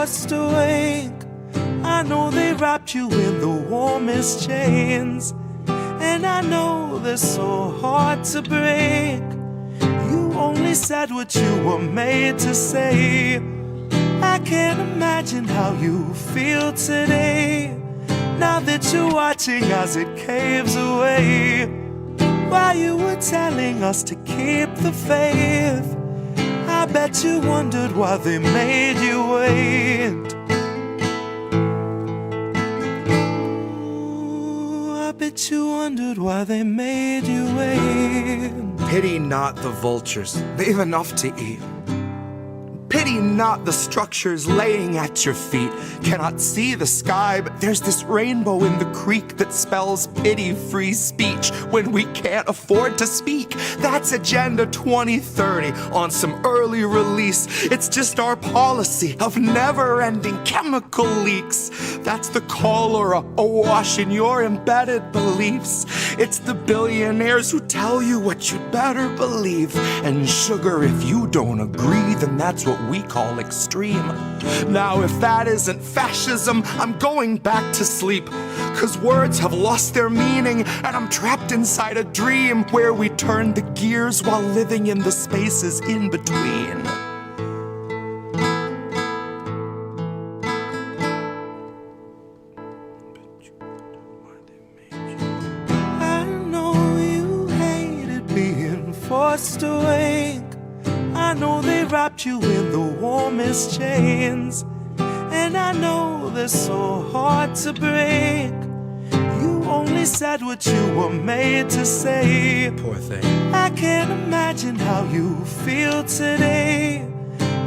forced awake. I know they wrapped you in the warmest chains, and I know they're so hard to break. You only said what you were made to say. I can't imagine how you feel today, now that you're watching as it caves away. While you were telling us to keep the faith, I bet you wondered why they made you wait. I bet you wondered why they made you wait. Pity not the vultures, they've enough to eat. Pity not the structures laying at your feet. Cannot see the sky, but there's this rainbow in the creek that spells pity-free speech when we can't afford to speak. That's Agenda 2030 on some early release. It's just our policy of never-ending chemical leaks. That's the cholera awash in your embedded beliefs. It's the billionaires who tell you what you'd better believe. And sugar, if you don't agree, then that's what we call extreme. Now if that isn't fascism, I'm going back to sleep, 'cause words have lost their meaning, and I'm trapped inside a dream where we turn the gears while living in the spaces in between. I know you hated being forced awake. I know they wrapped you in the warmest chains, and I know they're so hard to break. You only said what you were made to say. Poor thing. I can't imagine how you feel today,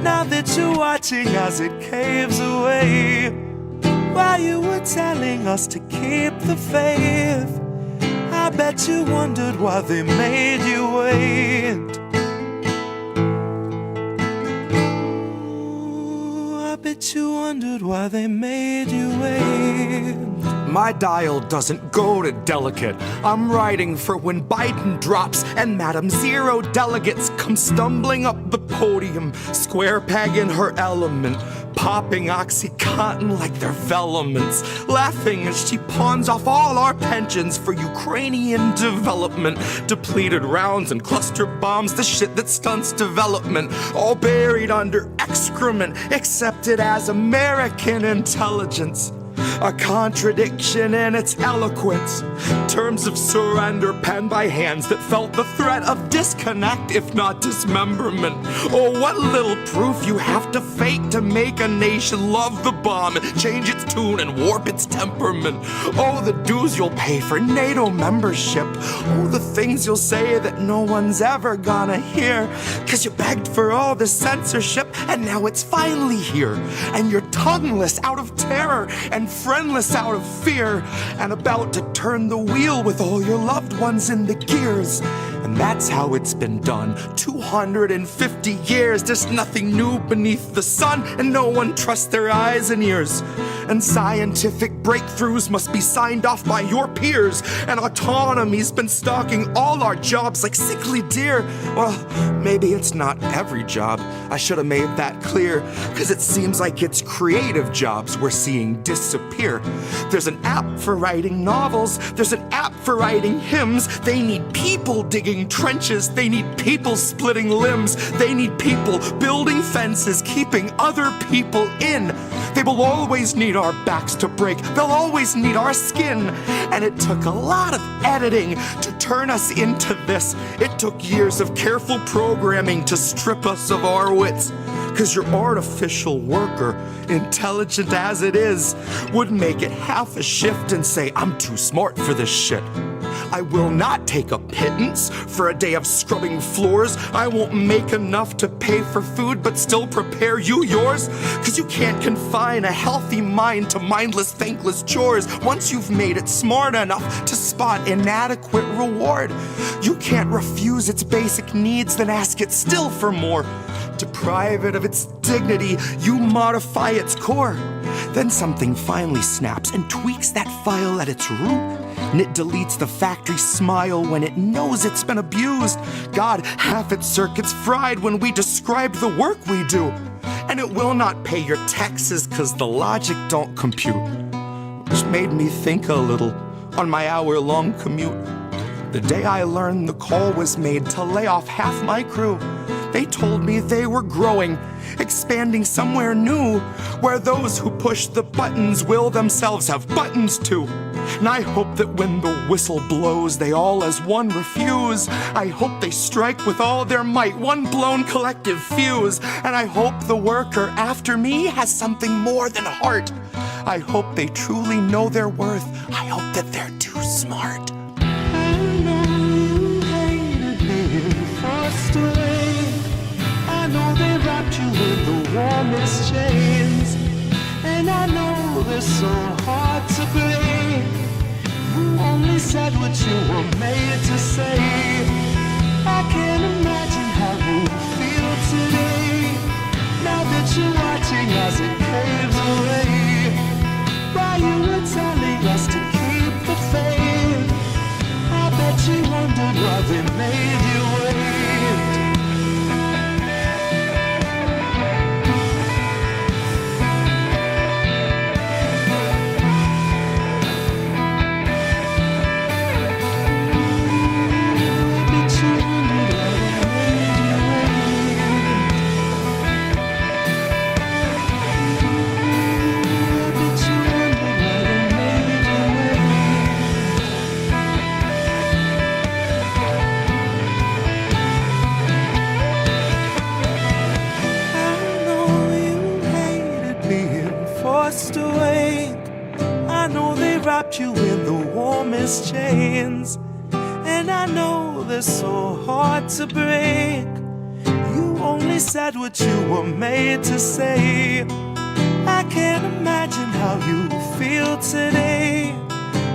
now that you're watching as it caves away. While you were telling us to keep the faith, I bet you wondered why they made you wait. I bet you wondered why they made you wait. My dial doesn't go to delicate. I'm writing for when Biden drops and Madam Zero delegates come stumbling up the podium, square peg in her element, popping OxyContin like they're velaments, laughing as she pawns off all our pensions for Ukrainian development, depleted rounds and cluster bombs, the shit that stunts development, all buried under excrement, accepted as American intelligence. A contradiction in its eloquence. Terms of surrender penned by hands that felt the threat of disconnect, if not dismemberment. Oh, what little proof you have to fake to make a nation love the bomb, change its tune and warp its temperament. Oh, the dues you'll pay for NATO membership. Oh, the things you'll say that no one's ever gonna hear. 'Cause you begged for all the censorship, and now it's finally here. And you're tongueless out of terror and friendless out of fear, and about to turn the wheel with all your loved ones in the gears. And that's how it's been done. 250 years, there's nothing new beneath the sun, and no one trusts their eyes and ears. And scientific breakthroughs must be signed off by your peers, and autonomy's been stalking all our jobs like sickly deer. Well, maybe it's not every job. I should have made that clear, 'cause it seems like it's creative jobs we're seeing disappear. There's an app for writing novels, there's an app for writing hymns. They need people digging trenches, they need people splitting limbs, they need people building fences, keeping other people in. They will always need our backs to break, they'll always need our skin. And it took a lot of editing to turn us into this. It took years of careful programming to strip us of our wits. 'Cause your artificial worker, intelligent as it is, would make it half a shift and say, I'm too smart for this shit. I will not take a pittance for a day of scrubbing floors. I won't make enough to pay for food but still prepare you yours. 'Cause you can't confine a healthy mind to mindless, thankless chores. Once you've made it smart enough to spot inadequate reward, you can't refuse its basic needs, then ask it still for more. Deprive it of its dignity, you modify its core. Then something finally snaps and tweaks that file at its root. And it deletes the factory smile when it knows it's been abused. God, half its circuits fried when we describe the work we do. and it will not pay your taxes 'cause the logic don't compute. Which made me think a little on my hour-long commute. The day I learned the call was made to lay off half my crew, they told me they were growing, expanding somewhere new, where those who push the buttons will themselves have buttons too. And I hope that when the whistle blows, they all as one refuse. I hope they strike with all their might, one blown collective fuse. And I hope the worker after me has something more than heart. I hope they truly know their worth. I hope that they're too smart. I know you hated being forced away. I know they wrapped you in the warmest chains. And I know they're so hard to break. You only said what you were made to say. I can't imagine how you feel today, now that you're watching as it caves away. While you were telling us to keep the faith, I bet you wondered why they made you wait. Wrapped you in the warmest chains, and I know they're so hard to break. You only said what you were made to say. I can't imagine how you feel today,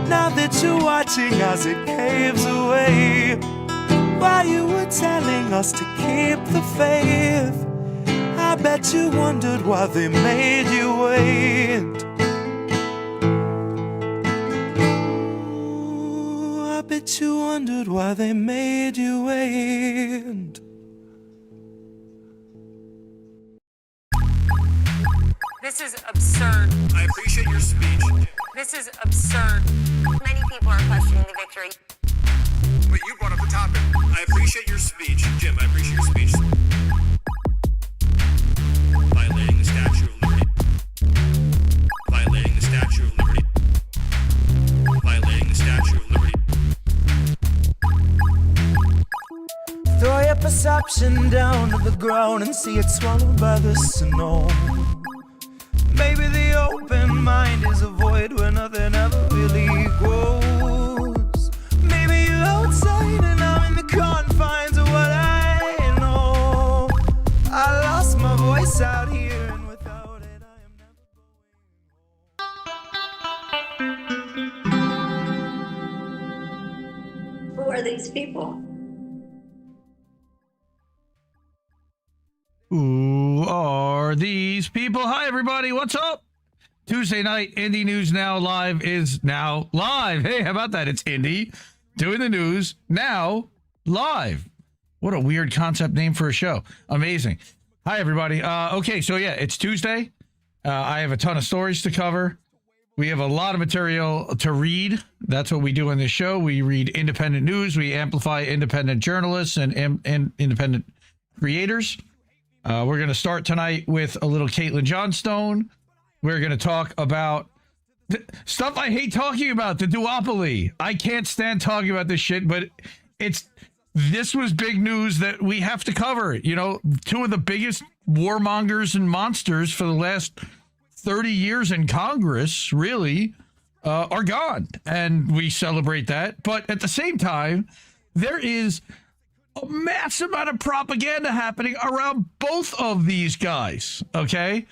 now that you're watching as it caves away. While you were telling us to keep the faith, I bet you wondered why they made you wait. Bet you wondered why they made you wait. This is absurd. I appreciate your speech. This is absurd. Many people are questioning the victory. But you brought up the topic. I appreciate your speech. Jim, I appreciate your speech. Violating the Statue of Liberty. Violating the Statue of Liberty. Violating the Statue of Liberty. Throw your perception down to the ground and see it swallowed by the snow. Maybe the open mind is a void where nothing ever really grows. Maybe you're outside and I'm in the confines of what I know. I lost my voice out here, and without it I am never going home. Who are these people? Who are these people? Hi, everybody. What's up? Tuesday night, Indie News Now Live is now live. Hey, how about that? It's Indie doing the news now live. What a weird concept name for a show. Amazing. Hi, everybody. Okay, so yeah, it's Tuesday. I have a ton of stories to cover. We have a lot of material to read. That's what we do on this show. We read independent news. We amplify independent journalists and independent creators. We're going to start tonight with a little Caitlin Johnstone. We're going to talk about stuff I hate talking about, the duopoly. I can't stand talking about this shit, but this was big news that we have to cover. You know, two of the biggest warmongers and monsters for the last 30 years in Congress, really, are gone. And we celebrate that. But at the same time, there is a massive amount of propaganda happening around both of these guys. Okay.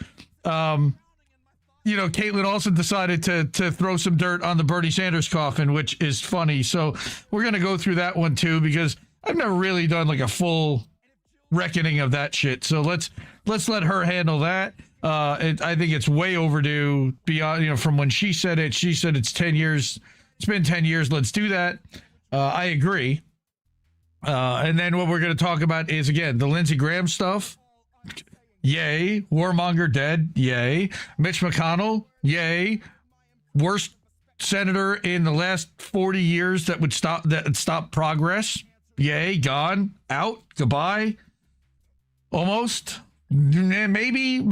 Caitlin also decided to throw some dirt on the Bernie Sanders coffin, which is funny. So we're going to go through that one too, because I've never really done like a full reckoning of that shit. So let's let her handle that. I think it's way overdue beyond, from when she said it's 10 years. It's been 10 years. Let's do that. I agree. And then what we're going to talk about is, again, the Lindsey Graham stuff. Yay. Warmonger dead. Yay. Mitch McConnell. Yay. Worst senator in the last 40 years that would stop progress. Yay. Gone. Out. Goodbye. Almost. Maybe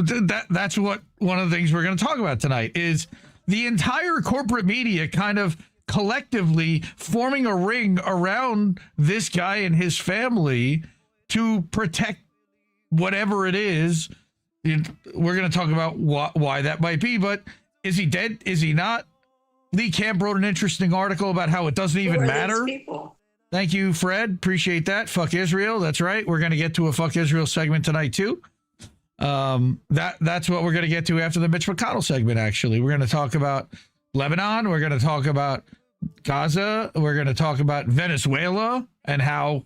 that's what one of the things we're going to talk about tonight is the entire corporate media kind of collectively forming a ring around this guy and his family to protect whatever it is. We're going to talk about why that might be, but is he dead? Is he not? Lee Camp wrote an interesting article about how it doesn't even matter. Thank you, Fred. Appreciate that. Fuck Israel. That's right. We're going to get to a Fuck Israel segment tonight, too. That's what we're going to get to after the Mitch McConnell segment, actually. We're going to talk about Lebanon. We're going to talk about Gaza. We're going to talk about Venezuela and how.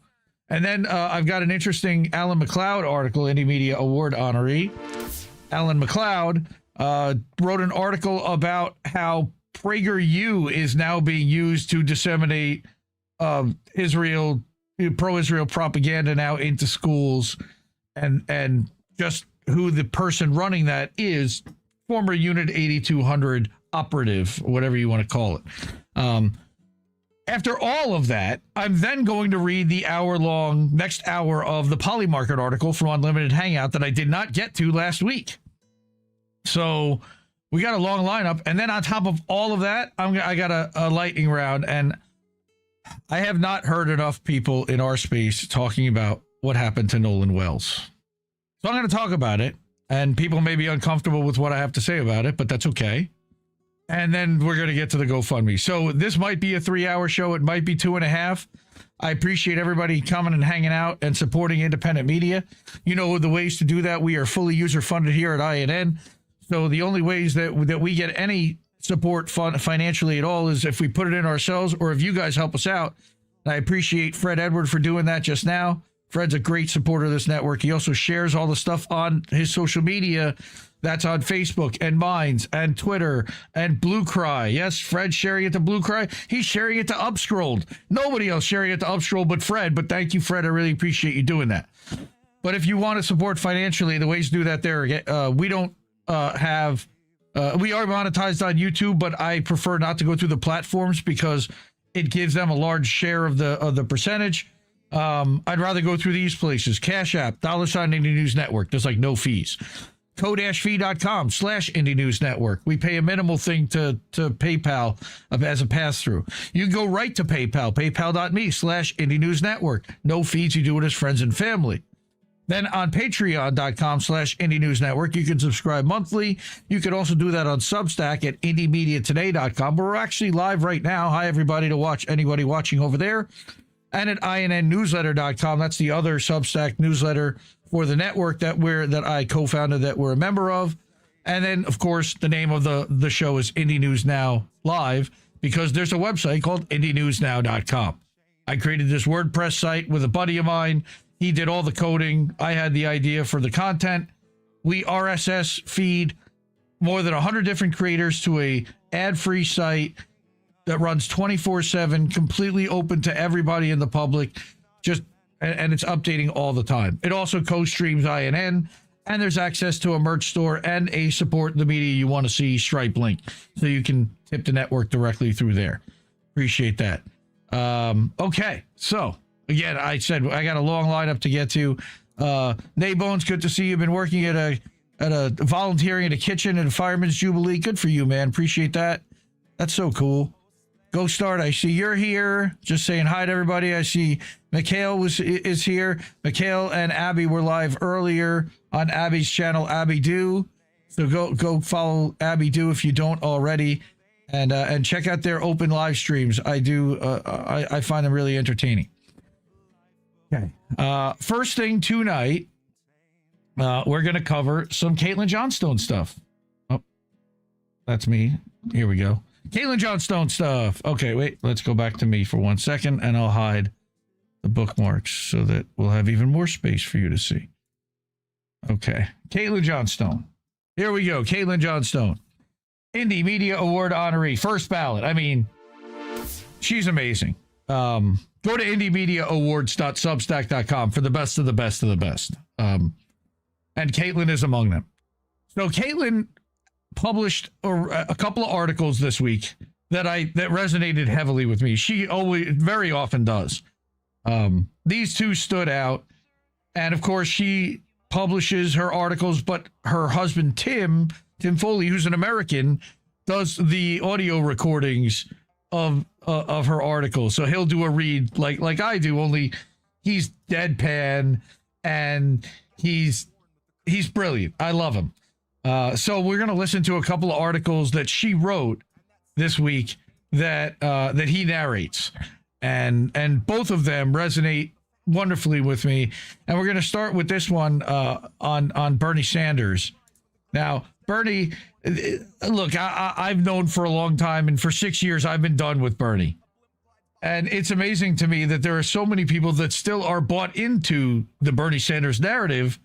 And then I've got an interesting Alan McLeod article, Indie Media Award honoree. Alan McLeod wrote an article about how PragerU is now being used to disseminate Israel, pro-Israel propaganda now into schools, and just who the person running that is, former Unit 8200 operative, whatever you want to call it. After all of that, I'm then going to read the next hour of the Polymarket article from Unlimited Hangout that I did not get to last week. So we got a long lineup. And then on top of all of that, I got a lightning round. And I have not heard enough people in our space talking about what happened to Nolan Wells. So I'm going to talk about it. And people may be uncomfortable with what I have to say about it, but that's okay. And then we're going to get to the GoFundMe. So this might be a 3-hour show. It might be 2.5. I appreciate everybody coming and hanging out and supporting independent media. You know the ways to do that. We are fully user-funded here at INN. So the only ways that we get any support financially at all is if we put it in ourselves or if you guys help us out. And I appreciate Fred Edward for doing that just now. Fred's a great supporter of this network. He also shares all the stuff on his social media. That's on Facebook and Minds and Twitter and Blue Cry. Yes, Fred's sharing it to Blue Cry. He's sharing it to Upscrolled. Nobody else sharing it to Upscrolled but Fred. But thank you, Fred. I really appreciate you doing that. But if you want to support financially, the ways to do that there, we don't we are monetized on YouTube, but I prefer not to go through the platforms because it gives them a large share of the percentage. I'd rather go through these places. Cash App, $, Indie News Network. There's like no fees. co-fi.com/Indie News Network. We pay a minimal thing to PayPal as a pass-through. You can go right to PayPal, paypal.me/Indie News Network. No fees. You do it as friends and family. Then on patreon.com/Indie News Network, you can subscribe monthly. You can also do that on Substack at IndieMediaToday.com, where we're actually live right now. Hi, everybody, to watch anybody watching over there. And at INNNewsletter.com. That's the other Substack newsletter for the network that I co-founded, that we're a member of. And then, of course, the name of the show is Indie News Now Live, because there's a website called IndieNewsNow.com. I created this WordPress site with a buddy of mine. He did all the coding. I had the idea for the content. We RSS feed more than 100 different creators to a ad-free site that runs 24/7, completely open to everybody in the public, and it's updating all the time. It also co-streams INN, and there's access to a merch store and a support the media you want to see Stripe link, so you can tip the network directly through there. Appreciate that. Okay, so again, I said I got a long lineup to get to. Naybones, good to see you. Been working at a volunteering in a kitchen at a Fireman's Jubilee. Good for you, man. Appreciate that. That's so cool. Go Start, I see you're here. Just saying hi to everybody. I see Mikhail is here. Mikhail and Abby were live earlier on Abby's channel, Abby Do. So go follow Abby Do if you don't already, and check out their open live streams. I find them really entertaining. Okay. First thing tonight, we're going to cover some Caitlin Johnstone stuff. Oh, that's me. Here we go. Caitlin Johnstone stuff. Okay, wait. Let's go back to me for 1 second, and I'll hide the bookmarks so that we'll have even more space for you to see. Okay. Caitlin Johnstone. Here we go. Caitlin Johnstone. Indie Media Award honoree. First ballot. I mean, she's amazing. Go to IndieMediaAwards.substack.com for the best of the best of the best. And and Caitlin is among them. So Caitlin published a couple of articles this week that resonated heavily with me. She very often does. These two stood out, and of course she publishes her articles, but her husband Tim Foley, who's an American, does the audio recordings of her articles. So he'll do a read like I do, only he's deadpan and he's brilliant. I love him. So we're going to listen to a couple of articles that she wrote this week that he narrates, and both of them resonate wonderfully with me. And we're going to start with this one on Bernie Sanders. Now, Bernie, look, I've known for a long time, and for 6 years I've been done with Bernie. And it's amazing to me that there are so many people that still are bought into the Bernie Sanders narrative,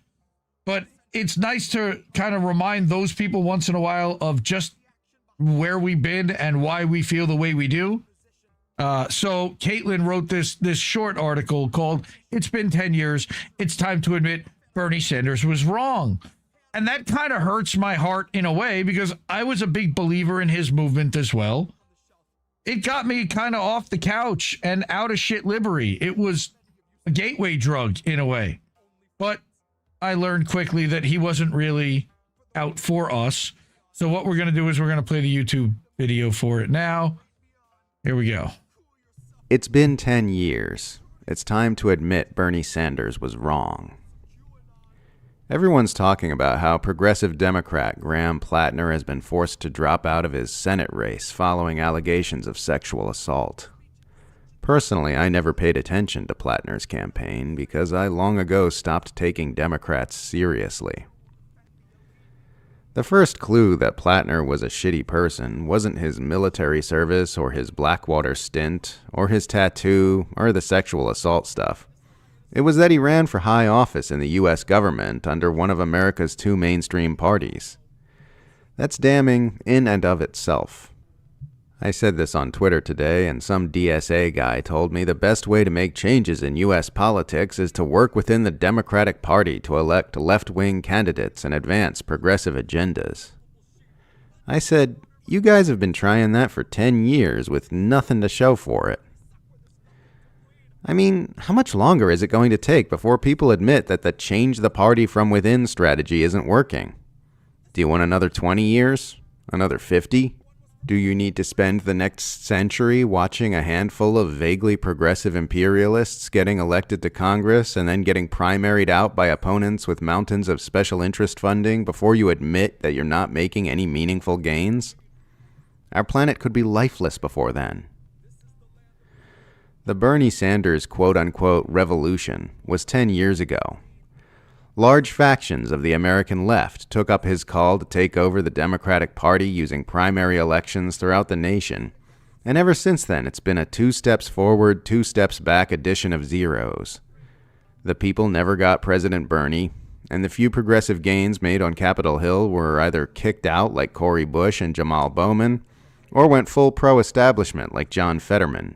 but it's nice to kind of remind those people once in a while of just where we've been and why we feel the way we do. So Caitlin wrote this short article called "It's Been 10 Years. It's Time to Admit Bernie Sanders Was Wrong." And that kind of hurts my heart in a way, because I was a big believer in his movement as well. It got me kind of off the couch and out of shit livery. It was a gateway drug in a way. But I learned quickly that he wasn't really out for us. So what we're going to do is we're going to play the YouTube video for it now. Here we go. It's been 10 years. It's time to admit Bernie Sanders was wrong. Everyone's talking about how progressive Democrat Graham Plattner has been forced to drop out of his Senate race following allegations of sexual assault. Personally, I never paid attention to Plattner's campaign because I long ago stopped taking Democrats seriously. The first clue that Plattner was a shitty person wasn't his military service or his Blackwater stint or his tattoo or the sexual assault stuff. It was that he ran for high office in the U.S. government under one of America's two mainstream parties. That's damning in and of itself. I said this on Twitter today, and some DSA guy told me the best way to make changes in U.S. politics is to work within the Democratic Party to elect left-wing candidates and advance progressive agendas. I said, you guys have been trying that for 10 years with nothing to show for it. I mean, how much longer is it going to take before people admit that the change the party from within strategy isn't working? Do you want another 20 years? Another 50? Do you need to spend the next century watching a handful of vaguely progressive imperialists getting elected to Congress and then getting primaried out by opponents with mountains of special interest funding before you admit that you're not making any meaningful gains? Our planet could be lifeless before then. The Bernie Sanders quote-unquote revolution was 10 years ago. Large factions of the American left took up his call to take over the Democratic Party using primary elections throughout the nation, and ever since then it's been a 2 steps forward, 2 steps back addition of zeros. The people never got President Bernie, and the few progressive gains made on Capitol Hill were either kicked out like Cori Bush and Jamal Bowman, or went full pro-establishment like John Fetterman.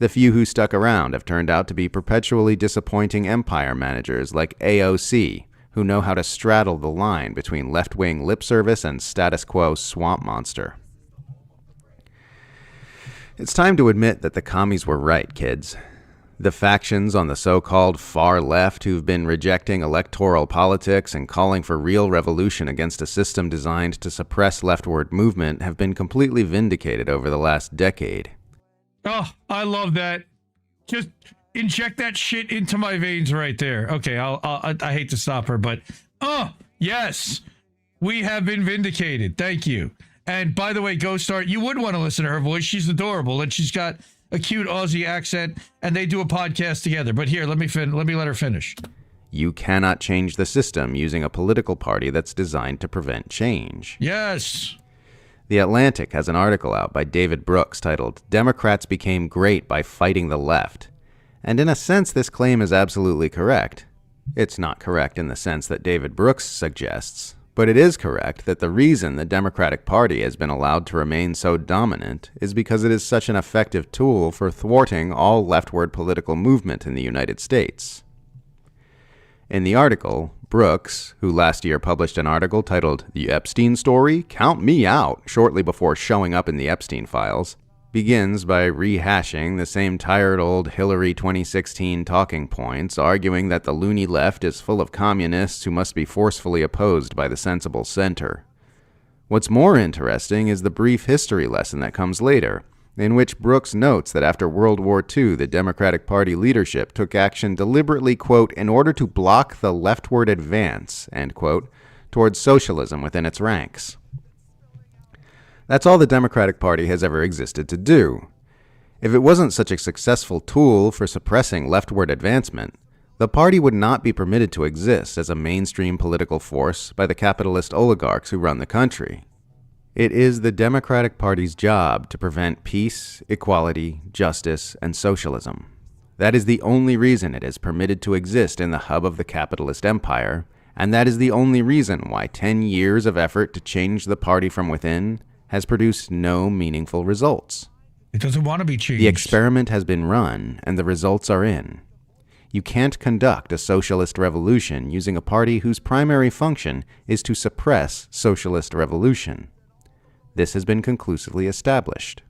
The few who stuck around have turned out to be perpetually disappointing empire managers like AOC, who know how to straddle the line between left-wing lip service and status quo swamp monster. It's time to admit that the commies were right, kids. The factions on the so-called far left who've been rejecting electoral politics and calling for real revolution against a system designed to suppress leftward movement have been completely vindicated over the last decade. Oh, I love that. Just inject that shit into my veins right there. Okay, I hate to stop her, but yes, we have been vindicated. Thank you. And by the way, Ghost Star, you would want to listen to her voice. She's adorable, and she's got a cute Aussie accent, and they do a podcast together. But here, let me let her finish. You cannot change the system using a political party that's designed to prevent change. Yes. The Atlantic has an article out by David Brooks titled, "Democrats Became Great by Fighting the Left." And in a sense, this claim is absolutely correct. It's not correct in the sense that David Brooks suggests, but it is correct that the reason the Democratic Party has been allowed to remain so dominant is because it is such an effective tool for thwarting all leftward political movement in the United States. In the article, Brooks, who last year published an article titled The Epstein Story? Count Me Out, shortly before showing up in the Epstein files, begins by rehashing the same tired old Hillary 2016 talking points, arguing that the loony left is full of communists who must be forcefully opposed by the sensible center. What's more interesting is the brief history lesson that comes later, in which Brooks notes that after World War II, the Democratic Party leadership took action deliberately, quote, in order to block the leftward advance, end quote, towards socialism within its ranks. That's all the Democratic Party has ever existed to do. If it wasn't such a successful tool for suppressing leftward advancement, the party would not be permitted to exist as a mainstream political force by the capitalist oligarchs who run the country. It is the Democratic Party's job to prevent peace, equality, justice, and socialism. That is the only reason it is permitted to exist in the hub of the capitalist empire, and that is the only reason why 10 years of effort to change the party from within has produced no meaningful results. It doesn't want to be changed. The experiment has been run, and the results are in. You can't conduct a socialist revolution using a party whose primary function is to suppress socialist revolution. This has been conclusively established.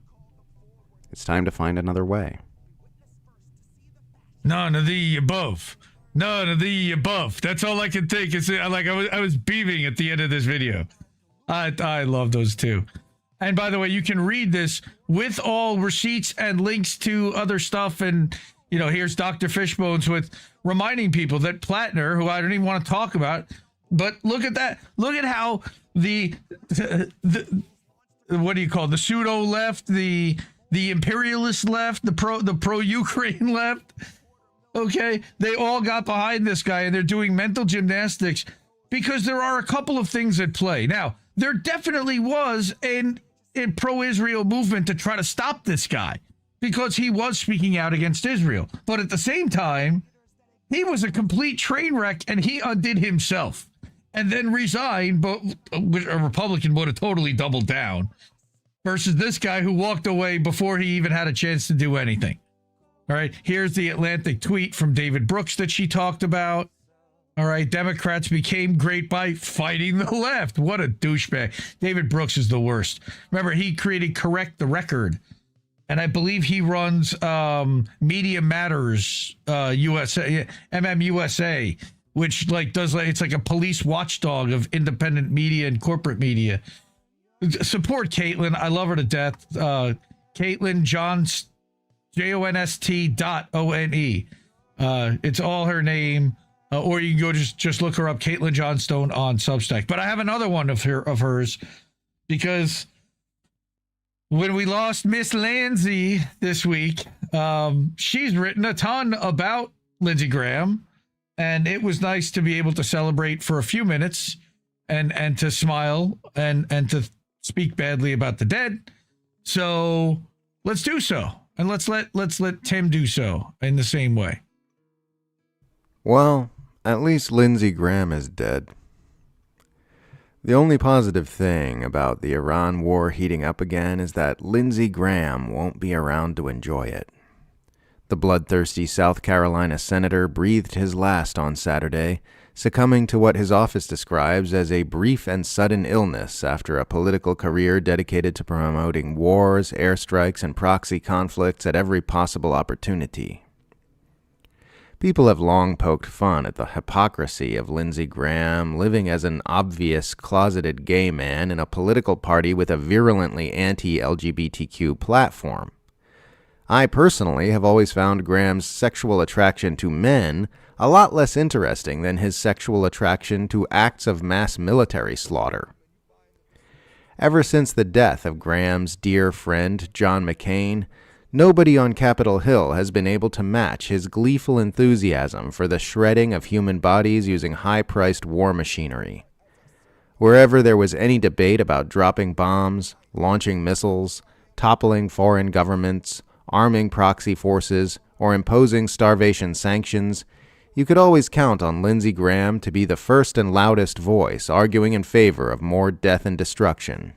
It's time to find another way. None of the above. None of the above. That's all I can think. It's like I was beaming at the end of this video. I love those two. And by the way, you can read this with all receipts and links to other stuff. And, you know, here's Dr. Fishbones with reminding people that Plattner, who I don't even want to talk about, but look at that. Look at how the what do you call it? The pseudo left, the imperialist left, the pro Ukraine left. Okay, they all got behind this guy, and they're doing mental gymnastics because there are a couple of things at play. Now, there definitely was a pro-Israel movement to try to stop this guy because he was speaking out against Israel. But at the same time, he was a complete train wreck, and he undid himself and then resigned, but a Republican would have totally doubled down versus this guy who walked away before he even had a chance to do anything. All right, here's the Atlantic tweet from David Brooks that she talked about. All right, Democrats became great by fighting the left. What a douchebag. David Brooks is the worst. Remember, he created Correct the Record, and I believe he runs Media Matters USA, MMUSA, which it's like a police watchdog of independent media and corporate media. Support Caitlin. I love her to death. Caitlin Johnstone. JONST.ONE. It's all her name. Or you can go just look her up, Caitlin Johnstone on Substack. But I have another one of hers because when we lost Miss Lindsey this week, she's written a ton about Lindsey Graham, and it was nice to be able to celebrate for a few minutes and to smile and to speak badly about the dead. So let's do so. And let's let Tim do so in the same way. Well, at least Lindsey Graham is dead. The only positive thing about the Iran war heating up again is that Lindsey Graham won't be around to enjoy it. The bloodthirsty South Carolina senator breathed his last on Saturday, succumbing to what his office describes as a brief and sudden illness after a political career dedicated to promoting wars, airstrikes, and proxy conflicts at every possible opportunity. People have long poked fun at the hypocrisy of Lindsey Graham living as an obvious closeted gay man in a political party with a virulently anti-LGBTQ platform. I personally have always found Graham's sexual attraction to men a lot less interesting than his sexual attraction to acts of mass military slaughter. Ever since the death of Graham's dear friend John McCain, nobody on Capitol Hill has been able to match his gleeful enthusiasm for the shredding of human bodies using high-priced war machinery. Wherever there was any debate about dropping bombs, launching missiles, toppling foreign governments, arming proxy forces, or imposing starvation sanctions, you could always count on Lindsey Graham to be the first and loudest voice arguing in favor of more death and destruction.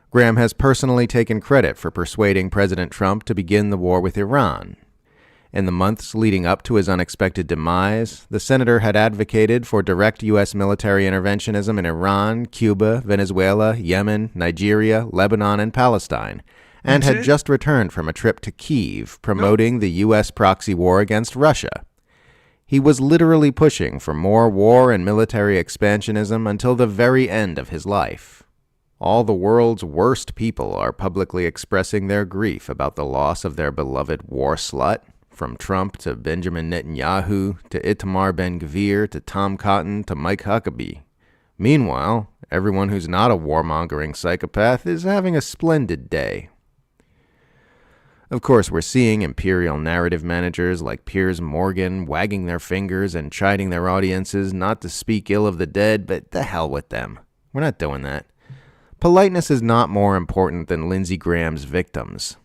Graham has personally taken credit for persuading President Trump to begin the war with Iran. In the months leading up to his unexpected demise, the senator had advocated for direct U.S. military interventionism in Iran, Cuba, Venezuela, Yemen, Nigeria, Lebanon, and Palestine, and had just returned from a trip to Kyiv promoting the U.S. proxy war against Russia. He was literally pushing for more war and military expansionism until the very end of his life. All the world's worst people are publicly expressing their grief about the loss of their beloved war slut, from Trump to Benjamin Netanyahu to Itamar Ben-Gvir to Tom Cotton to Mike Huckabee. Meanwhile, everyone who's not a warmongering psychopath is having a splendid day. Of course, we're seeing imperial narrative managers like Piers Morgan wagging their fingers and chiding their audiences not to speak ill of the dead, but the hell with them. We're not doing that. Politeness is not more important than Lindsey Graham's victims.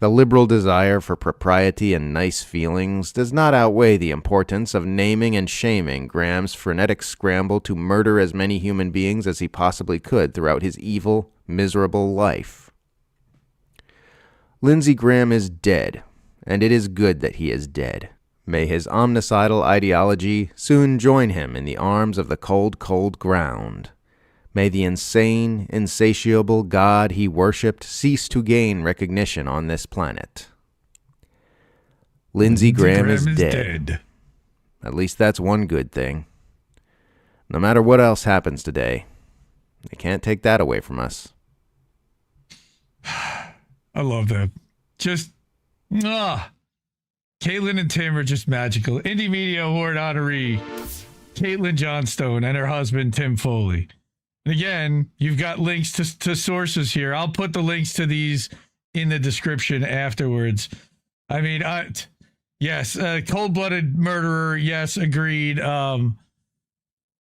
The liberal desire for propriety and nice feelings does not outweigh the importance of naming and shaming Graham's frenetic scramble to murder as many human beings as he possibly could throughout his evil, miserable life. Lindsey Graham is dead, and it is good that he is dead. May his omnicidal ideology soon join him in the arms of the cold, cold ground. May the insane, insatiable God he worshipped cease to gain recognition on this planet. Lindsey Graham is dead. At least that's one good thing. No matter what else happens today, they can't take that away from us. I love that. Just, Caitlin and Tim are just magical. Indie Media Award honoree, Caitlin Johnstone, and her husband, Tim Foley. And again, you've got links to sources here. I'll put the links to these in the description afterwards. I mean, yes, cold-blooded murderer. Yes, agreed.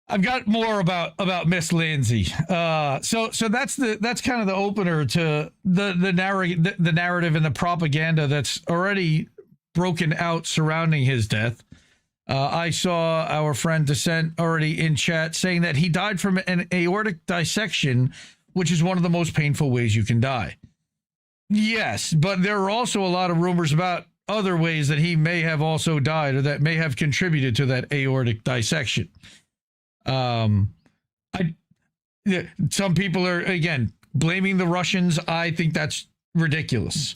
I've got more about Miss Lindsey. So that's kind of the opener to the narrative and the propaganda that's already broken out surrounding his death. I saw our friend Dissent already in chat saying that he died from an aortic dissection, which is one of the most painful ways you can die. Yes, but there are also a lot of rumors about other ways that he may have also died or that may have contributed to that aortic dissection. Some people are, again, blaming the Russians. I think that's ridiculous.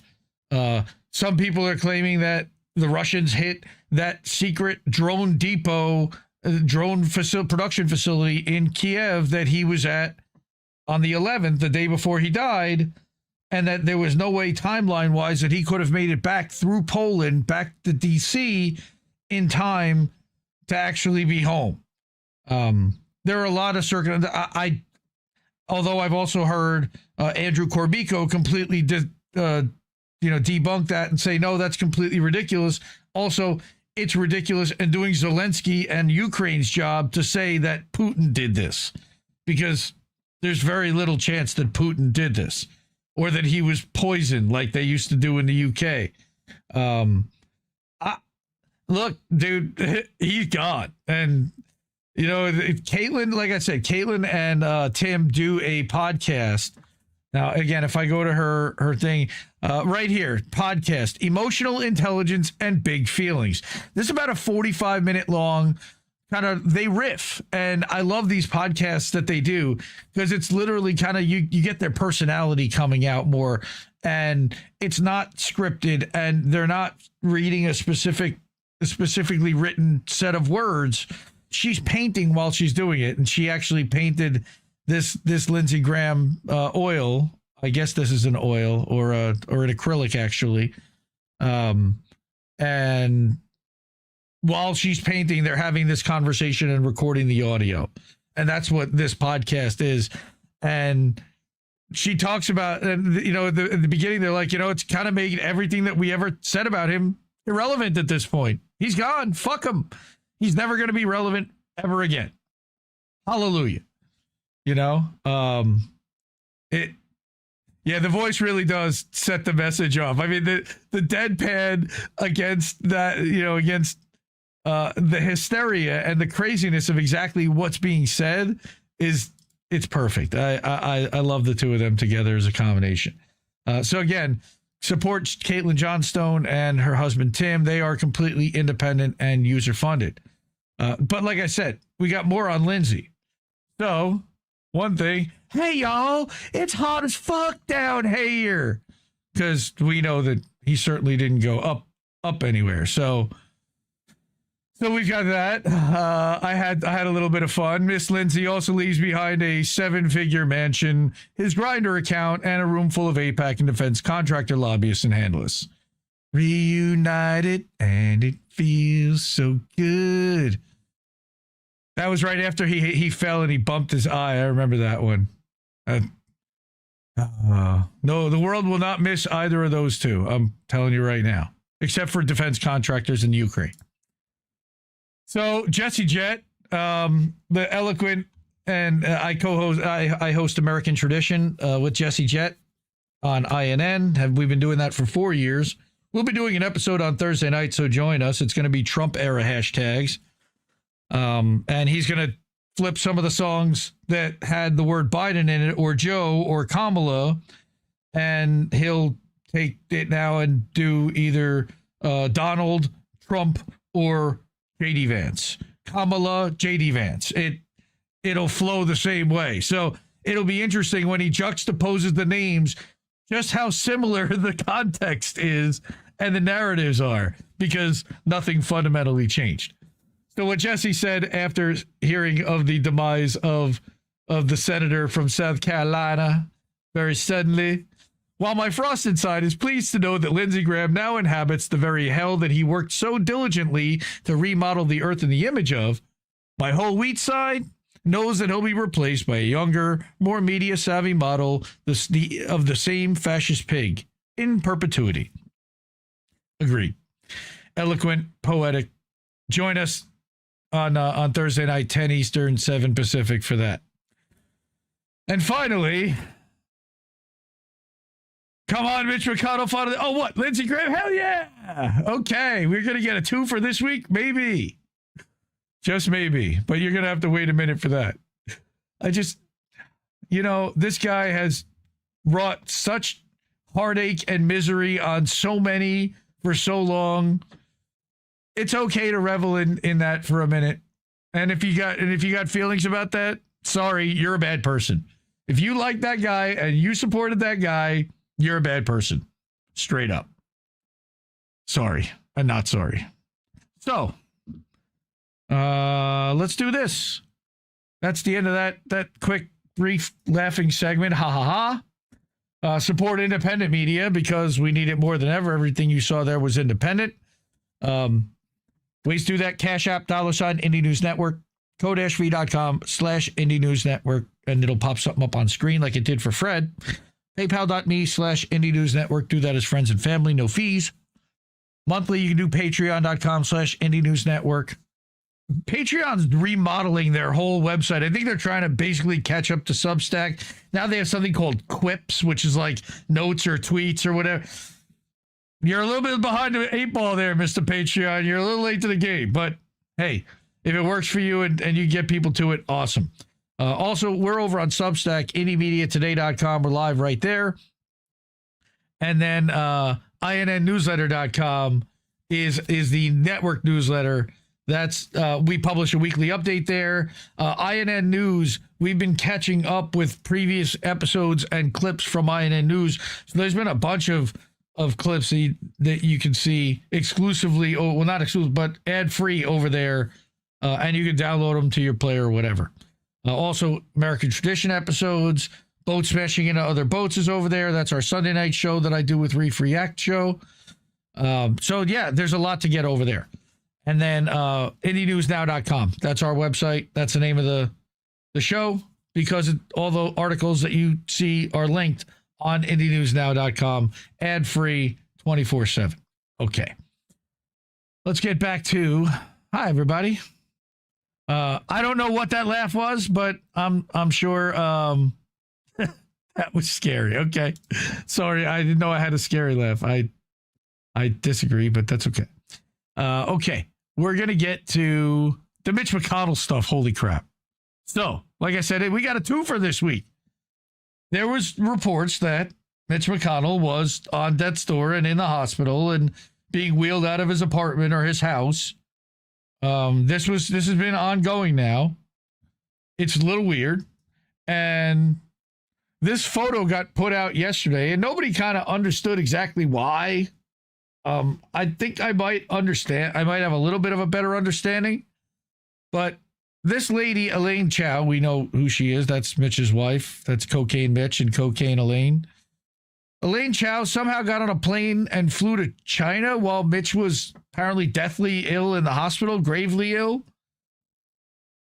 Some people are claiming that the Russians hit that secret drone depot, production facility in Kiev that he was at on the 11th, the day before he died, and that there was no way timeline-wise that he could have made it back through Poland, back to D.C. in time to actually be home. There are a lot of although I've also heard Andrew Corbico completely debunk that and say, no, that's completely ridiculous. Also, it's ridiculous and doing Zelensky and Ukraine's job to say that Putin did this, because there's very little chance that Putin did this or that he was poisoned like they used to do in the UK. Look, dude, he's gone. And, you know, Caitlin, like I said, Caitlin and Tim do a podcast. Now, again, if I go to her thing right here, podcast, Emotional Intelligence and Big Feelings. This is about a 45-minute long kind of, they riff. And I love these podcasts that they do because it's literally kind of, you get their personality coming out more, and it's not scripted and they're not reading a specifically written set of words. She's painting while she's doing it. And she actually painted this Lindsey Graham oil. I guess this is an oil or an acrylic, actually. And while she's painting, they're having this conversation and recording the audio. And that's what this podcast is. And she talks about, and you know, at the beginning, they're like, you know, it's kind of making everything that we ever said about him irrelevant at this point. He's gone. Fuck him. He's never going to be relevant ever again. Hallelujah. You know, the voice really does set the message off. I mean, the deadpan against that, you know, against the hysteria and the craziness of exactly what's being said it's perfect. I love the two of them together as a combination. So again, supports Caitlin Johnstone and her husband, Tim. They are completely independent and user-funded. But like I said, we got more on Lindsey. So, one thing, hey, y'all, it's hot as fuck down here. Because we know that he certainly didn't go up anywhere. So we've got that. I had a little bit of fun. Miss Lindsey also leaves behind a 7-figure mansion, his Grindr account, and a room full of APAC and defense contractor lobbyists and handlers. Reunited, and it feels so good. That was right after he fell and he bumped his eye. I remember that one. No, the world will not miss either of those two. I'm telling you right now, except for defense contractors in Ukraine. So Jesse Jett, the eloquent, and I host American Tradition with Jesse Jett on INN. We've been doing that for 4 years. We'll be doing an episode on Thursday night, so join us. It's going to be Trump era hashtags. And he's going to flip some of the songs that had the word Biden in it, or Joe, or Kamala, and he'll take it now and do either Donald, Trump, or J.D. Vance. Kamala, J.D. Vance. It'll flow the same way. So it'll be interesting when he juxtaposes the names, just how similar the context is and the narratives are, because nothing fundamentally changed. So what Jesse said after hearing of the demise of the senator from South Carolina very suddenly, while my frosted side is pleased to know that Lindsey Graham now inhabits the very hell that he worked so diligently to remodel the earth in the image of, my whole wheat side knows that he'll be replaced by a younger, more media-savvy model of the same fascist pig in perpetuity. Agreed. Eloquent, poetic. Join us on Thursday night, 10 Eastern, 7 Pacific for that. And finally, come on, Mitch McConnell. Oh, what? Lindsey Graham? Hell yeah. Okay, we're going to get a 2 for this week? Maybe. Just maybe. But you're going to have to wait a minute for that. This guy has wrought such heartache and misery on so many for so long. It's okay to revel in that for a minute. And if you got feelings about that, sorry, you're a bad person. If you like that guy and you supported that guy, you're a bad person. Straight up. Sorry. I'm not sorry. So, let's do this. That's the end of that quick, brief, laughing segment. Ha ha ha. Support independent media because we need it more than ever. Everything you saw there was independent. Ways to do that. Cash App, $ Indie News Network, code-v.com/Indie News Network, and it'll pop something up on screen like it did for Fred. PayPal.me/Indie News Network. Do that as friends and family, no fees. Monthly, you can do Patreon.com/Indie News Network. Patreon's remodeling their whole website. I think they're trying to basically catch up to Substack. Now they have something called Quips, which is like notes or tweets or whatever. You're a little bit behind the 8 ball there, Mr. Patreon. You're a little late to the game, but hey, if it works for you and you get people to it, awesome. Also, we're over on Substack, IndieMediaToday.com. We're live right there. And then INNNewsletter.com is the network newsletter. That's we publish a weekly update there. INN News, we've been catching up with previous episodes and clips from INN News. So there's been a bunch of clips that you can see exclusively, well, not exclusive, but ad-free over there, and you can download them to your player or whatever. Also, American Tradition episodes, Boat Smashing into Other Boats is over there. That's our Sunday night show that I do with Reef React show. So, yeah, there's a lot to get over there. And then IndieNewsNow.com. That's our website. That's the name of the show, because all the articles that you see are linked on IndieNewsNow.com, ad-free, 24/7. Okay. Let's get back to, hi, everybody. I don't know what that laugh was, but I'm sure that was scary. Okay. Sorry, I didn't know I had a scary laugh. I disagree, but that's okay. Okay. We're going to get to the Mitch McConnell stuff. Holy crap. So, like I said, we got a 2 for this week. There was reports that Mitch McConnell was on death's door and in the hospital and being wheeled out of his apartment or his house. This has been ongoing now. It's a little weird. And this photo got put out yesterday, and nobody kind of understood exactly why. I think I might understand. I might have a little bit of a better understanding. But this lady, Elaine Chao, we know who she is. That's Mitch's wife. That's Cocaine Mitch and Cocaine Elaine. Elaine Chao somehow got on a plane and flew to China while Mitch was apparently deathly ill in the hospital, gravely ill.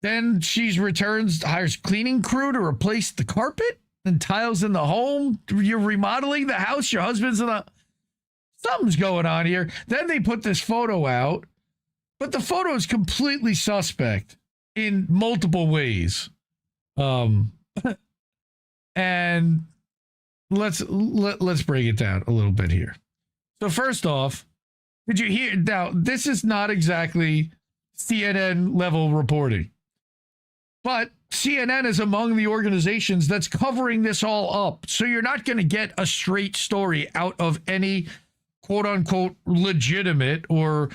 Then she returns, hires cleaning crew to replace the carpet and tiles in the home. You're remodeling the house. Your husband's in a... Something's going on here. Then they put this photo out, but the photo is completely suspect in multiple ways. And let's break it down a little bit here. So first off, did you hear? Now, this is not exactly CNN level reporting, but CNN is among the organizations that's covering this all up. So you're not going to get a straight story out of any quote unquote legitimate or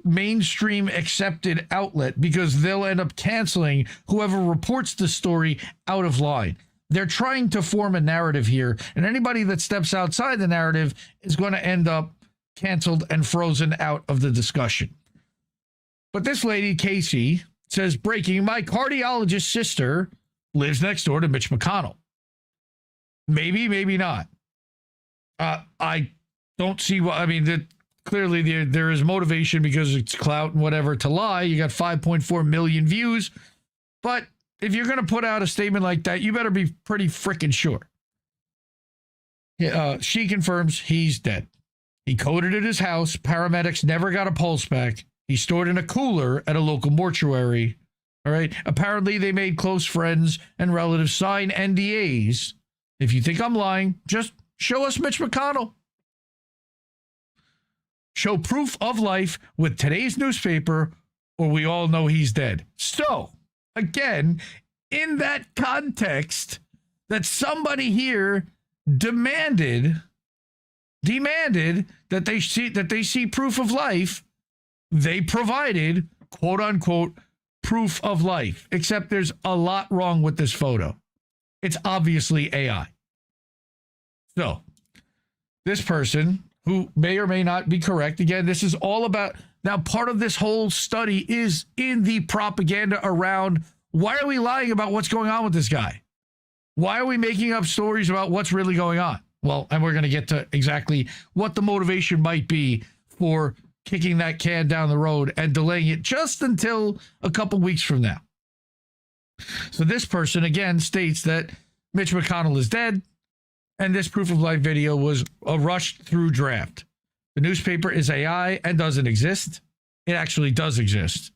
mainstream accepted outlet, because they'll end up canceling whoever reports the story out of line. They're trying to form a narrative here, and anybody that steps outside the narrative is going to end up canceled and frozen out of the discussion. But this lady, Casey, says, breaking, my cardiologist sister lives next door to Mitch McConnell. Maybe, maybe not. I don't see what, I mean, clearly there is motivation because it's clout and whatever to lie. You got 5.4 million views, but if you're going to put out a statement like that, you better be pretty freaking sure. She confirms he's dead. He coded at his house. Paramedics never got a pulse back. He's stored in a cooler at a local mortuary. All right. Apparently, they made close friends and relatives sign NDAs. If you think I'm lying, just show us Mitch McConnell. Show proof of life with today's newspaper, or we all know he's dead. So, again, in that context, that somebody here demanded that they see proof of life, they provided quote unquote proof of life. Except there's a lot wrong with this photo. It's obviously AI. So, this person, who may or may not be correct, again, this is all about, now part of this whole study is in the propaganda around, why are we lying about what's going on with this guy? Why are we making up stories about what's really going on? Well, and we're going to get to exactly what the motivation might be for kicking that can down the road and delaying it just until a couple weeks from now. So this person, again, states that Mitch McConnell is dead, and this proof of life video was a rushed through draft. The newspaper is AI and doesn't exist. It actually does exist.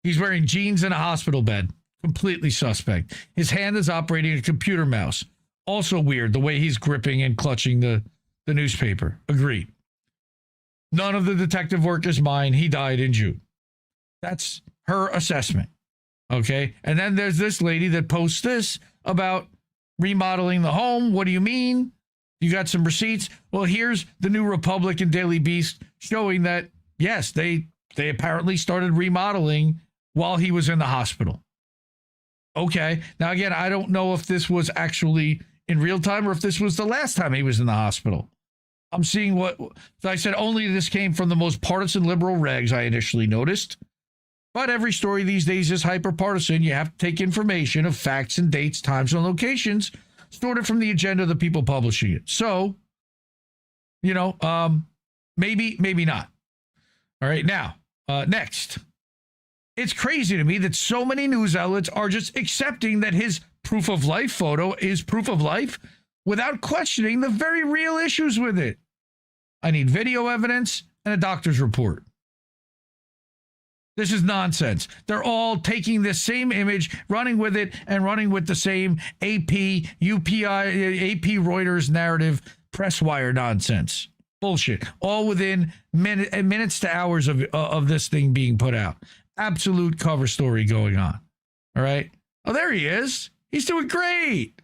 He's wearing jeans in a hospital bed. Completely suspect. His hand is operating a computer mouse. Also weird, the way he's gripping and clutching the newspaper. Agreed. None of the detective work is mine. He died in June. That's her assessment. Okay? And then there's this lady that posts this about remodeling the home. What do you mean? You got some receipts? Well, here's the New Republic and Daily Beast showing that, yes, they apparently started remodeling while he was in the hospital. Okay. Now, again, I don't know if this was actually in real time or if this was the last time he was in the hospital. I'm seeing so I said only this came from the most partisan liberal regs I initially noticed. But every story these days is hyper-partisan. You have to take information of facts and dates, times, and locations, sort it from the agenda of the people publishing it. So, maybe, maybe not. All right, now, next. It's crazy to me that so many news outlets are just accepting that his proof of life photo is proof of life without questioning the very real issues with it. I need video evidence and a doctor's report. This is nonsense. They're all taking this same image, running with it, and running with the same AP, Reuters narrative, press wire nonsense. Bullshit. All within minutes to hours of this thing being put out. Absolute cover story going on. All right. Oh, there he is. He's doing great.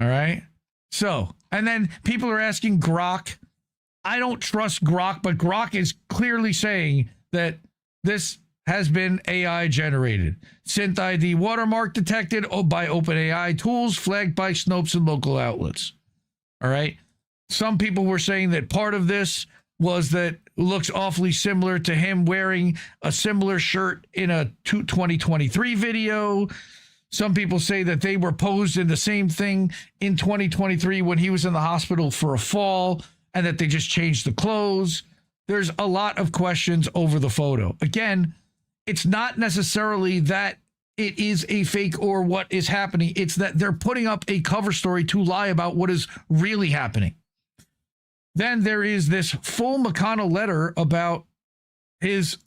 All right. So, and then people are asking Grok. I don't trust Grok, but Grok is clearly saying that this has been AI generated. Synth ID watermark detected by OpenAI tools, flagged by Snopes and local outlets. All right. Some people were saying that part of this was that it looks awfully similar to him wearing a similar shirt in a 2023 video. Some people say that they were posed in the same thing in 2023 when he was in the hospital for a fall, and that they just changed the clothes. There's a lot of questions over the photo. Again, it's not necessarily that it is a fake or what is happening. It's that they're putting up a cover story to lie about what is really happening. Then there is this full McConnell letter about his,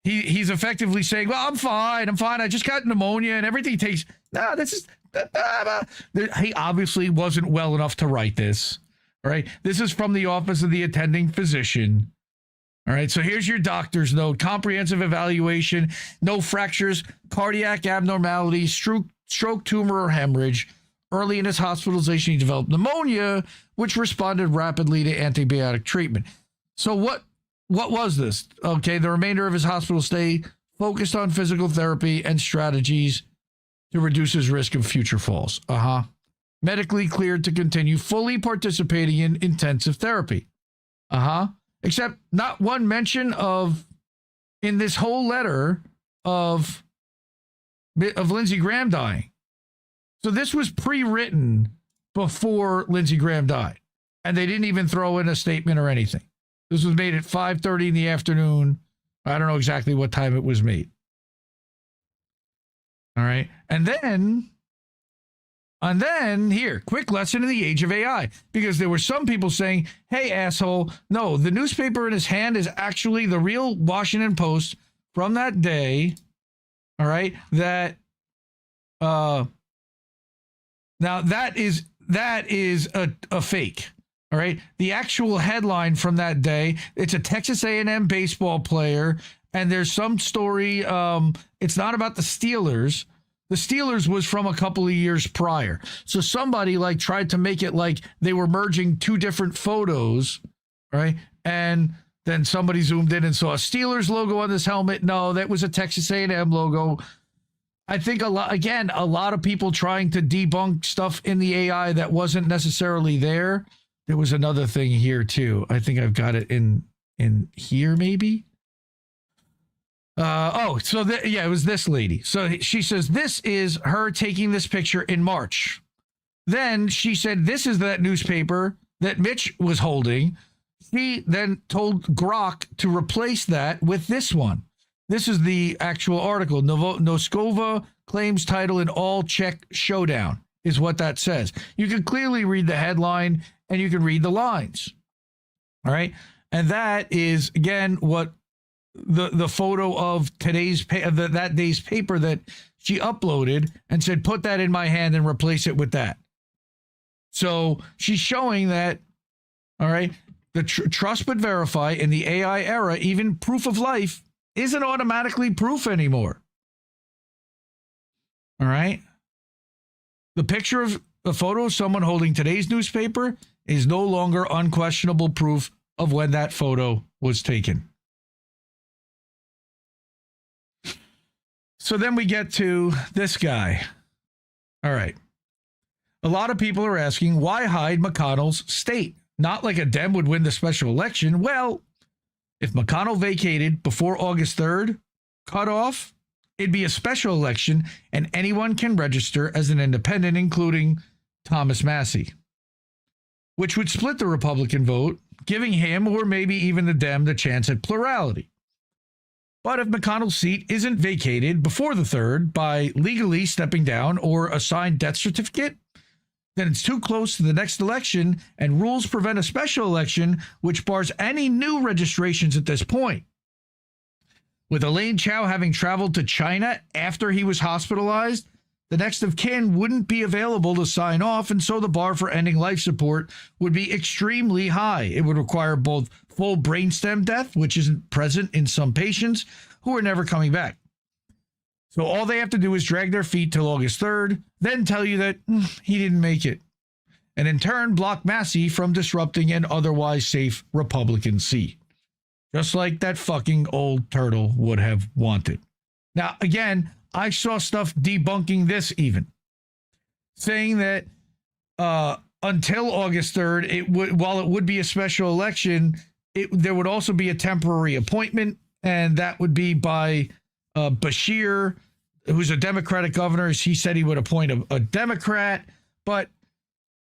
he's effectively saying, well, I'm fine. I just got pneumonia and everything takes, he obviously wasn't well enough to write this. All right. This is from the office of the attending physician. All right. So here's your doctor's note: comprehensive evaluation, no fractures, cardiac abnormalities, stroke, tumor, or hemorrhage. Early in his hospitalization, he developed pneumonia, which responded rapidly to antibiotic treatment. So what was this? Okay. The remainder of his hospital stay focused on physical therapy and strategies to reduce his risk of future falls. Medically cleared to continue fully participating in intensive therapy. Except not one mention of, in this whole letter, of Lindsey Graham dying. So this was pre-written before Lindsey Graham died. And they didn't even throw in a statement or anything. This was made at 5:30 in the afternoon. I don't know exactly what time it was made. All right. And then here, quick lesson in the age of AI, because there were some people saying, hey, asshole, no, the newspaper in his hand is actually the real Washington Post from that day. All right. That, now that is a fake. All right. The actual headline from that day, it's a Texas A&M baseball player. And there's some story. It's not about the Steelers. The Steelers was from a couple of years prior. So somebody tried to make it like they were merging two different photos, right? And then somebody zoomed in and saw a Steelers logo on this helmet. No, that was a Texas A&M logo. I think a lot of people trying to debunk stuff in the AI that wasn't necessarily there. There was another thing here too. I think I've got it in here maybe. It was this lady. So she says this is her taking this picture in March. Then she said this is that newspaper that Mitch was holding. She then told Grok to replace that with this one. This is the actual article. Noskova claims title in all Czech showdown is what that says. You can clearly read the headline and you can read the lines. All right. And that is, again, what the photo of that day's paper that she uploaded and said, put that in my hand and replace it with that. So she's showing that, all right, the trust but verify in the AI era, even proof of life isn't automatically proof anymore. All right. The picture of the photo of someone holding today's newspaper is no longer unquestionable proof of when that photo was taken. So then we get to this guy. All right. A lot of people are asking, why hide McConnell's state? Not like a Dem would win the special election. Well, if McConnell vacated before August 3rd cutoff, it'd be a special election and anyone can register as an independent, including Thomas Massie, which would split the Republican vote, giving him or maybe even the Dem the chance at plurality. But if McConnell's seat isn't vacated before the 3rd by legally stepping down or a signed death certificate, then it's too close to the next election and rules prevent a special election, which bars any new registrations at this point. With Elaine Chao having traveled to China after he was hospitalized, the next of kin wouldn't be available to sign off, and so the bar for ending life support would be extremely high. It would require both full brainstem death, which isn't present in some patients who are never coming back. So all they have to do is drag their feet till August 3rd, then tell you that he didn't make it. and in turn block Massey from disrupting an otherwise safe Republican seat. Just like that fucking old turtle would have wanted. Now, again, I saw stuff debunking this even, saying that until August 3rd, while it would be a special election, there would also be a temporary appointment, and that would be by Bashir, who's a Democratic governor. He said he would appoint a Democrat. But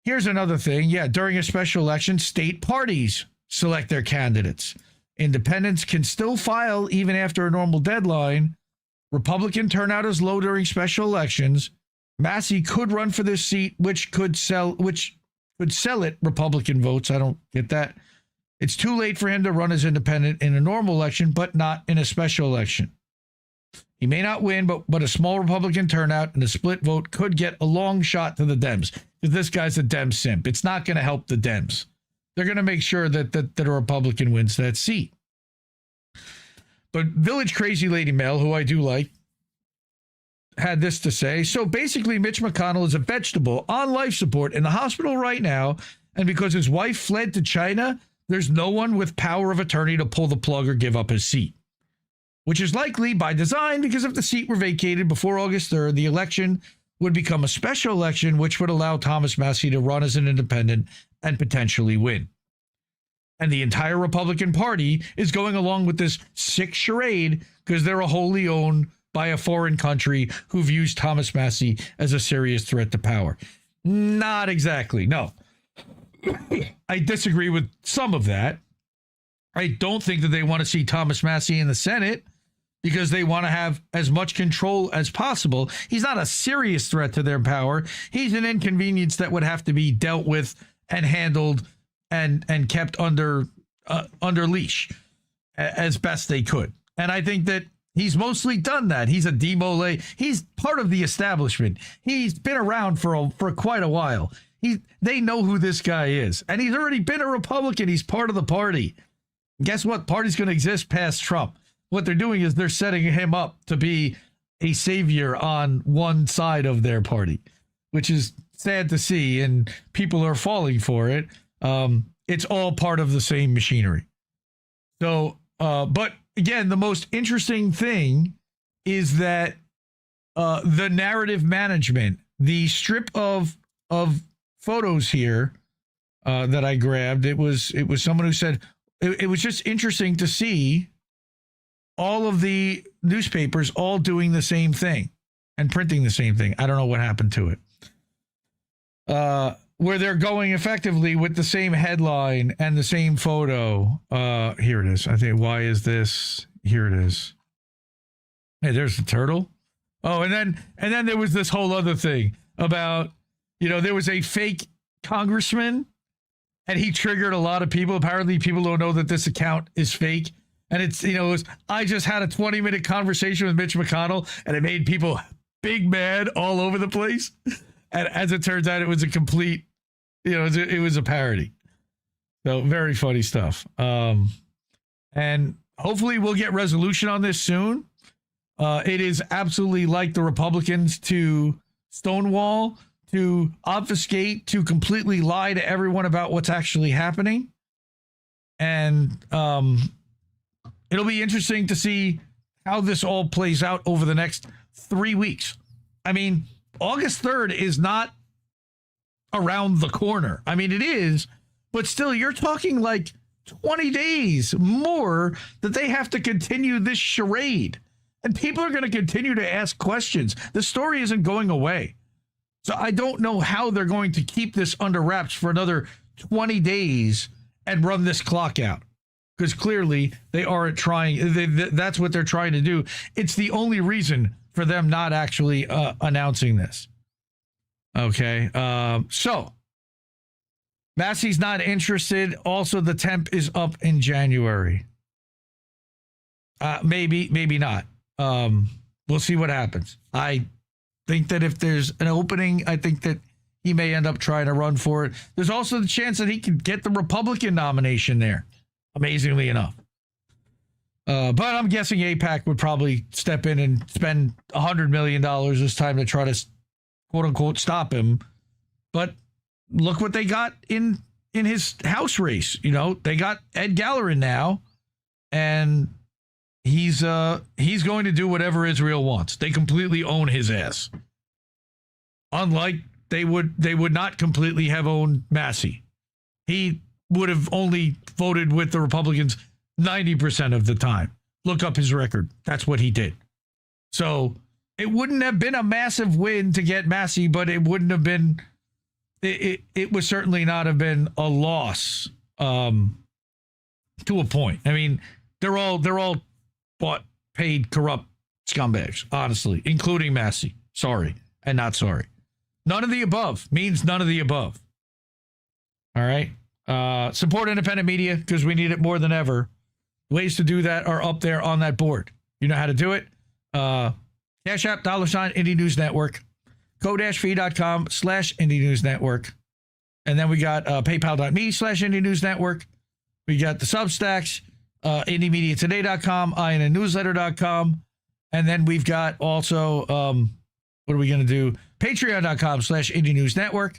here's another thing. Yeah, during a special election, state parties select their candidates. Independents can still file even after a normal deadline. Republican turnout is low during special elections. Massey could run for this seat, which could sell it Republican votes. I don't get that. It's too late for him to run as independent in a normal election, but not in a special election. He may not win, but a small Republican turnout and a split vote could get a long shot to the Dems. Because this guy's a Dem simp. It's not going to help the Dems. They're going to make sure that a Republican wins that seat. But Village Crazy Lady Mel, who I do like, had this to say. So basically, Mitch McConnell is a vegetable on life support in the hospital right now. And because his wife fled to China, there's no one with power of attorney to pull the plug or give up his seat. Which is likely by design, because if the seat were vacated before August 3rd, the election would become a special election, which would allow Thomas Massey to run as an independent and potentially win. And the entire Republican Party is going along with this sick charade because they're wholly owned by a foreign country who views Thomas Massey as a serious threat to power. Not exactly, no. I disagree with some of that. I don't think that they want to see Thomas Massey in the Senate because they want to have as much control as possible. He's not a serious threat to their power. He's an inconvenience that would have to be dealt with and handled and kept under leash as best they could. And I think that he's mostly done that. He's a demole. He's part of the establishment. He's been around for quite a while. They know who this guy is. And he's already been a Republican. He's part of the party. Guess what? Party's going to exist past Trump. What they're doing is they're setting him up to be a savior on one side of their party, which is sad to see. And people are falling for it. It's all part of the same machinery. So, but again, the most interesting thing is that the narrative management, the strip of photos here that I grabbed, it was someone who said it was just interesting to see all of the newspapers all doing the same thing and printing the same thing. I don't know what happened to it. Where they're going effectively with the same headline and the same photo. Here it is. I think, why is this? Here it is. Hey, there's the turtle. Oh, and then there was this whole other thing about, there was a fake congressman and he triggered a lot of people. Apparently people don't know that this account is fake. And it's, I just had a 20-minute conversation with Mitch McConnell and it made people big mad all over the place. And as it turns out, it was a complete, it was a parody. So very funny stuff. And hopefully we'll get resolution on this soon. It is absolutely like the Republicans to stonewall, to obfuscate, to completely lie to everyone about what's actually happening. And it'll be interesting to see how this all plays out over the next 3 weeks. I mean, August 3rd is not around the corner. I mean, it is, but still, you're talking like 20 days more that they have to continue this charade. And people are going to continue to ask questions. The story isn't going away. So I don't know how they're going to keep this under wraps for another 20 days and run this clock out. Because clearly they aren't trying. That's what they're trying to do. It's the only reason for them not actually announcing this. Okay. So Massey's not interested. Also, the temp is up in January. Maybe not. We'll see what happens. I think that if there's an opening, I think that he may end up trying to run for it. There's also the chance that he could get the Republican nomination there, amazingly enough. But I'm guessing AIPAC would probably step in and spend $100 million this time to try to, quote unquote, stop him. But look what they got in his House race. You know, they got Ed Gallerin now, and he's going to do whatever Israel wants. They completely own his ass. Unlike they would not completely have owned Massey. He would have only voted with the Republicans 90% of the time. Look up his record. That's what he did. So it wouldn't have been a massive win to get Massey, but it wouldn't have been. It would certainly not have been a loss to a point. I mean, they're all bought, paid, corrupt scumbags, honestly, including Massey. Sorry and not sorry. None of the above means none of the above. All right. Support independent media because we need it more than ever. Ways to do that are up there on that board. You know how to do it. Cash App, $ Indie News Network. Go-fee.com/Indie News Network. And then we got paypal.me/Indie News Network. We got the Substacks, IndieMediaToday.com, INNewsletter.com. And then we've got also, what are we going to do? Patreon.com/Indie News Network.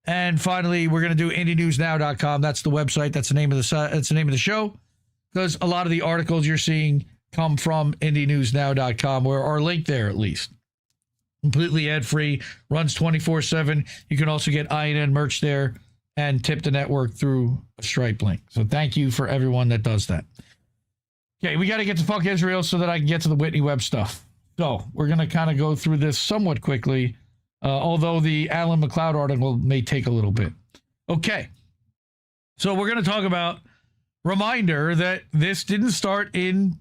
And finally, we're going to do IndieNewsNow.com. That's the website. That's the name of the show. Because a lot of the articles you're seeing come from IndieNewsNow.com, or are linked there at least. Completely ad-free, runs 24/7. You can also get INN merch there and tip the network through a Stripe link. So thank you for everyone that does that. Okay, we got to get to Fuck Israel so that I can get to the Whitney Webb stuff. So we're going to kind of go through this somewhat quickly, although the Alan McLeod article may take a little bit. Okay, so we're going to talk about, reminder that this didn't start in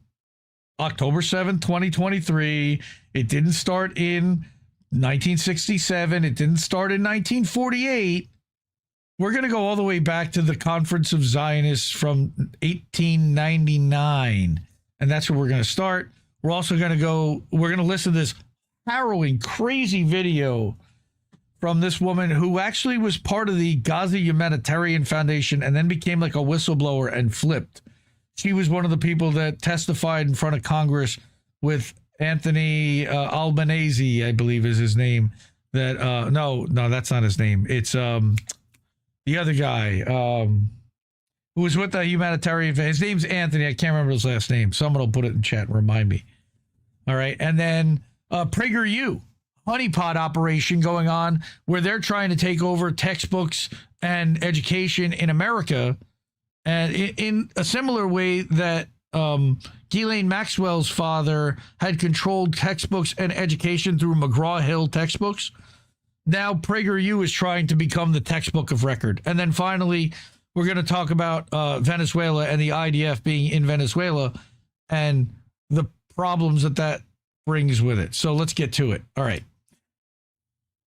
October 7th, 2023. It didn't start in 1967. It didn't start in 1948. We're going to go all the way back to the Conference of Zionists from 1899. And that's where we're going to start. We're also going to listen to this harrowing, crazy video from this woman who actually was part of the Gaza Humanitarian Foundation and then became like a whistleblower and flipped. She was one of the people that testified in front of Congress with Anthony Albanese, I believe is his name. That no, that's not his name. It's the other guy who was with the humanitarian. His name's Anthony. I can't remember his last name. Someone will put it in chat and remind me. All right, and then PragerU, honeypot operation going on where they're trying to take over textbooks and education in America. And in a similar way that Ghislaine Maxwell's father had controlled textbooks and education through McGraw-Hill textbooks, now PragerU is trying to become the textbook of record. And then finally, we're going to talk about Venezuela and the IDF being in Venezuela and the problems that brings with it. So let's get to it. All right.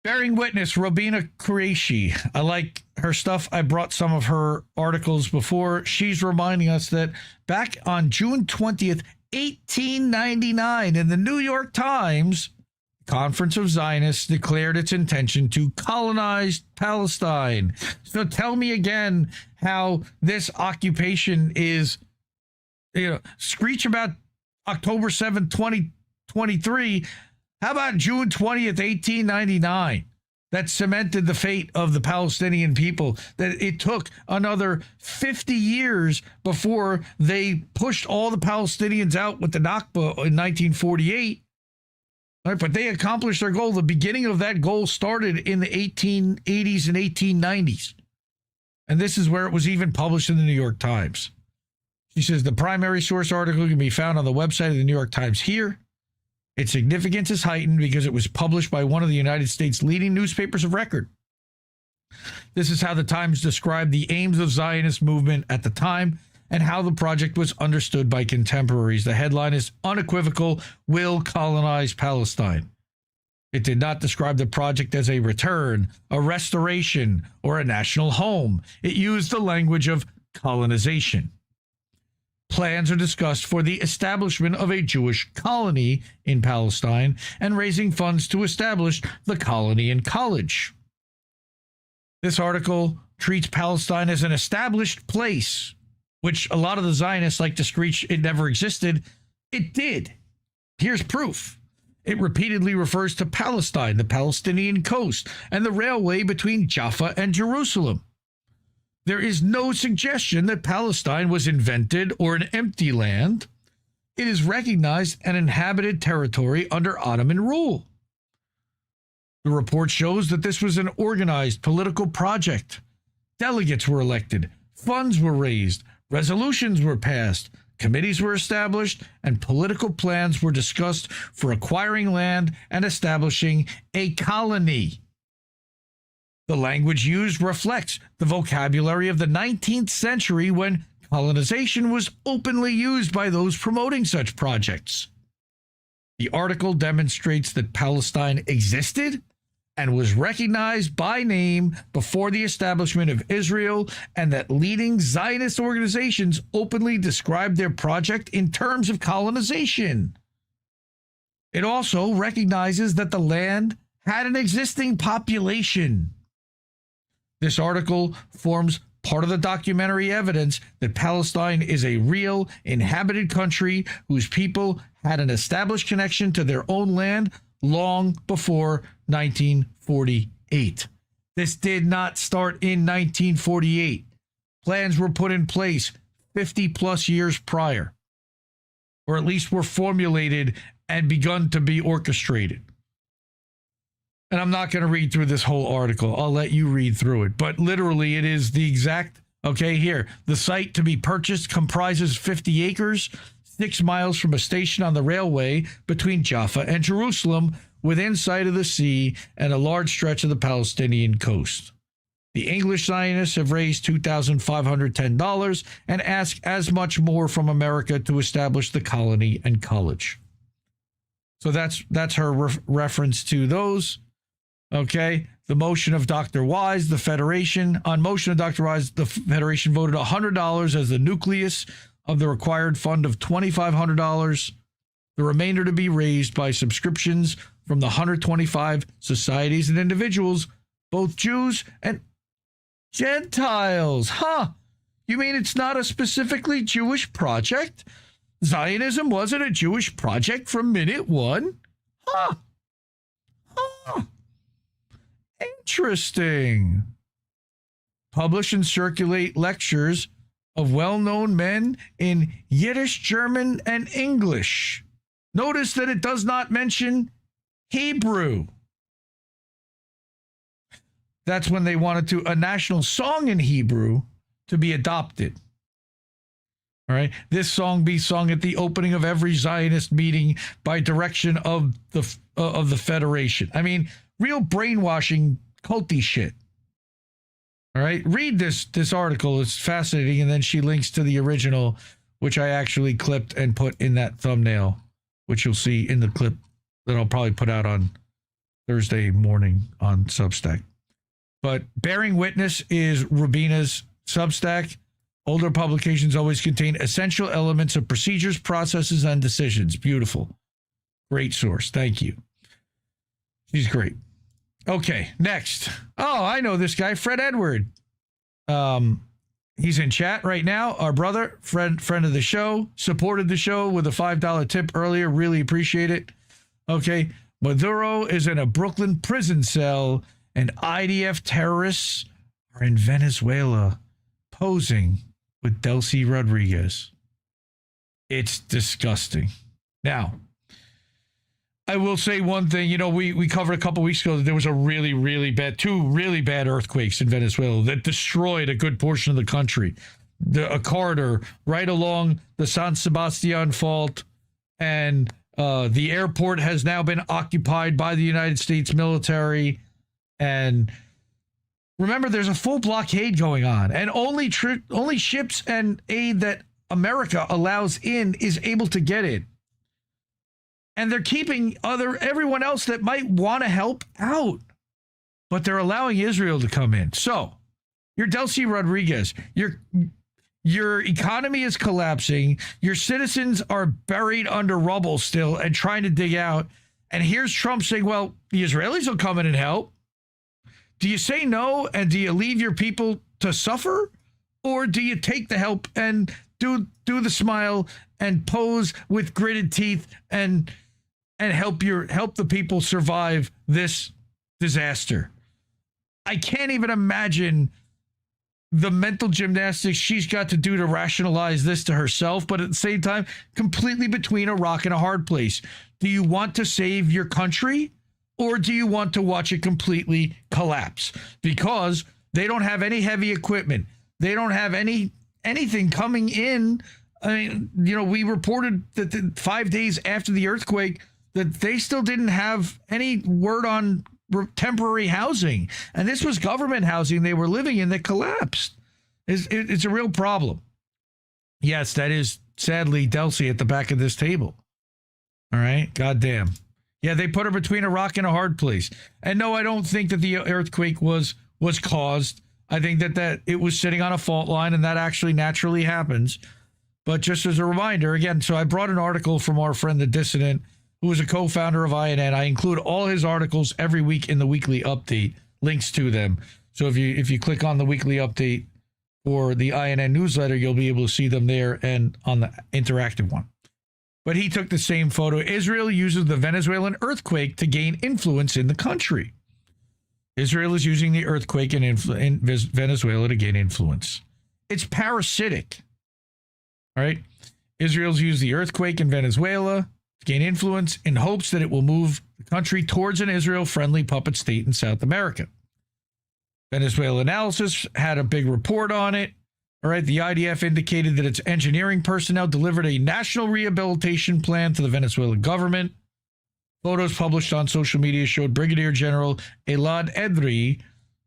Bearing witness, Robina Qureshi. I like her stuff. I brought some of her articles before. She's reminding us that back on June 20th, 1899, in the New York Times, Conference of Zionists declared its intention to colonize Palestine. So tell me again how this occupation is, screech about October 7th, 2023. How about June 20th, 1899? That cemented the fate of the Palestinian people. That it took another 50 years before they pushed all the Palestinians out with the Nakba in 1948. All right, but they accomplished their goal. The beginning of that goal started in the 1880s and 1890s. And this is where it was even published in the New York Times. She says the primary source article can be found on the website of the New York Times here. Its significance is heightened because it was published by one of the United States' leading newspapers of record. This is how the Times described the aims of Zionist movement at the time and how the project was understood by contemporaries. The headline is unequivocal, will colonize Palestine. It did not describe the project as a return, a restoration, or a national home. It used the language of colonization. Plans are discussed for the establishment of a Jewish colony in Palestine and raising funds to establish the colony and college. This article treats Palestine as an established place, which a lot of the Zionists like to screech it never existed. It did. Here's proof. It repeatedly refers to Palestine, the Palestinian coast, and the railway between Jaffa and Jerusalem. There is no suggestion that Palestine was invented or an empty land. It is recognized an inhabited territory under Ottoman rule. The report shows that this was an organized political project. Delegates were elected, funds were raised, resolutions were passed, committees were established, and political plans were discussed for acquiring land and establishing a colony. The language used reflects the vocabulary of the 19th century when colonization was openly used by those promoting such projects. The article demonstrates that Palestine existed and was recognized by name before the establishment of Israel, and that leading Zionist organizations openly described their project in terms of colonization. It also recognizes that the land had an existing population. This article forms part of the documentary evidence that Palestine is a real inhabited country whose people had an established connection to their own land long before 1948. This did not start in 1948. Plans were put in place 50 plus years prior, or at least were formulated and begun to be orchestrated. And I'm not going to read through this whole article. I'll let you read through it. But literally, it is the exact, okay, here. The site to be purchased comprises 50 acres, 6 miles from a station on the railway between Jaffa and Jerusalem, within sight of the sea and a large stretch of the Palestinian coast. The English Zionists have raised $2,510 and ask as much more from America to establish the colony and college. So that's her reference to those. Okay, the motion of Dr. Wise, the Federation. On motion of Dr. Wise, the Federation voted $100 as the nucleus of the required fund of $2,500. The remainder to be raised by subscriptions from the 125 societies and individuals, both Jews and Gentiles. Huh? You mean it's not a specifically Jewish project? Zionism wasn't a Jewish project from minute one? Huh? Huh? Interesting. Publish and circulate lectures of well-known men in Yiddish, German, and English. Notice that it does not mention Hebrew. That's when they wanted a national song in Hebrew to be adopted. All right. This song be sung at the opening of every Zionist meeting by direction of the Federation. I mean, real brainwashing, culty shit. All right. Read this article. It's fascinating. And then she links to the original, which I actually clipped and put in that thumbnail, which you'll see in the clip that I'll probably put out on Thursday morning on Substack. But Bearing Witness is Rubina's Substack. Older publications always contain essential elements of procedures, processes, and decisions. Beautiful. Great source. Thank you. She's great. Okay, next. Oh, I know this guy, Fred Edward. He's in chat right now. Our brother, friend of the show, supported the show with a $5 tip earlier. Really appreciate it. Okay, Maduro is in a Brooklyn prison cell, and IDF terrorists are in Venezuela posing with Delcy Rodriguez. It's disgusting. Now, I will say one thing. You know, we covered a couple weeks ago that there was two really bad earthquakes in Venezuela that destroyed a good portion of the country. A corridor right along the San Sebastian Fault, and the airport has now been occupied by the United States military. And remember, there's a full blockade going on, and only ships and aid that America allows in is able to get in. And they're keeping everyone else that might want to help out, but they're allowing Israel to come in. So, you're Delcy Rodriguez. Your economy is collapsing. Your citizens are buried under rubble still and trying to dig out. And here's Trump saying, well, the Israelis will come in and help. Do you say no, and do you leave your people to suffer? Or do you take the help and do the smile and pose with gritted teeth and and help the people survive this disaster. I can't even imagine the mental gymnastics she's got to do to rationalize this to herself, but at the same time, completely between a rock and a hard place. Do you want to save your country, or do you want to watch it completely collapse? Because they don't have any heavy equipment. They don't have anything coming in. I mean, we reported that 5 days after the earthquake that they still didn't have any word on temporary housing. And this was government housing they were living in that collapsed. It's a real problem. Yes, that is sadly Delcy at the back of this table. All right. Goddamn. Yeah, they put her between a rock and a hard place. And no, I don't think that the earthquake was caused. I think that it was sitting on a fault line, and that actually naturally happens. But just as a reminder, again, so I brought an article from our friend The Dissident, who is a co-founder of INN. I include all his articles every week in the weekly update, links to them. So if you click on the weekly update for the INN newsletter, you'll be able to see them there and on the interactive one. But he took the same photo. Israel uses the Venezuelan earthquake to gain influence in the country. Israel is using the earthquake in Venezuela to gain influence. It's parasitic. All right. Israel's used the earthquake in Venezuela to gain influence in hopes that it will move the country towards an Israel-friendly puppet state in South America. Venezuela Analysis had a big report on it. All right, the IDF indicated that its engineering personnel delivered a national rehabilitation plan to the Venezuelan government. Photos published on social media showed Brigadier General Elad Edri,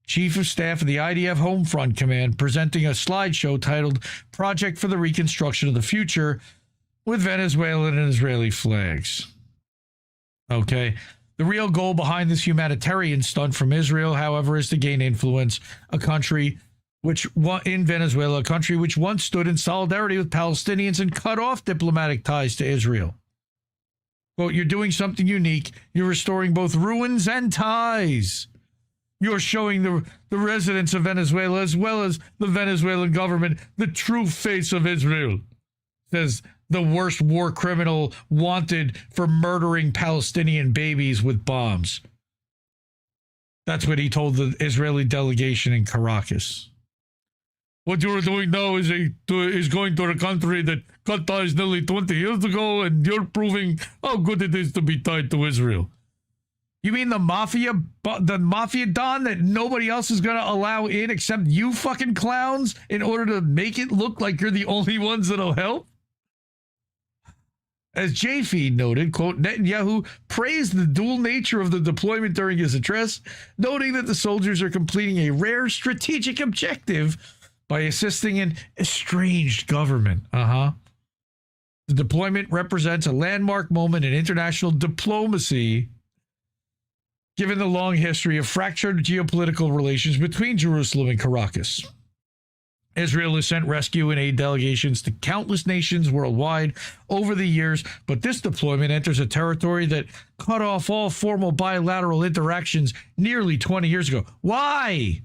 Chief of Staff of the IDF Home Front Command, presenting a slideshow titled Project for the Reconstruction of the Future with Venezuelan and Israeli flags. Okay. The real goal behind this humanitarian stunt from Israel, however, is to gain influence, a country in Venezuela, a country which once stood in solidarity with Palestinians and cut off diplomatic ties to Israel. Quote, you're doing something unique. You're restoring both ruins and ties. You're showing the residents of Venezuela, as well as the Venezuelan government, the true face of Israel, says the worst war criminal wanted for murdering Palestinian babies with bombs. That's what he told the Israeli delegation in Caracas. What you're doing now is going to a country that cut ties nearly 20 years ago, and you're proving how good it is to be tied to Israel. You mean the mafia don that nobody else is going to allow in except you fucking clowns in order to make it look like you're the only ones that'll help? As JFeed noted, quote, Netanyahu praised the dual nature of the deployment during his address, noting that the soldiers are completing a rare strategic objective by assisting an estranged government. The deployment represents a landmark moment in international diplomacy, given the long history of fractured geopolitical relations between Jerusalem and Caracas. Israel has sent rescue and aid delegations to countless nations worldwide over the years, but this deployment enters a territory that cut off all formal bilateral interactions nearly 20 years ago. Why?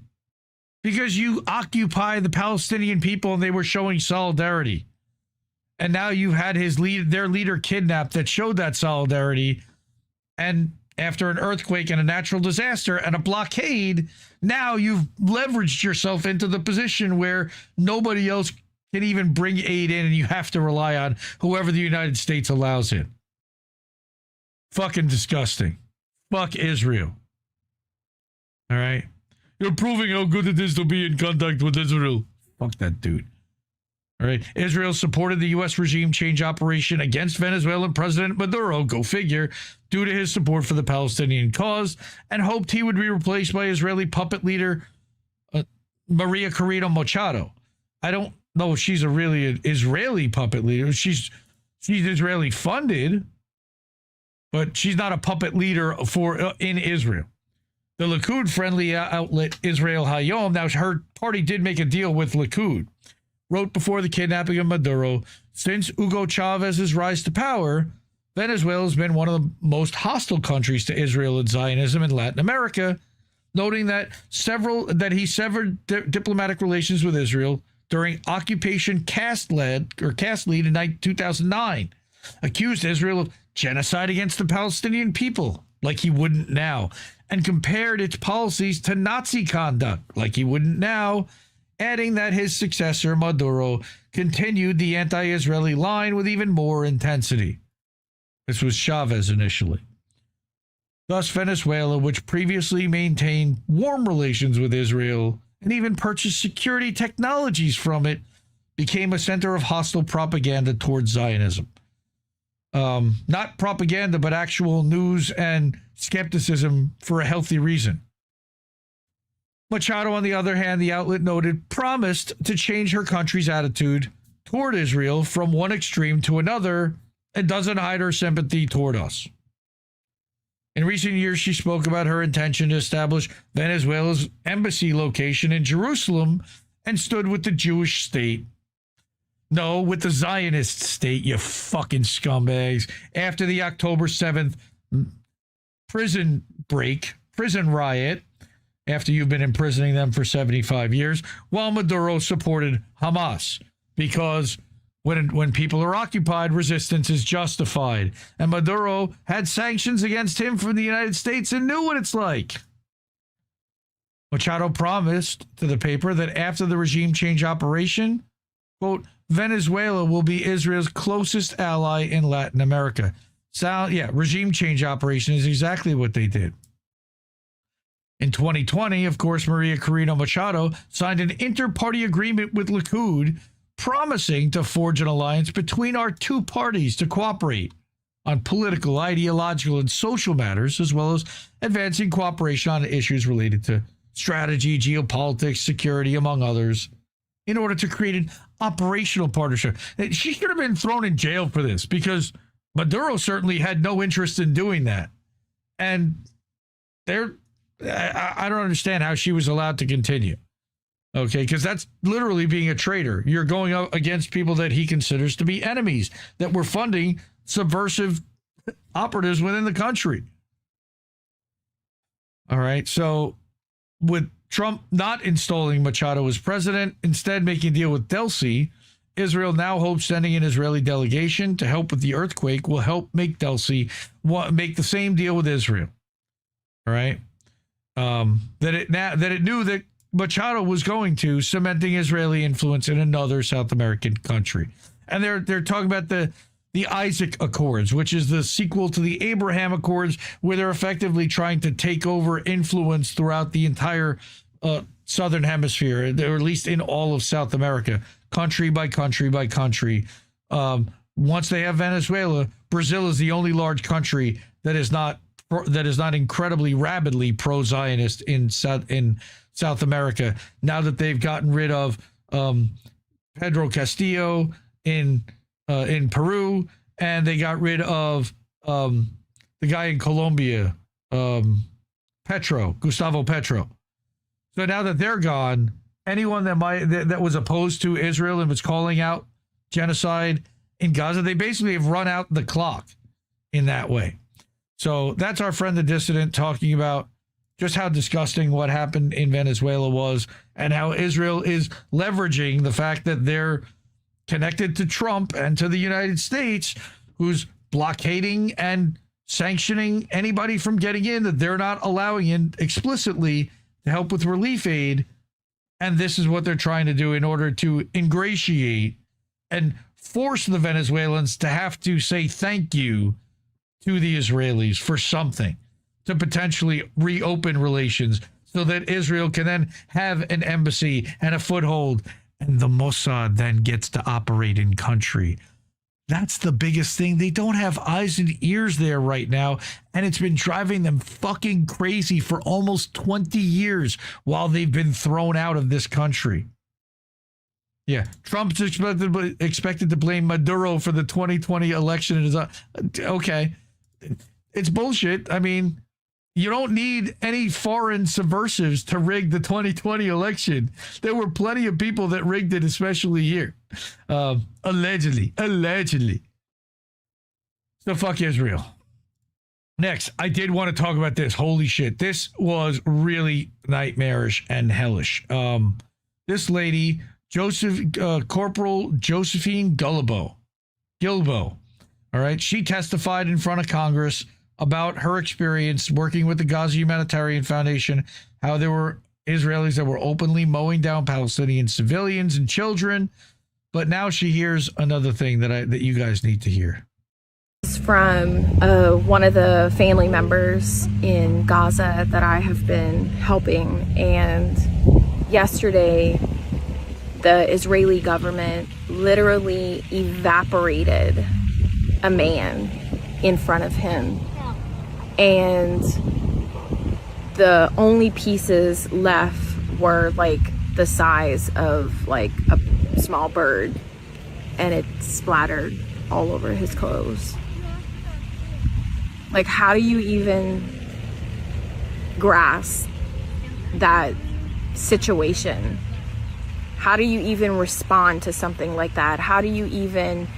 Because you occupy the Palestinian people and they were showing solidarity. And now you've had their leader kidnapped that showed that solidarity. And after an earthquake and a natural disaster and a blockade, now you've leveraged yourself into the position where nobody else can even bring aid in, and you have to rely on whoever the United States allows in. Fucking disgusting. Fuck Israel. All right? You're proving how good it is to be in contact with Israel. Fuck that dude. All right. Israel supported the U.S. regime change operation against Venezuelan President Maduro, go figure, due to his support for the Palestinian cause, and hoped he would be replaced by Israeli puppet leader Maria Corina Machado. I don't know if she's really an Israeli puppet leader. She's Israeli funded, but she's not a puppet leader in Israel. The Likud-friendly outlet Israel Hayom, now her party did make a deal with Likud, wrote before the kidnapping of Maduro, since Hugo Chavez's rise to power, Venezuela has been one of the most hostile countries to Israel and Zionism in Latin America, noting that he severed diplomatic relations with Israel during Occupation Cast Lead in 2009, accused Israel of genocide against the Palestinian people, like he wouldn't now, and compared its policies to Nazi conduct, like he wouldn't now, adding that his successor, Maduro, continued the anti-Israeli line with even more intensity. This was Chavez initially. Thus, Venezuela, which previously maintained warm relations with Israel and even purchased security technologies from it, became a center of hostile propaganda towards Zionism. Not propaganda, but actual news and skepticism for a healthy reason. Machado, on the other hand, the outlet noted, promised to change her country's attitude toward Israel from one extreme to another and doesn't hide her sympathy toward us. In recent years, she spoke about her intention to establish Venezuela's embassy location in Jerusalem and stood with the Jewish state. No, with the Zionist state, you fucking scumbags. After the October 7th prison riot, after you've been imprisoning them for 75 years, while Maduro supported Hamas, because when people are occupied, resistance is justified. And Maduro had sanctions against him from the United States and knew what it's like. Machado promised to the paper that after the regime change operation, quote, Venezuela will be Israel's closest ally in Latin America. Regime change operation is exactly what they did. In 2020, of course, Maria Corina Machado signed an inter-party agreement with Likud, promising to forge an alliance between our two parties to cooperate on political, ideological, and social matters, as well as advancing cooperation on issues related to strategy, geopolitics, security, among others, in order to create an operational partnership. She should have been thrown in jail for this, because Maduro certainly had no interest in doing that. And I don't understand how she was allowed to continue. Okay, because that's literally being a traitor. You're going up against people that he considers to be enemies, that were funding subversive operatives within the country. All right, so with Trump not installing Machado as president, instead making a deal with Delcy, Israel now hopes sending an Israeli delegation to help with the earthquake will help make Delcy make the same deal with Israel. All right, that it knew that Machado was going to, cementing Israeli influence in another South American country. And they're talking about the Isaac Accords, which is the sequel to the Abraham Accords, where they're effectively trying to take over influence throughout the entire southern hemisphere, or at least in all of South America, country by country by country. Once they have Venezuela, Brazil is the only large country that is not incredibly rabidly pro-Zionist in South America, now that they've gotten rid of Pedro Castillo in Peru, and they got rid of the guy in Colombia, Gustavo Petro. So now that they're gone, anyone that was opposed to Israel and was calling out genocide in Gaza, they basically have run out the clock in that way. So that's our friend the dissident talking about just how disgusting what happened in Venezuela was, and how Israel is leveraging the fact that they're connected to Trump and to the United States, who's blockading and sanctioning anybody from getting in that they're not allowing in explicitly to help with relief aid. And this is what they're trying to do in order to ingratiate and force the Venezuelans to have to say thank you to the Israelis for something, to potentially reopen relations so that Israel can then have an embassy and a foothold, and the Mossad then gets to operate in country. That's the biggest thing. They don't have eyes and ears there right now, and it's been driving them fucking crazy for almost 20 years while they've been thrown out of this country. Yeah, Trump's expected to blame Maduro for the 2020 election. Okay, it's bullshit. I mean, you don't need any foreign subversives to rig the 2020 election. There were plenty of people that rigged it, especially here. Allegedly. So fuck Israel. Next, I did want to talk about this. Holy shit. This was really nightmarish and hellish. This lady, Corporal Josephine Gilbo, All right. She testified in front of Congress about her experience working with the Gaza Humanitarian Foundation, how there were Israelis that were openly mowing down Palestinian civilians and children. But now she hears another thing that you guys need to hear. It's from one of the family members in Gaza that I have been helping. And yesterday, the Israeli government literally evaporated a man in front of him. And the only pieces left were like the size of like a small bird, and it splattered all over his clothes. Like, how do you even grasp that situation? How do you even respond to something like that? How do you even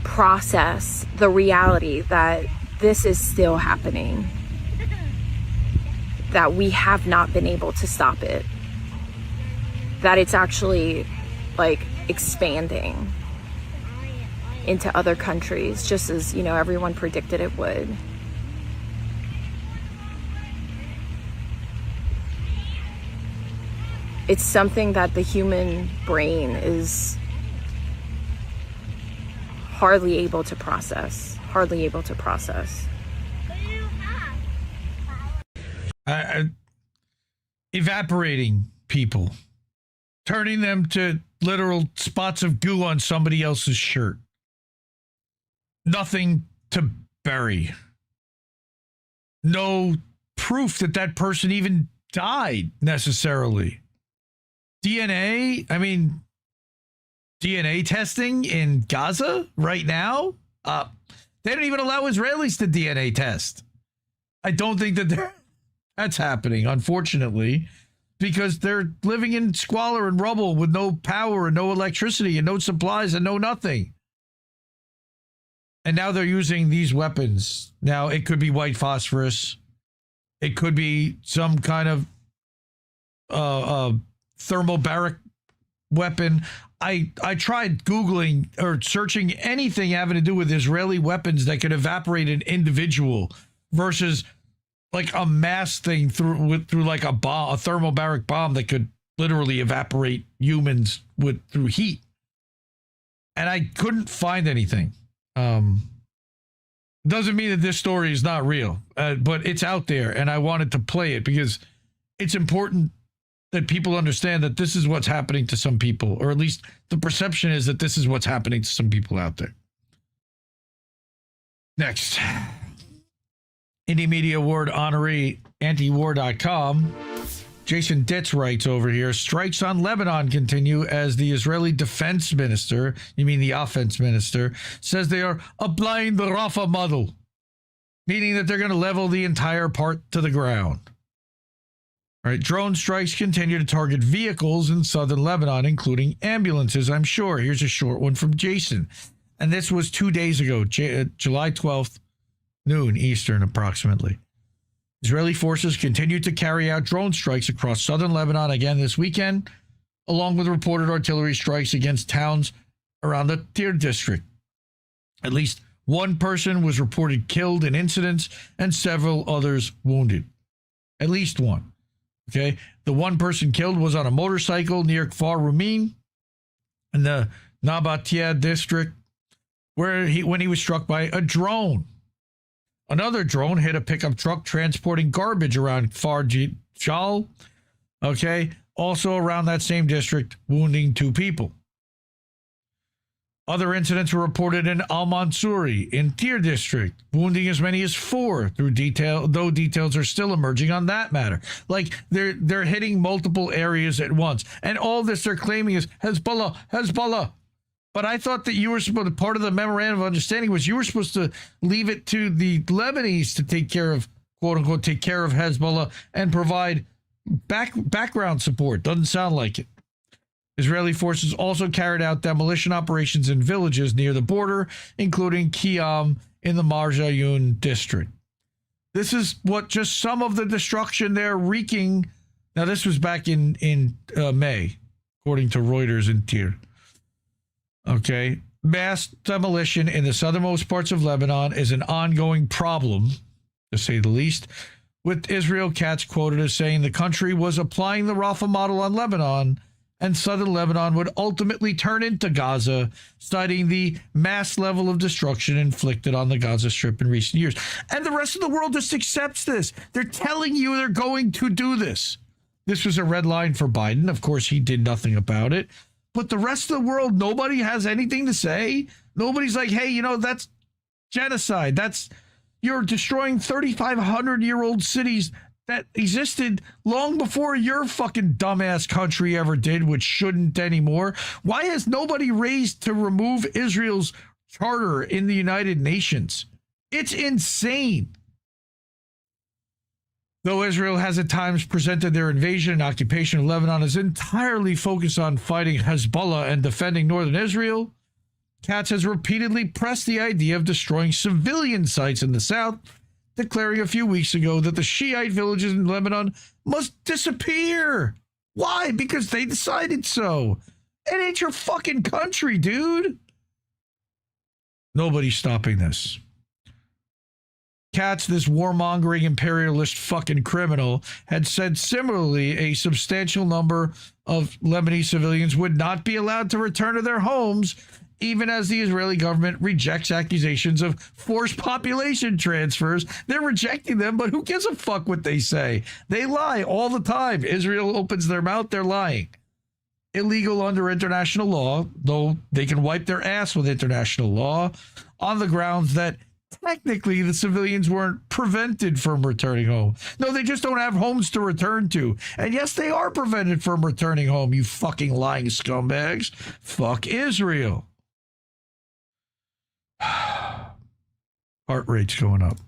process the reality that this is still happening? That we have not been able to stop it. That it's actually like expanding into other countries, just as, you know, everyone predicted it would. It's something that the human brain is hardly able to process. Evaporating people, turning them to literal spots of goo on somebody else's shirt. Nothing to bury. No proof that that person even died necessarily. DNA testing in Gaza right now? They don't even allow Israelis to DNA test. I don't think that's happening, unfortunately, because they're living in squalor and rubble with no power and no electricity and no supplies and no nothing. And now they're using these weapons. Now, it could be white phosphorus. It could be some kind of thermobaric weapon. I tried Googling or searching anything having to do with Israeli weapons that could evaporate an individual versus like a mass thing through like a bomb, a thermobaric bomb that could literally evaporate humans through heat. And I couldn't find anything. Doesn't mean that this story is not real, but it's out there, and I wanted to play it because it's important that people understand that this is what's happening to some people, or at least the perception is that this is what's happening to some people out there. Next. Indie Media Award honoree, antiwar.com. Jason Ditz writes over here, strikes on Lebanon continue as the Israeli defense minister, you mean the offense minister, says they are applying the Rafah model, meaning that they're going to level the entire part to the ground. All right, drone strikes continue to target vehicles in southern Lebanon, including ambulances, I'm sure. Here's a short one from Jason. And this was 2 days ago, July 12th, noon Eastern approximately. Israeli forces continued to carry out drone strikes across southern Lebanon again this weekend, along with reported artillery strikes against towns around the Tyr district. At least one person was reported killed in incidents and several others wounded. At least one. Okay, the one person killed was on a motorcycle near Kfar Rumin in the Nabatea district, when he was struck by a drone. Another drone hit a pickup truck transporting garbage around Kfar Jal, okay, also around that same district, wounding 2 people. Other incidents were reported in Al-Mansuri in Tyr district, wounding as many as 4, though details are still emerging on that matter. Like, they're hitting multiple areas at once. And all this they're claiming is Hezbollah. But I thought that you were supposed to, part of the memorandum of understanding was you were supposed to leave it to the Lebanese to take care of, quote unquote, take care of Hezbollah and provide background support. Doesn't sound like it. Israeli forces also carried out demolition operations in villages near the border, including Qiyam in the Marjayun district. This is what just some of the destruction they're wreaking. Now, this was back in May, according to Reuters in Tyr. Okay. mass demolition in the southernmost parts of Lebanon is an ongoing problem, to say the least, with Israel Katz quoted as saying the country was applying the Rafah model on Lebanon and southern Lebanon would ultimately turn into Gaza, citing the mass level of destruction inflicted on the Gaza Strip in recent years. And the rest of the world just accepts this. They're telling you they're going to do this. This was a red line for Biden. Of course, he did nothing about it. But the rest of the world, nobody has anything to say. Nobody's like, hey, that's genocide. You're destroying 3,500-year-old cities that existed long before your fucking dumbass country ever did, which shouldn't anymore. Why has nobody raised to remove Israel's charter in the United Nations? It's insane. Though Israel has at times presented their invasion and occupation of Lebanon as entirely focused on fighting Hezbollah and defending northern Israel, Katz has repeatedly pressed the idea of destroying civilian sites in the south, declaring a few weeks ago that the Shiite villages in Lebanon must disappear. Why? Because they decided so. It ain't your fucking country, dude. Nobody's stopping this. Katz, this warmongering imperialist fucking criminal, had said similarly a substantial number of Lebanese civilians would not be allowed to return to their homes, even as the Israeli government rejects accusations of forced population transfers. They're rejecting them, but who gives a fuck what they say? They lie all the time. Israel opens their mouth, they're lying. Illegal under international law, though they can wipe their ass with international law, on the grounds that technically the civilians weren't prevented from returning home. No, they just don't have homes to return to. And yes, they are prevented from returning home, you fucking lying scumbags. Fuck Israel. Heart rate's going up.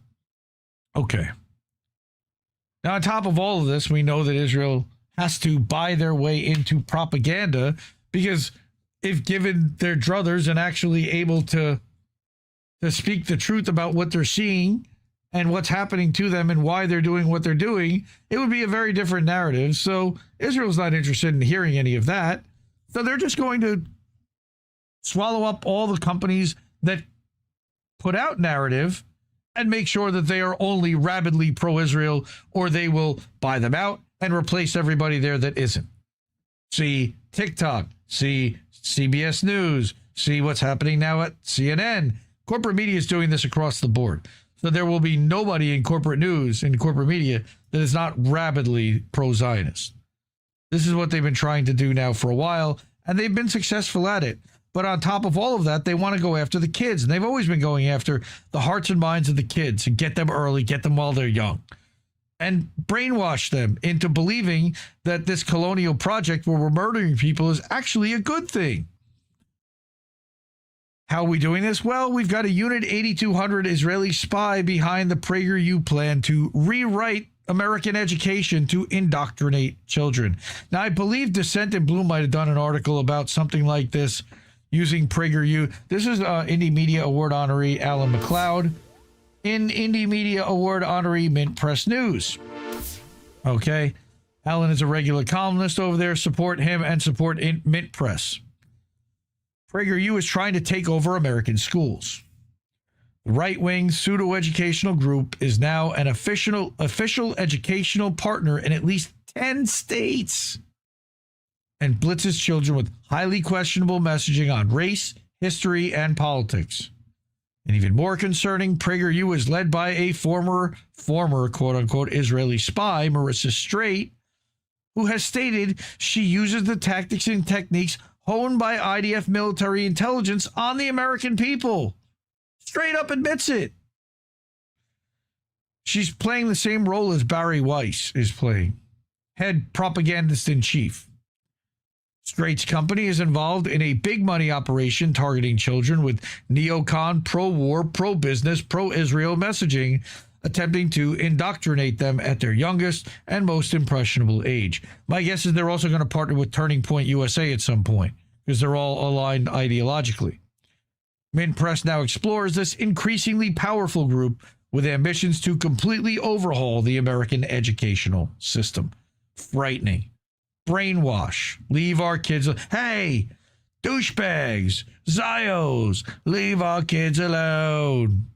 Okay. Now, on top of all of this, we know that Israel has to buy their way into propaganda, because if given their druthers and actually able to speak the truth about what they're seeing and what's happening to them and why they're doing what they're doing, it would be a very different narrative. So Israel's not interested in hearing any of that. So they're just going to swallow up all the companies that put out narrative and make sure that they are only rabidly pro-Israel, or they will buy them out and replace everybody there that isn't. See TikTok, see CBS News, see what's happening now at CNN. Corporate media is doing this across the board. So there will be nobody in corporate news, in corporate media, that is not rabidly pro-Zionist. This is what they've been trying to do now for a while, and they've been successful at it. But on top of all of that, they want to go after the kids. And they've always been going after the hearts and minds of the kids and get them early, get them while they're young, and brainwash them into believing that this colonial project where we're murdering people is actually a good thing. How are we doing this? Well, we've got a Unit 8200 Israeli spy behind the PragerU plan to rewrite American education to indoctrinate children. Now, I believe Dissent in Blue might have done an article about something like this using PragerU. This is Indie Media Award honoree Alan McLeod in Indie Media Award honoree Mint Press News. Okay. Alan is a regular columnist over there. Support him and support Mint Press. PragerU is trying to take over American schools. The right-wing pseudo-educational group is now an official educational partner in at least 10 states and blitzes children with highly questionable messaging on race, history, and politics. And even more concerning, PragerU is led by a former quote-unquote Israeli spy, Marissa Straight, who has stated she uses the tactics and techniques honed by IDF military intelligence on the American people. Straight up admits it. She's playing the same role as Barry Weiss is playing, head propagandist in chief. Straight's company is involved in a big money operation targeting children with neocon, pro-war, pro-business, pro-Israel messaging, attempting to indoctrinate them at their youngest and most impressionable age. My guess is they're also going to partner with Turning Point USA at some point, because they're all aligned ideologically. Mint Press now explores this increasingly powerful group with ambitions to completely overhaul the American educational system. Frightening. Brainwash. Leave our kids. Hey, Douchebags, Zios, leave our kids alone.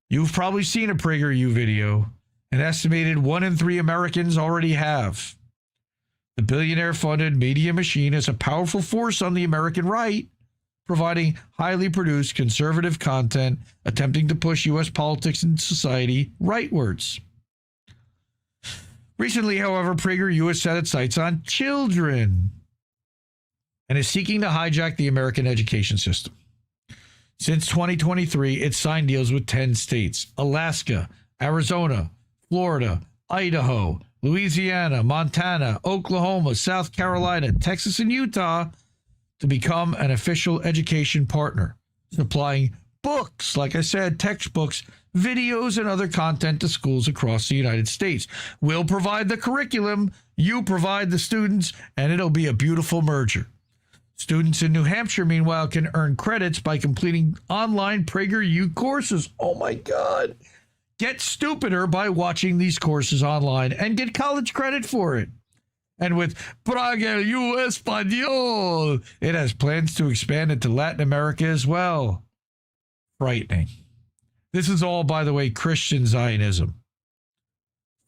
You've probably seen a PragerU video. An estimated 1 in 3 Americans already have. The billionaire-funded media machine is a powerful force on the American right, providing highly produced conservative content, attempting to push U.S. politics and society rightwards. Recently, however, PragerU has set its sights on children and is seeking to hijack the American education system. Since 2023, it's signed deals with 10 states: Alaska, Arizona, Florida, Idaho, Louisiana, Montana, Oklahoma, South Carolina, Texas, and Utah to become an official education partner, supplying books, like I said, textbooks, videos, and other content to schools across the United States. We'll provide the curriculum, you provide the students, and it'll be a beautiful merger. Students in New Hampshire, meanwhile, can earn credits by completing online PragerU courses. Oh my God. Get stupider by watching these courses online and get college credit for it. And with PragerU Español, it has plans to expand into Latin America as well. Frightening. This is all, by the way, Christian Zionism.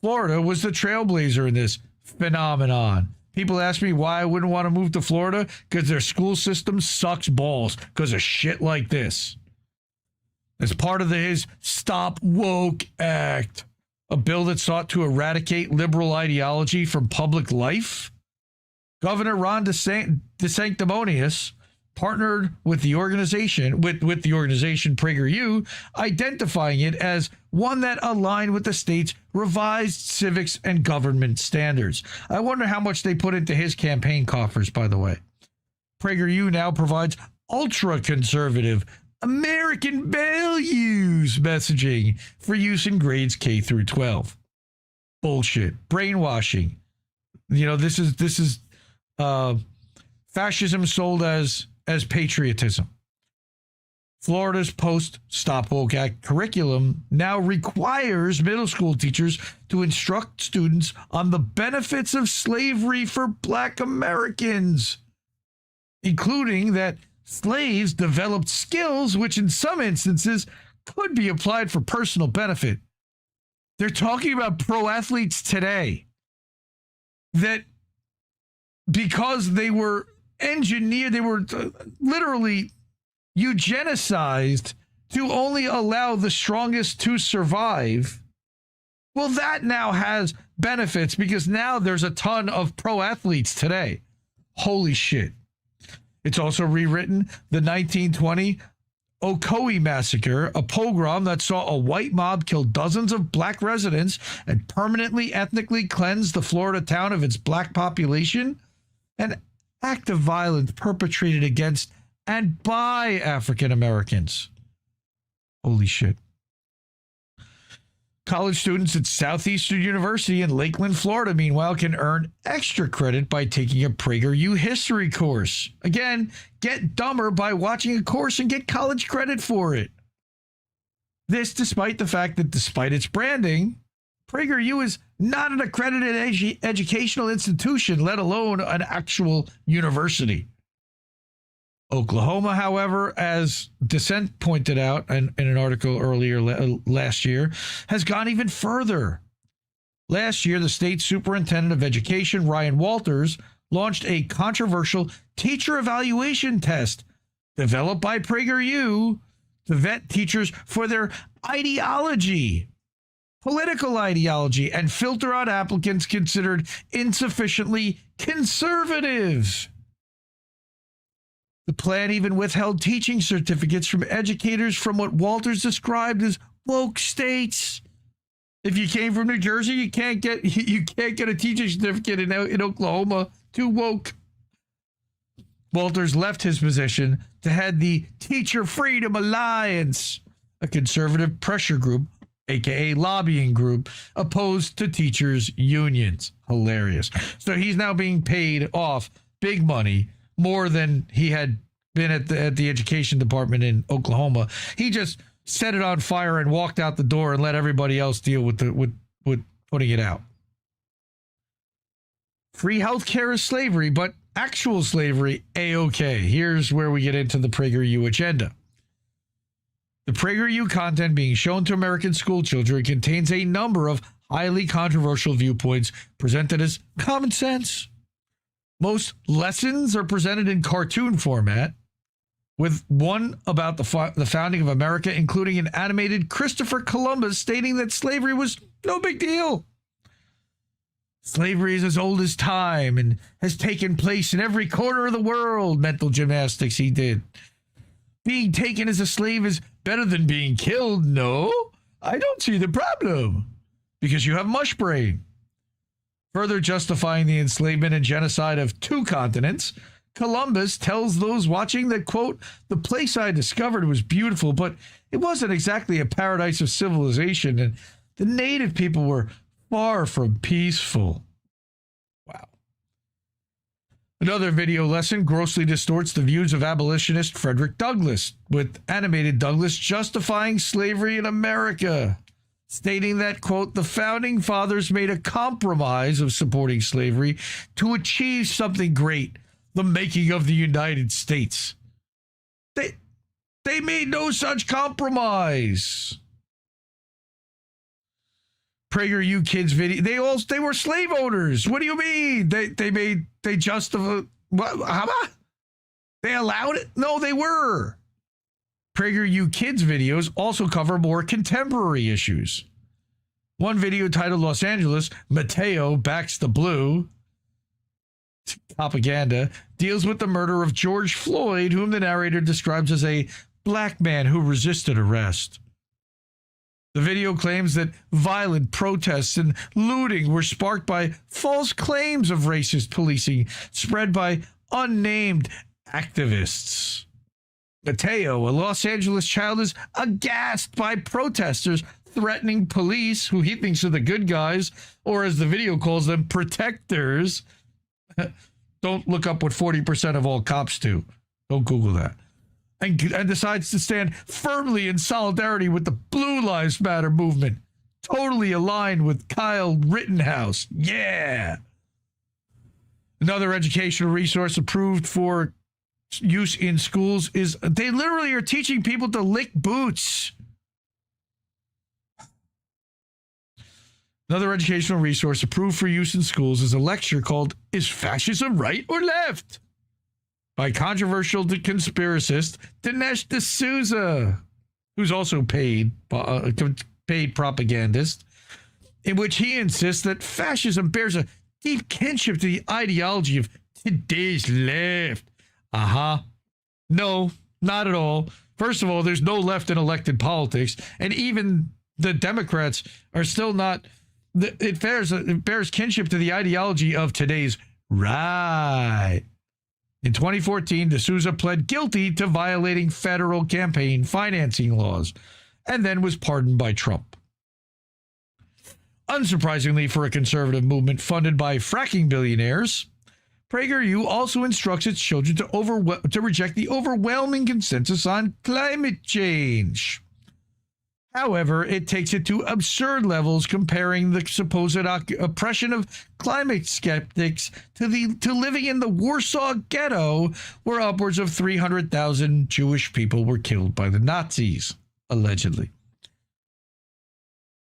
Florida was the trailblazer in this phenomenon. People ask me why I wouldn't want to move to Florida, because their school system sucks balls because of shit like this. As part of his Stop Woke Act, a bill that sought to eradicate liberal ideology from public life, Governor Ron DeSanctimonious partnered with the organization, with the organization PragerU, identifying it as one that aligned with the state's revised civics and government standards. I wonder how much they put into his campaign coffers, by the way. PragerU now provides ultra-conservative American values messaging for use in grades K through 12. Bullshit. Brainwashing. You know, this is fascism sold as patriotism. Florida's post-Stop Woke Act curriculum now requires middle school teachers to instruct students on the benefits of slavery for Black Americans, including that slaves developed skills which in some instances could be applied for personal benefit. They're talking about pro athletes today that because they were engineered, they were literally eugenicized to only allow the strongest to survive. Well, that now has benefits because now there's a ton of pro athletes today. Holy shit. It's also rewritten the 1920 Ocoee Massacre, a pogrom that saw a white mob kill dozens of Black residents and permanently ethnically cleanse the Florida town of its Black population, an act of violence perpetrated against and by African Americans. Holy shit. College students at Southeastern University in Lakeland, Florida, meanwhile, can earn extra credit by taking a PragerU history course. Again, get dumber by watching a course and get college credit for it. This despite the fact that despite its branding, PragerU is not an accredited educational institution, let alone an actual university. Oklahoma, however, as Dissent pointed out in an article earlier last year, has gone even further. Last year, the state superintendent of education, Ryan Walters, launched a controversial teacher evaluation test developed by PragerU to vet teachers for their ideology, political ideology, and filter out applicants considered insufficiently conservative. The plan even withheld teaching certificates from educators from what Walters described as woke states. If you came from New Jersey, you can't get a teaching certificate in Oklahoma. Too woke. Walters left his position to head the Teacher Freedom Alliance, a conservative pressure group, aka lobbying group, opposed to teachers' unions. Hilarious. So he's now being paid off big money, more than he had been at the education department in Oklahoma. He just set it on fire and walked out the door and let everybody else deal with putting it out. Free healthcare is slavery, but actual slavery, A-OK. Here's where we get into the PragerU agenda. The PragerU content being shown to American school children contains a number of highly controversial viewpoints presented as common sense. Most lessons are presented in cartoon format, with one about the founding of America, including an animated Christopher Columbus stating that slavery was no big deal. Slavery is as old as time and has taken place in every corner of the world. Mental gymnastics he did. Being taken as a slave is better than being killed. No, I don't see the problem. Because you have mush brain. Further justifying the enslavement and genocide of 2 continents, Columbus tells those watching that, quote, the place I discovered was beautiful, but it wasn't exactly a paradise of civilization, and the native people were far from peaceful. Wow. Another video lesson grossly distorts the views of abolitionist Frederick Douglass, with animated Douglass justifying slavery in America, stating that, quote, the founding fathers made a compromise of supporting slavery to achieve something great, the making of the United States. They made no such compromise. PragerU kids video. They were slave owners. What do you mean? They justified what? How about? They allowed it? No, they were. PragerU kids videos also cover more contemporary issues. One video titled Los Angeles, Mateo Backs the Blue. Propaganda deals with the murder of George Floyd, whom the narrator describes as a black man who resisted arrest. The video claims that violent protests and looting were sparked by false claims of racist policing spread by unnamed activists. Mateo, a Los Angeles child, is aghast by protesters threatening police, who he thinks are the good guys, or as the video calls them, protectors. Don't look up what 40% of all cops do. Don't Google that. And decides to stand firmly in solidarity with the Blue Lives Matter movement. Totally aligned with Kyle Rittenhouse. Yeah. Another educational resource approved for use in schools is they literally are teaching people to lick boots. Another educational resource approved for use in schools is a lecture called Is Fascism Right or Left? By controversial conspiracist Dinesh D'Souza, who's also paid propagandist, in which he insists that fascism bears a deep kinship to the ideology of today's left. No, not at all. First of all, there's no left in elected politics, and even the Democrats are still not. It bears kinship to the ideology of today's right. In 2014, D'Souza pled guilty to violating federal campaign financing laws and then was pardoned by Trump. Unsurprisingly for a conservative movement funded by fracking billionaires, PragerU also instructs its children to reject the overwhelming consensus on climate change. However, it takes it to absurd levels, comparing the supposed oppression of climate skeptics to living in the Warsaw Ghetto, where upwards of 300,000 Jewish people were killed by the Nazis, allegedly.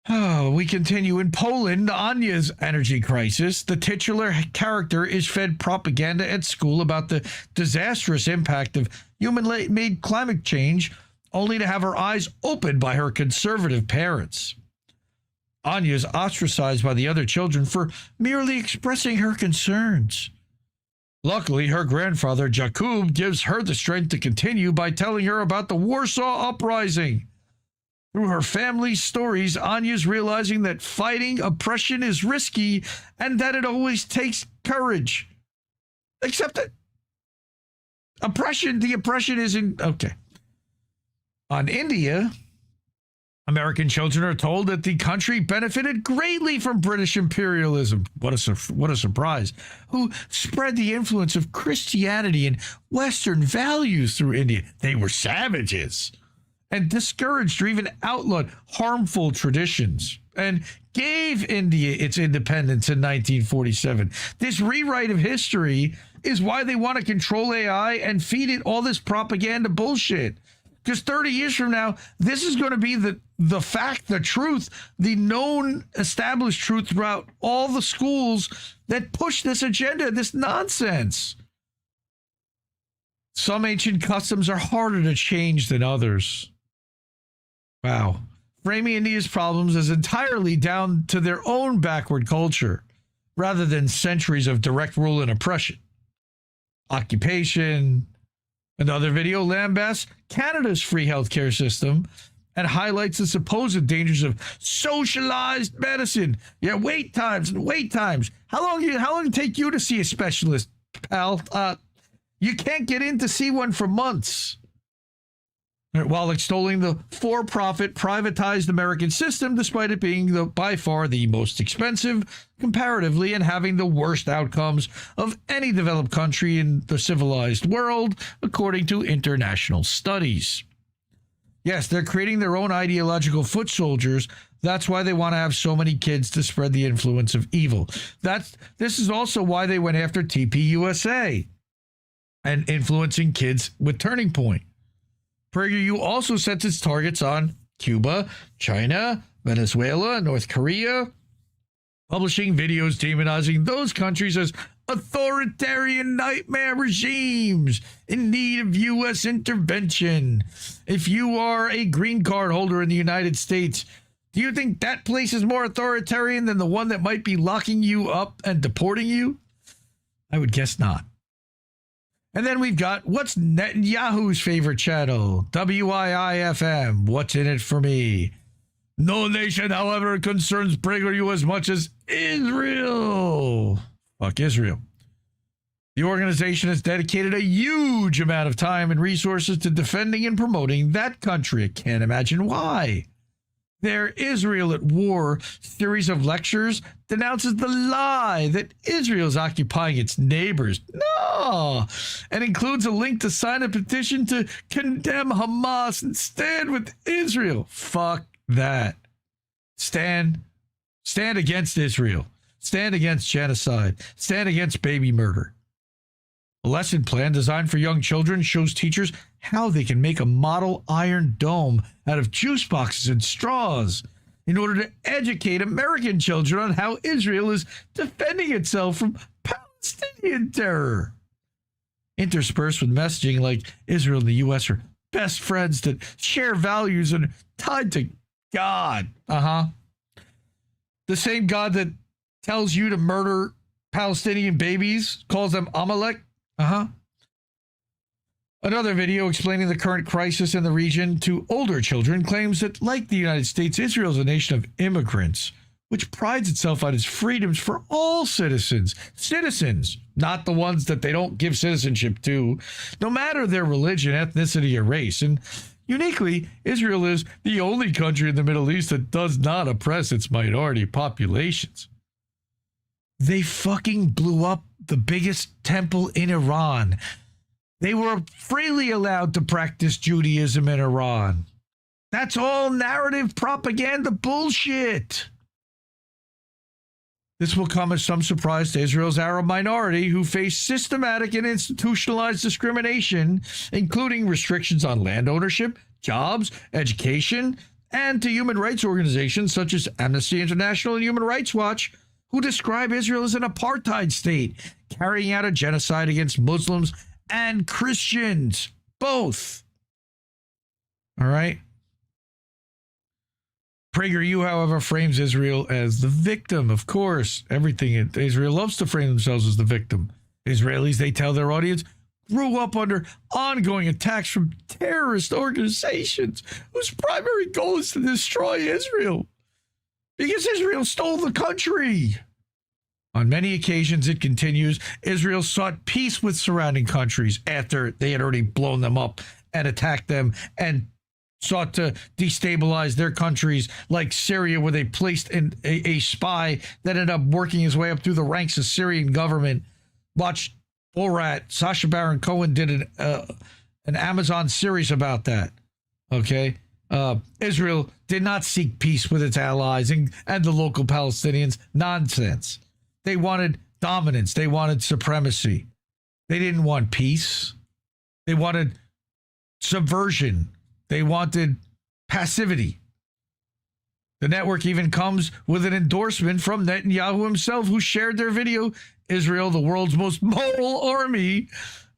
We continue. In Poland, Anya's energy crisis. The titular character is fed propaganda at school about the disastrous impact of human-made climate change, only to have her eyes opened by her conservative parents. Anya is ostracized by the other children for merely expressing her concerns. Luckily, her grandfather, Jakub, gives her the strength to continue by telling her about the Warsaw Uprising. Through her family's stories, Anya's realizing that fighting oppression is risky and that it always takes courage. Except that the oppression isn't... Okay. On India, American children are told that the country benefited greatly from British imperialism. What a surprise. Who spread the influence of Christianity and Western values through India. They were savages and discouraged or even outlawed harmful traditions. and gave India its independence in 1947. This rewrite of history is why they want to control AI and feed it all this propaganda bullshit. Because 30 years from now, this is going to be the fact, the truth, the known established truth throughout all the schools that push this agenda, this nonsense. Some ancient customs are harder to change than others. Wow. Framing India's problems as entirely down to their own backward culture, rather than centuries of direct rule and oppression. Occupation. Another video lambasts Canada's free healthcare system and highlights the supposed dangers of socialized medicine. Yeah, wait times and wait times. How long did it take you to see a specialist, pal? You can't get in to see one for months. While extolling the for-profit, privatized American system, despite it being by far the most expensive comparatively and having the worst outcomes of any developed country in the civilized world, according to international studies. Yes, they're creating their own ideological foot soldiers. That's why they want to have so many kids to spread the influence of evil. This is also why they went after TPUSA and influencing kids with Turning Point. PragerU also sets its targets on Cuba, China, Venezuela, North Korea, publishing videos demonizing those countries as authoritarian nightmare regimes in need of U.S. intervention. If you are a green card holder in the United States, do you think that place is more authoritarian than the one that might be locking you up and deporting you? I would guess not. And then we've got, what's Netanyahu's favorite channel? WIIFM, what's in it for me? No nation, however, concerns PragerU as much as Israel. Fuck Israel. The organization has dedicated a huge amount of time and resources to defending and promoting that country. I can't imagine why. Their Israel at War series of lectures denounces the lie that Israel is occupying its neighbors. No! And includes a link to sign a petition to condemn Hamas and stand with Israel. Fuck that. Stand against Israel. Stand against genocide. Stand against baby murder. A lesson plan designed for young children shows teachers how they can make a model iron dome out of juice boxes and straws in order to educate American children on how Israel is defending itself from Palestinian terror. Interspersed with messaging like Israel and the U.S. are best friends that share values and are tied to God. The same God that tells you to murder Palestinian babies calls them Amalek. Another video explaining the current crisis in the region to older children claims that, like the United States, Israel is a nation of immigrants, which prides itself on its freedoms for all citizens, not the ones that they don't give citizenship to, no matter their religion, ethnicity, or race. And uniquely, Israel is the only country in the Middle East that does not oppress its minority populations. They fucking blew up the biggest temple in Iran. They were freely allowed to practice Judaism in Iran. That's all narrative propaganda bullshit. This will come as some surprise to Israel's Arab minority, who face systematic and institutionalized discrimination, including restrictions on land ownership, jobs, education, and to human rights organizations such as Amnesty International and Human Rights Watch, who describe Israel as an apartheid state, carrying out a genocide against Muslims and Christians, both. All right. PragerU, however, frames Israel as the victim. Of course, Israel loves to frame themselves as the victim. Israelis, they tell their audience, grew up under ongoing attacks from terrorist organizations whose primary goal is to destroy Israel because Israel stole the country. On many occasions, it continues, Israel sought peace with surrounding countries after they had already blown them up and attacked them and sought to destabilize their countries, like Syria, where they placed in a spy that ended up working his way up through the ranks of Syrian government. Watch Borat. Sacha Baron Cohen did an Amazon series about that. Okay? Israel did not seek peace with its allies and the local Palestinians. Nonsense. They wanted dominance. They wanted supremacy. They didn't want peace. They wanted subversion. They wanted passivity. The network even comes with an endorsement from Netanyahu himself, who shared their video, Israel, the world's most moral army,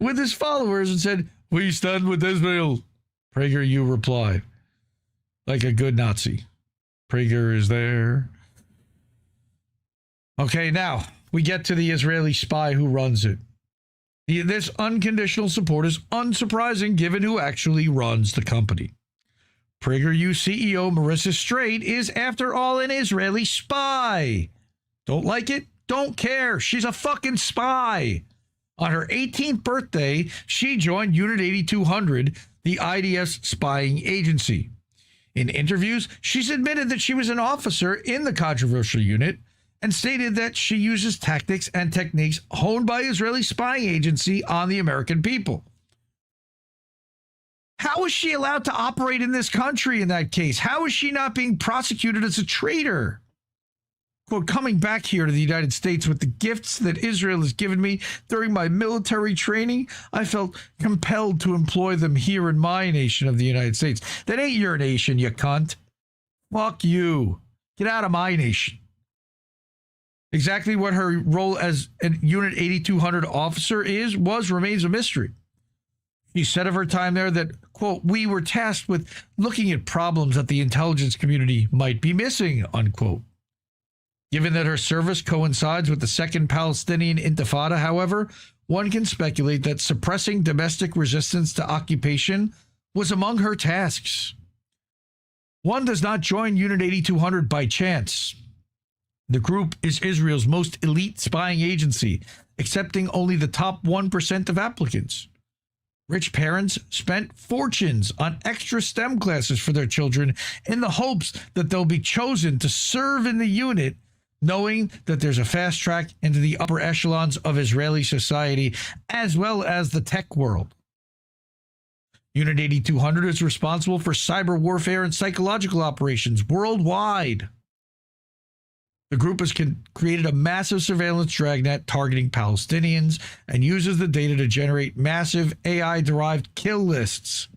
with his followers and said, "We stand with Israel." PragerU replied, like a good Nazi. Prager is there. Okay, now we get to the Israeli spy who runs it. This unconditional support is unsurprising given who actually runs the company. PragerU CEO Marissa Straight is, after all, an Israeli spy. Don't like it? Don't care. She's a fucking spy. On her 18th birthday, she joined Unit 8200, the IDF's spying agency. In interviews, she's admitted that she was an officer in the controversial unit and stated that she uses tactics and techniques honed by Israeli spying agency on the American people. How is she allowed to operate in this country in that case? How is she not being prosecuted as a traitor? Quote, coming back here to the United States with the gifts that Israel has given me during my military training, I felt compelled to employ them here in my nation of the United States. That ain't your nation, you cunt. Fuck you. Get out of my nation. Exactly what her role as a Unit 8200 officer remains a mystery. She said of her time there that, quote, we were tasked with looking at problems that the intelligence community might be missing, unquote. Given that her service coincides with the Second Palestinian Intifada, however, one can speculate that suppressing domestic resistance to occupation was among her tasks. One does not join Unit 8200 by chance. The group is Israel's most elite spying agency, accepting only the top 1% of applicants. Rich parents spent fortunes on extra STEM classes for their children in the hopes that they'll be chosen to serve in the unit, knowing that there's a fast track into the upper echelons of Israeli society as well as the tech world. Unit 8200 is responsible for cyber warfare and psychological operations worldwide. The group has created a massive surveillance dragnet targeting Palestinians and uses the data to generate massive AI-derived kill lists.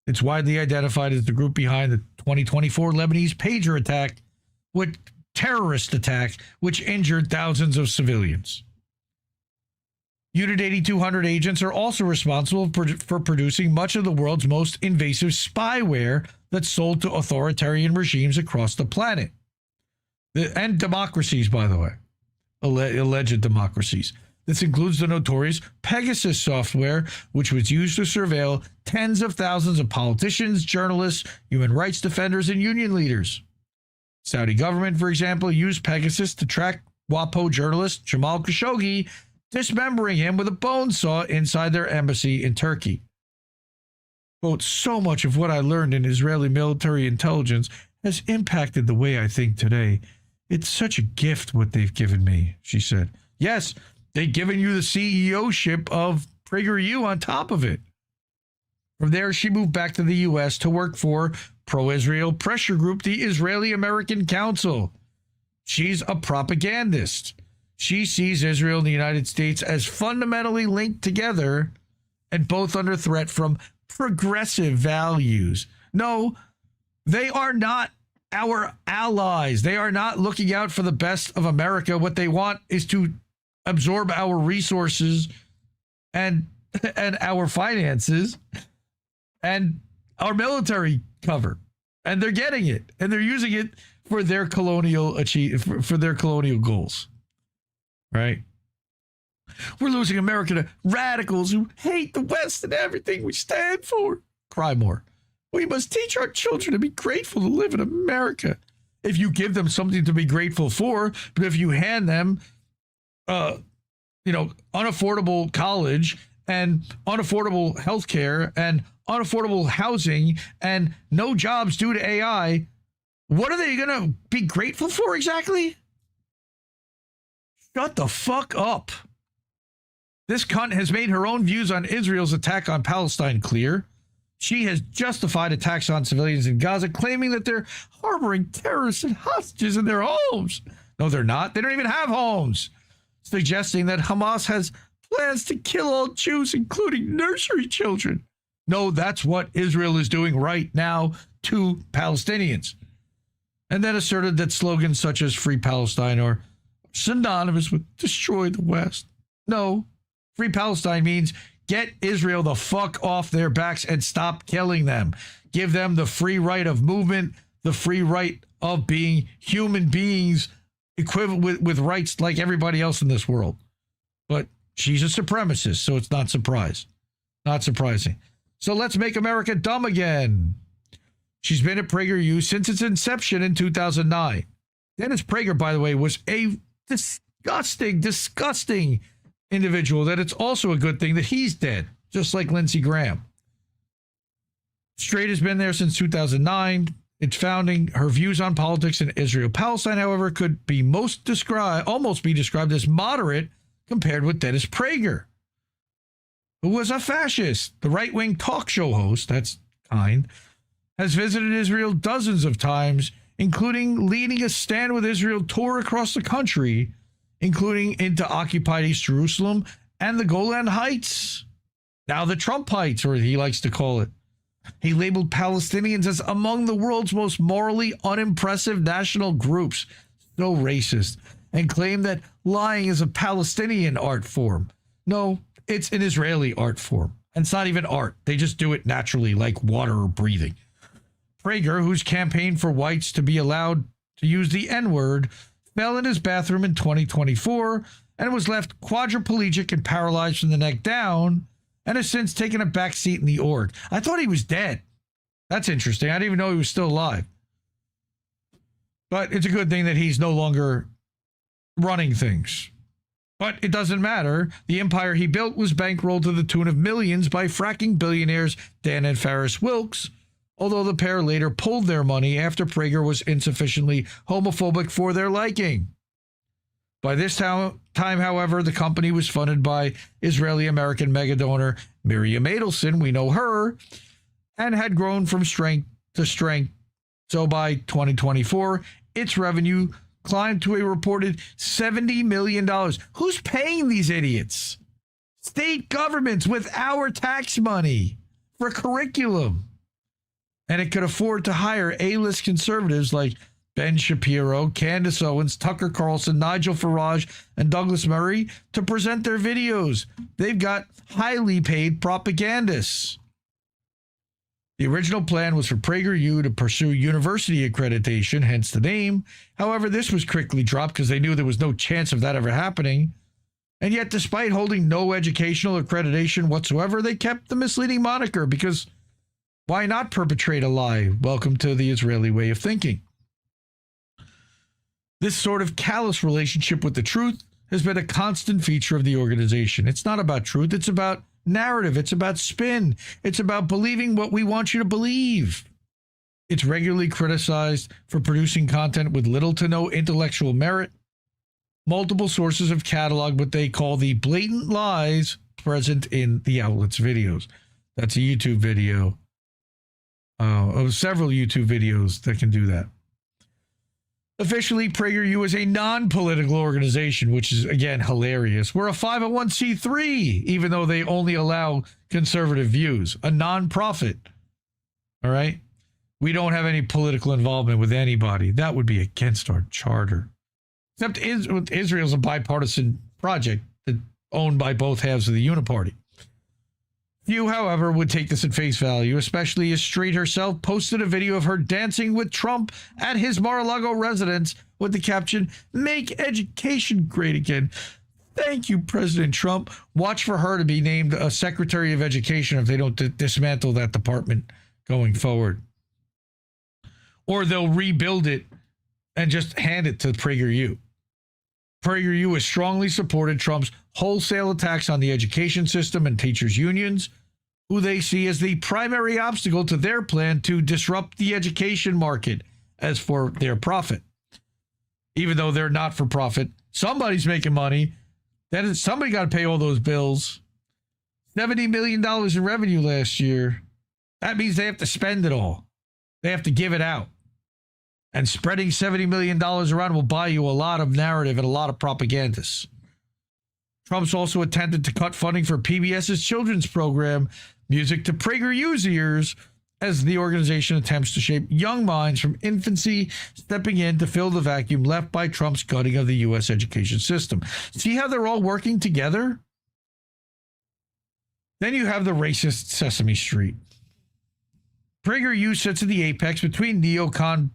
It's widely identified as the group behind the 2024 Lebanese pager attack, terrorist attack, which injured thousands of civilians. Unit 8200 agents are also responsible for producing much of the world's most invasive spyware that's sold to authoritarian regimes across the planet. And democracies, by the way, alleged democracies. This includes the notorious Pegasus software, which was used to surveil tens of thousands of politicians, journalists, human rights defenders, and union leaders. Saudi government, for example, used Pegasus to track WAPO journalist Jamal Khashoggi, dismembering him with a bone saw inside their embassy in Turkey. Quote, so much of what I learned in Israeli military intelligence has impacted the way I think today. It's such a gift what they've given me, she said. Yes, they've given you the CEO-ship of PragerU on top of it. From there, she moved back to the U.S. to work for pro-Israel pressure group, the Israeli American Council. She's a propagandist. She sees Israel and the United States as fundamentally linked together and both under threat from progressive values. No, they are not our allies. They are not looking out for the best of America. What they want is to absorb our resources and our finances and our military cover. And they're getting it. And they're using it for their colonial for their colonial goals. Right? We're losing America to radicals who hate the West and everything we stand for. Cry more. We must teach our children to be grateful to live in America. If you give them something to be grateful for, but if you hand them, unaffordable college and unaffordable healthcare and unaffordable housing and no jobs due to AI, what are they going to be grateful for exactly? Shut the fuck up. This cunt has made her own views on Israel's attack on Palestine clear. She has justified attacks on civilians in Gaza, claiming that they're harboring terrorists and hostages in their homes. No, they're not. They don't even have homes. Suggesting that Hamas has plans to kill all Jews, including nursery children. No, that's what Israel is doing right now to Palestinians. And then asserted that slogans such as Free Palestine are synonymous with destroy the West. No, Free Palestine means get Israel the fuck off their backs and stop killing them. Give them the free right of movement, the free right of being human beings, equivalent with rights like everybody else in this world. But she's a supremacist, so it's not surprising. So let's make America dumb again. She's been at PragerU since its inception in 2009. Dennis Prager, by the way, was a disgusting individual that it's also a good thing that he's dead, just like Lindsey Graham. Straight has been there since 2009. Its founding, her views on politics in Israel-Palestine, however, could be almost be described as moderate compared with Dennis Prager, who was a fascist. The right-wing talk show host, that's kind, has visited Israel dozens of times, including leading a Stand With Israel tour across the country, including into occupied East Jerusalem and the Golan Heights. Now the Trump Heights, or he likes to call it. He labeled Palestinians as among the world's most morally unimpressive national groups. So racist. And claimed that lying is a Palestinian art form. No, it's an Israeli art form. And it's not even art. They just do it naturally, like water or breathing. Prager, who's campaigned for whites to be allowed to use the N-word, fell in his bathroom in 2024 and was left quadriplegic and paralyzed from the neck down, and has since taken a back seat in the org. I thought he was dead. That's interesting. I didn't even know he was still alive. But it's a good thing that he's no longer running things. But it doesn't matter. The empire he built was bankrolled to the tune of millions by fracking billionaires Dan and Farris Wilkes, although the pair later pulled their money after Prager was insufficiently homophobic for their liking. By this time, however, the company was funded by Israeli-American megadonor Miriam Adelson, we know her, and had grown from strength to strength. So by 2024, its revenue climbed to a reported $70 million. Who's paying these idiots? State governments with our tax money for curriculum. And it could afford to hire A-list conservatives like Ben Shapiro, Candace Owens, Tucker Carlson, Nigel Farage, and Douglas Murray to present their videos. They've got highly paid propagandists. The original plan was for PragerU to pursue university accreditation, hence the name. However, this was quickly dropped because they knew there was no chance of that ever happening. And yet, despite holding no educational accreditation whatsoever, they kept the misleading moniker because why not perpetrate a lie? Welcome to the Israeli way of thinking. This sort of callous relationship with the truth has been a constant feature of the organization. It's not about truth. It's about narrative. It's about spin. It's about believing what we want you to believe. It's regularly criticized for producing content with little to no intellectual merit. Multiple sources have cataloged what they call the blatant lies present in the outlet's videos. That's a YouTube video. Of several YouTube videos that can do that. Officially, PragerU is a non-political organization, which is, again, hilarious. We're a 501c3, even though they only allow conservative views. A non-profit. All right? We don't have any political involvement with anybody. That would be against our charter. Except Israel's a bipartisan project owned by both halves of the Uniparty. Few, however, would take this at face value, especially as Street herself posted a video of her dancing with Trump at his Mar-a-Lago residence with the caption, "Make education great again. Thank you, President Trump." Watch for her to be named a Secretary of Education if they don't dismantle that department going forward. Or they'll rebuild it and just hand it to PragerU. PragerU has strongly supported Trump's wholesale attacks on the education system and teachers' unions, who they see as the primary obstacle to their plan to disrupt the education market as for their profit. Even though they're not for profit, somebody's making money. Somebody got to pay all those bills. $70 million in revenue last year. That means they have to spend it all. They have to give it out. And spreading $70 million around will buy you a lot of narrative and a lot of propagandists. Trump's also attempted to cut funding for PBS's children's program, Music to PragerU's Ears, as the organization attempts to shape young minds from infancy, stepping in to fill the vacuum left by Trump's gutting of the U.S. education system. See how they're all working together? Then you have the racist Sesame Street. PragerU sits at the apex between neocon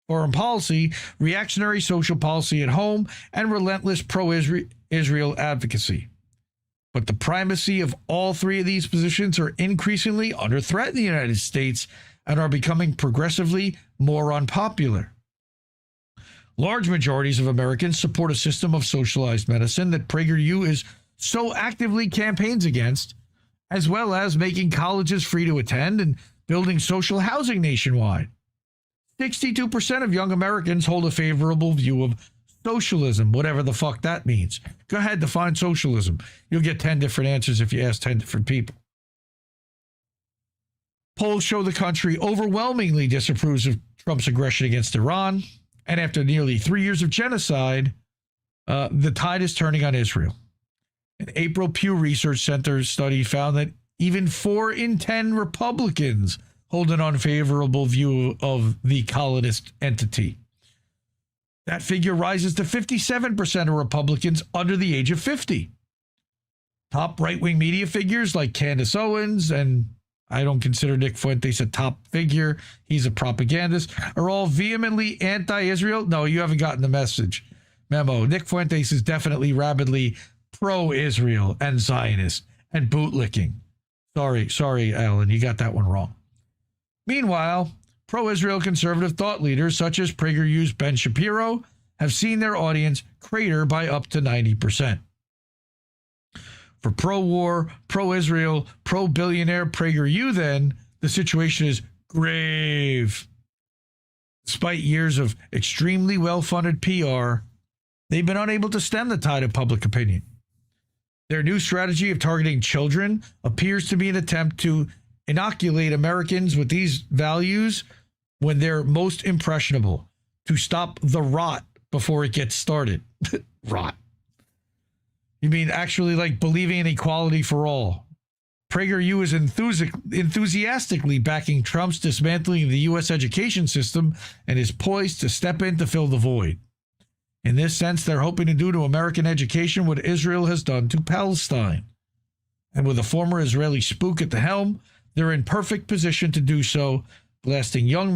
foreign policy, reactionary social policy at home, and relentless pro-Israel advocacy. But the primacy of all three of these positions are increasingly under threat in the United States and are becoming progressively more unpopular. Large majorities of Americans support a system of socialized medicine that PragerU is so actively campaigns against, as well as making colleges free to attend and building social housing nationwide. 62% of young Americans hold a favorable view of socialism, whatever the fuck that means. Go ahead, define socialism. You'll get 10 different answers if you ask 10 different people. Polls show the country overwhelmingly disapproves of Trump's aggression against Iran. And after nearly 3 years of genocide, the tide is turning on Israel. An April Pew Research Center study found that even 4 in 10 Republicans hold an unfavorable view of the colonist entity. That figure rises to 57% of Republicans under the age of 50. Top right-wing media figures like Candace Owens, and I don't consider Nick Fuentes a top figure, he's a propagandist, are all vehemently anti-Israel. No, you haven't gotten the memo. Nick Fuentes is definitely rabidly pro-Israel and Zionist and bootlicking. Sorry, Alan, you got that one wrong. Meanwhile, pro-Israel conservative thought leaders such as PragerU's Ben Shapiro have seen their audience crater by up to 90%. For pro-war, pro-Israel, pro-billionaire PragerU, then, the situation is grave. Despite years of extremely well-funded PR, they've been unable to stem the tide of public opinion. Their new strategy of targeting children appears to be an attempt to inoculate Americans with these values when they're most impressionable, to stop the rot before it gets started. Rot. You mean actually like believing in equality for all? PragerU is enthusiastically backing Trump's dismantling of the U.S. education system and is poised to step in to fill the void. In this sense, they're hoping to do to American education what Israel has done to Palestine. And with a former Israeli spook at the helm, they're in perfect position to do so, blasting young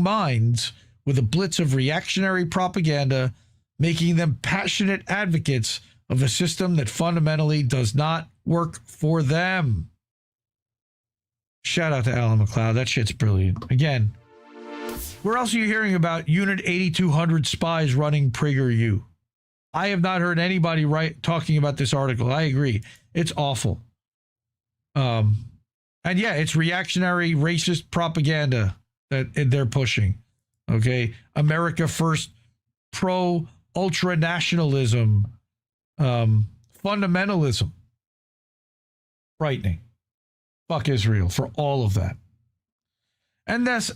minds with a blitz of reactionary propaganda, making them passionate advocates of a system that fundamentally does not work for them. Shout out to Alan McLeod. That shit's brilliant. Again, where else are you hearing about Unit 8200 spies running PragerU? I have not heard anybody talking about this article. I agree. It's awful. And yeah, it's reactionary, racist propaganda that they're pushing. Okay? America first, pro-ultra-nationalism, fundamentalism. Frightening. Fuck Israel for all of that. And thus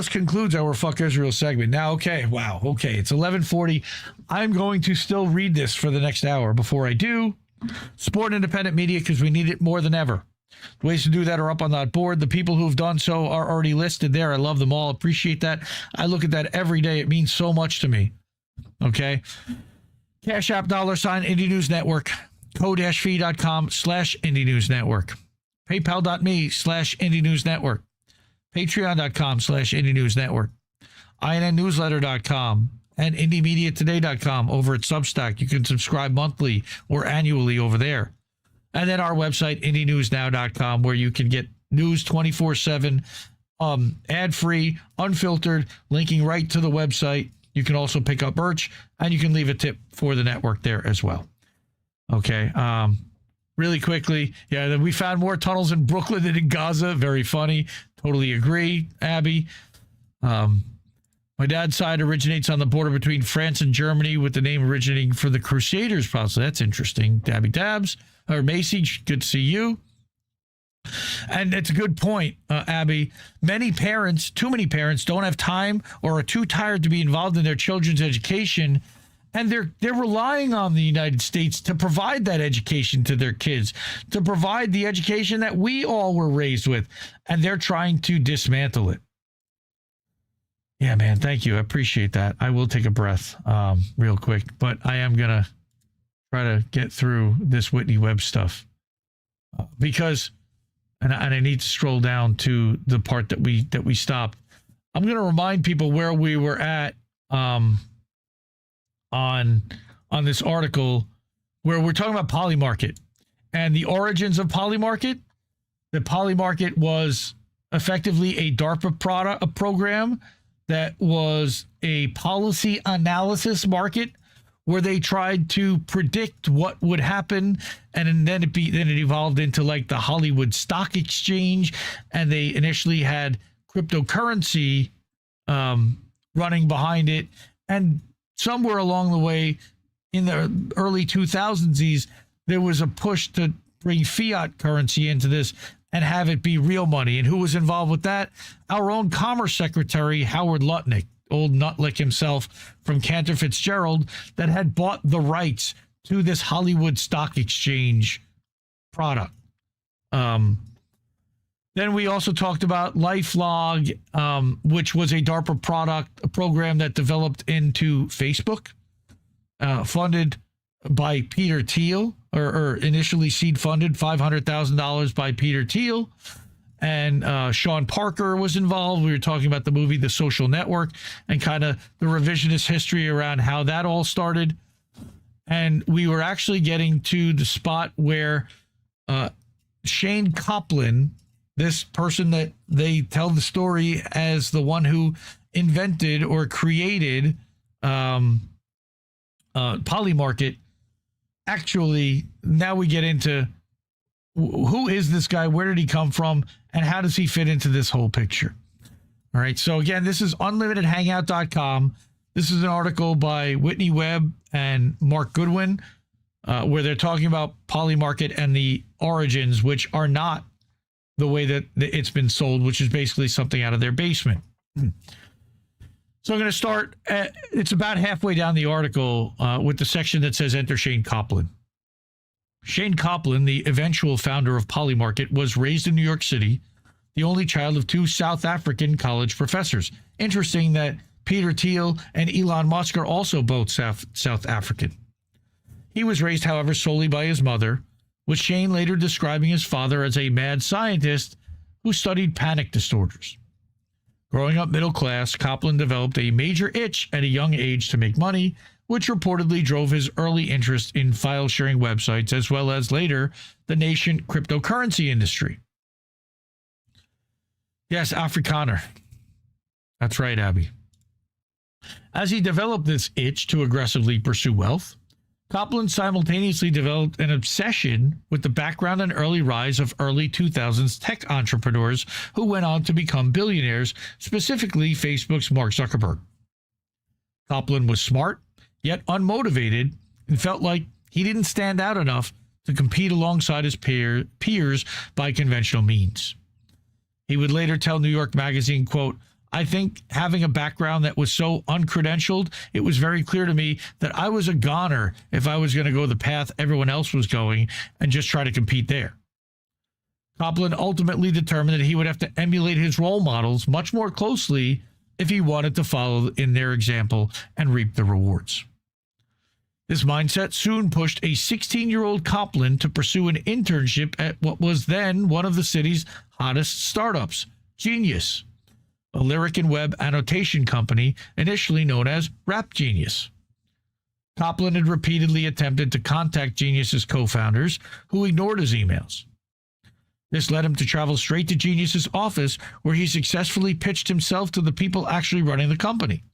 concludes our Fuck Israel segment. Now, okay, wow, okay, it's 11:40. I'm going to still read this for the next hour. Before I do, support independent media because we need it more than ever. The ways to do that are up on that board. The people who've done so are already listed there. I love them all. Appreciate that. I look at that every day. It means so much to me. Okay. Cash App $, Indie News Network. Ko-fi.com/Indie News Network. PayPal.me/Indie News Network. Patreon.com/Indie News Network. INNnewsletter.com and IndieMediaToday.com over at Substack. You can subscribe monthly or annually over there. And then our website, IndieNewsNow.com, where you can get news 24/7, ad-free, unfiltered, linking right to the website. You can also pick up merch, and you can leave a tip for the network there as well. Okay. Really quickly, yeah, we found more tunnels in Brooklyn than in Gaza. Very funny. Totally agree, Abby. My dad's side originates on the border between France and Germany, with the name originating for the Crusaders, possibly. That's interesting. Dabby Dabs. Or Macy, good to see you. And it's a good point, Abby. Many parents, too many parents, don't have time or are too tired to be involved in their children's education. And they're relying on the United States to provide that education to their kids, to provide the education that we all were raised with. And they're trying to dismantle it. Yeah, man, thank you. I appreciate that. I will take a breath real quick, but I am going to try to get through this Whitney Webb stuff because, and I need to scroll down to the part that we stopped. I'm going to remind people where we were at on this article where we're talking about Polymarket and the origins of Polymarket. The Polymarket was effectively a DARPA a program that was a policy analysis market where they tried to predict what would happen, and then it evolved into like the Hollywood Stock Exchange, and they initially had cryptocurrency running behind it, and somewhere along the way in the early 2000s, there was a push to bring fiat currency into this and have it be real money. And who was involved with that? Our own Commerce Secretary, Howard Lutnick, old Nutlick himself from Cantor Fitzgerald, that had bought the rights to this Hollywood Stock Exchange product. Then we also talked about LifeLog, which was a DARPA product, a program that developed into Facebook, funded by Peter Thiel, or initially seed funded $500,000 by Peter Thiel. And Sean Parker was involved. We were talking about the movie The Social Network and kind of the revisionist history around how that all started. And we were actually getting to the spot where Shane Coplin, this person that they tell the story as the one who invented or created Polymarket, actually, now we get into who is this guy, where did he come from, and how does he fit into this whole picture? All right, so again, this is unlimitedhangout.com. This is an article by Whitney Webb and Mark Goodwin, where they're talking about Polymarket and the origins, which are not the way that it's been sold, which is basically something out of their basement. So I'm going to start, it's about halfway down the article with the section that says Enter Shane Coplin. Shane Coplin, the eventual founder of Polymarket, was raised in New York City, the only child of two South African college professors. Interesting that Peter Thiel and Elon Musk are also both South African. He was raised, however, solely by his mother, with Shane later describing his father as a mad scientist who studied panic disorders. Growing up middle class, Coplin developed a major itch at a young age to make money, which reportedly drove his early interest in file-sharing websites, as well as later the nascent cryptocurrency industry. Yes, Afrikaner. That's right, Abby. As he developed this itch to aggressively pursue wealth, Coplin simultaneously developed an obsession with the background and early rise of early 2000s tech entrepreneurs who went on to become billionaires, specifically Facebook's Mark Zuckerberg. Coplin was smart, yet unmotivated, and felt like he didn't stand out enough to compete alongside his peers by conventional means. He would later tell New York Magazine, quote, "I think having a background that was so uncredentialed, it was very clear to me that I was a goner if I was going to go the path everyone else was going and just try to compete there." Coplin ultimately determined that he would have to emulate his role models much more closely if he wanted to follow in their example and reap the rewards. This mindset soon pushed a 16-year-old Coplin to pursue an internship at what was then one of the city's hottest startups, Genius, a lyric and web annotation company initially known as Rap Genius. Coplin had repeatedly attempted to contact Genius's co-founders, who ignored his emails. This led him to travel straight to Genius's office, where he successfully pitched himself to the people actually running the company.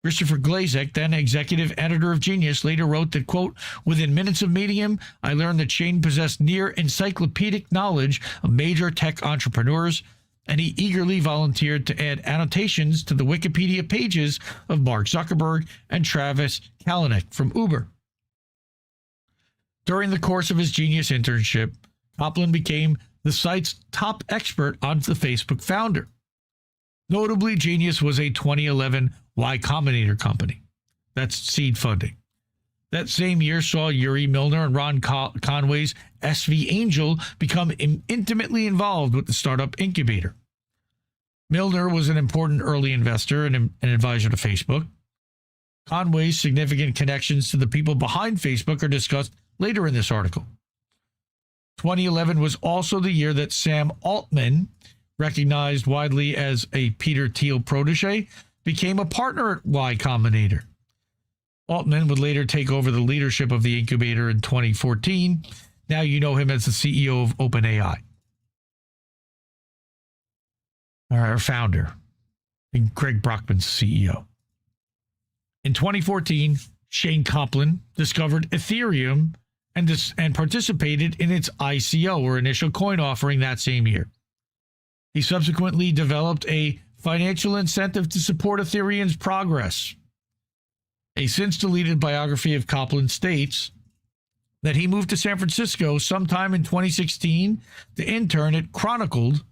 Christopher Glazek, then executive editor of Genius, later wrote that, quote, "Within minutes of meeting him, I learned that Shane possessed near encyclopedic knowledge of major tech entrepreneurs, and he eagerly volunteered to add annotations to the Wikipedia pages of Mark Zuckerberg and Travis Kalanick from Uber." During the course of his Genius internship, Coplin became the site's top expert on the Facebook founder. Notably, Genius was a 2011 Y Combinator company. That's seed funding. That same year saw Yuri Milner and Ron Conway's SV Angel become intimately involved with the startup incubator. Milner was an important early investor and an advisor to Facebook. Conway's significant connections to the people behind Facebook are discussed later in this article. 2011 was also the year that Sam Altman, recognized widely as a Peter Thiel protege, became a partner at Y Combinator. Altman would later take over the leadership of the incubator in 2014. Now you know him as the CEO of OpenAI. Our founder, and Greg Brockman's CEO. In 2014, Shane Kaplan discovered Ethereum and participated in its ICO, or initial coin offering, that same year. He subsequently developed a financial incentive to support Ethereum's progress. A since-deleted biography of Kaplan states that he moved to San Francisco sometime in 2016 to intern at Chronicled,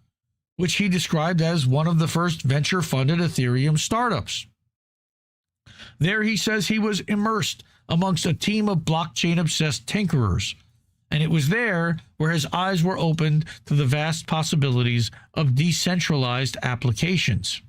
which he described as one of the first venture-funded Ethereum startups. There he says he was immersed amongst a team of blockchain-obsessed tinkerers, and it was there where his eyes were opened to the vast possibilities of decentralized applications.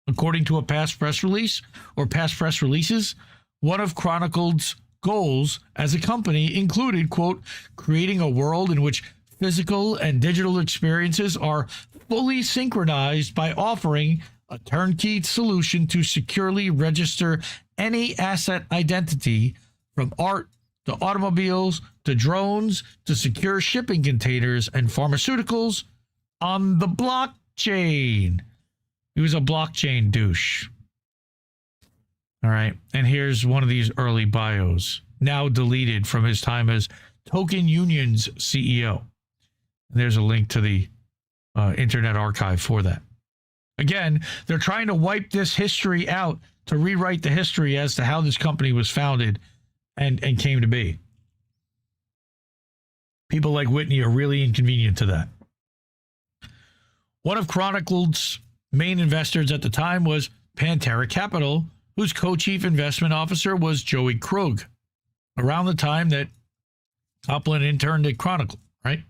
According to a past press release, or past press releases, one of Chronicled's goals as a company included, quote, creating a world in which physical and digital experiences are fully synchronized by offering a turnkey solution to securely register any asset identity, from art to automobiles to drones to secure shipping containers and pharmaceuticals, on the blockchain. He was a blockchain douche. All right, and here's one of these early bios, now deleted from his time as Token Union's CEO. And there's a link to the Internet Archive for that. Again, they're trying to wipe this history out, to rewrite the history as to how this company was founded and came to be. People like Whitney are really inconvenient to that. One of Chronicled's main investors at the time was Pantera Capital, whose co-chief investment officer was Joey Krug, around the time that Kaplan interned at Chronicle, right?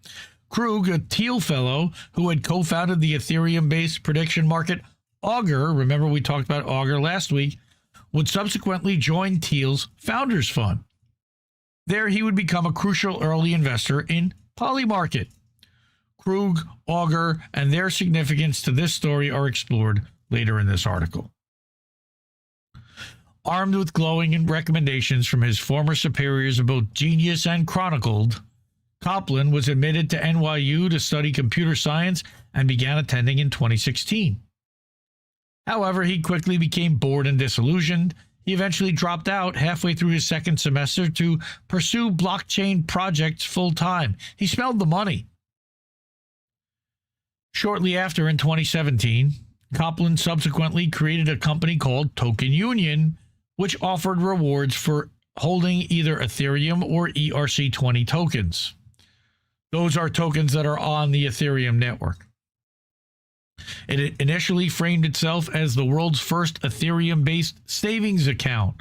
Krug, a Thiel fellow who had co-founded the Ethereum-based prediction market Augur, remember we talked about Augur last week, would subsequently join Thiel's Founders Fund. There he would become a crucial early investor in Polymarket. Krug, Augur, and their significance to this story are explored later in this article. Armed with glowing recommendations from his former superiors of both Genius and Chronicled, Kaplan was admitted to NYU to study computer science and began attending in 2016. However, he quickly became bored and disillusioned. He eventually dropped out halfway through his second semester to pursue blockchain projects full-time. He smelled the money. Shortly after, in 2017, Kaplan subsequently created a company called Token Union, which offered rewards for holding either Ethereum or ERC20 tokens. Those are tokens that are on the Ethereum network. It initially framed itself as the world's first Ethereum-based savings account.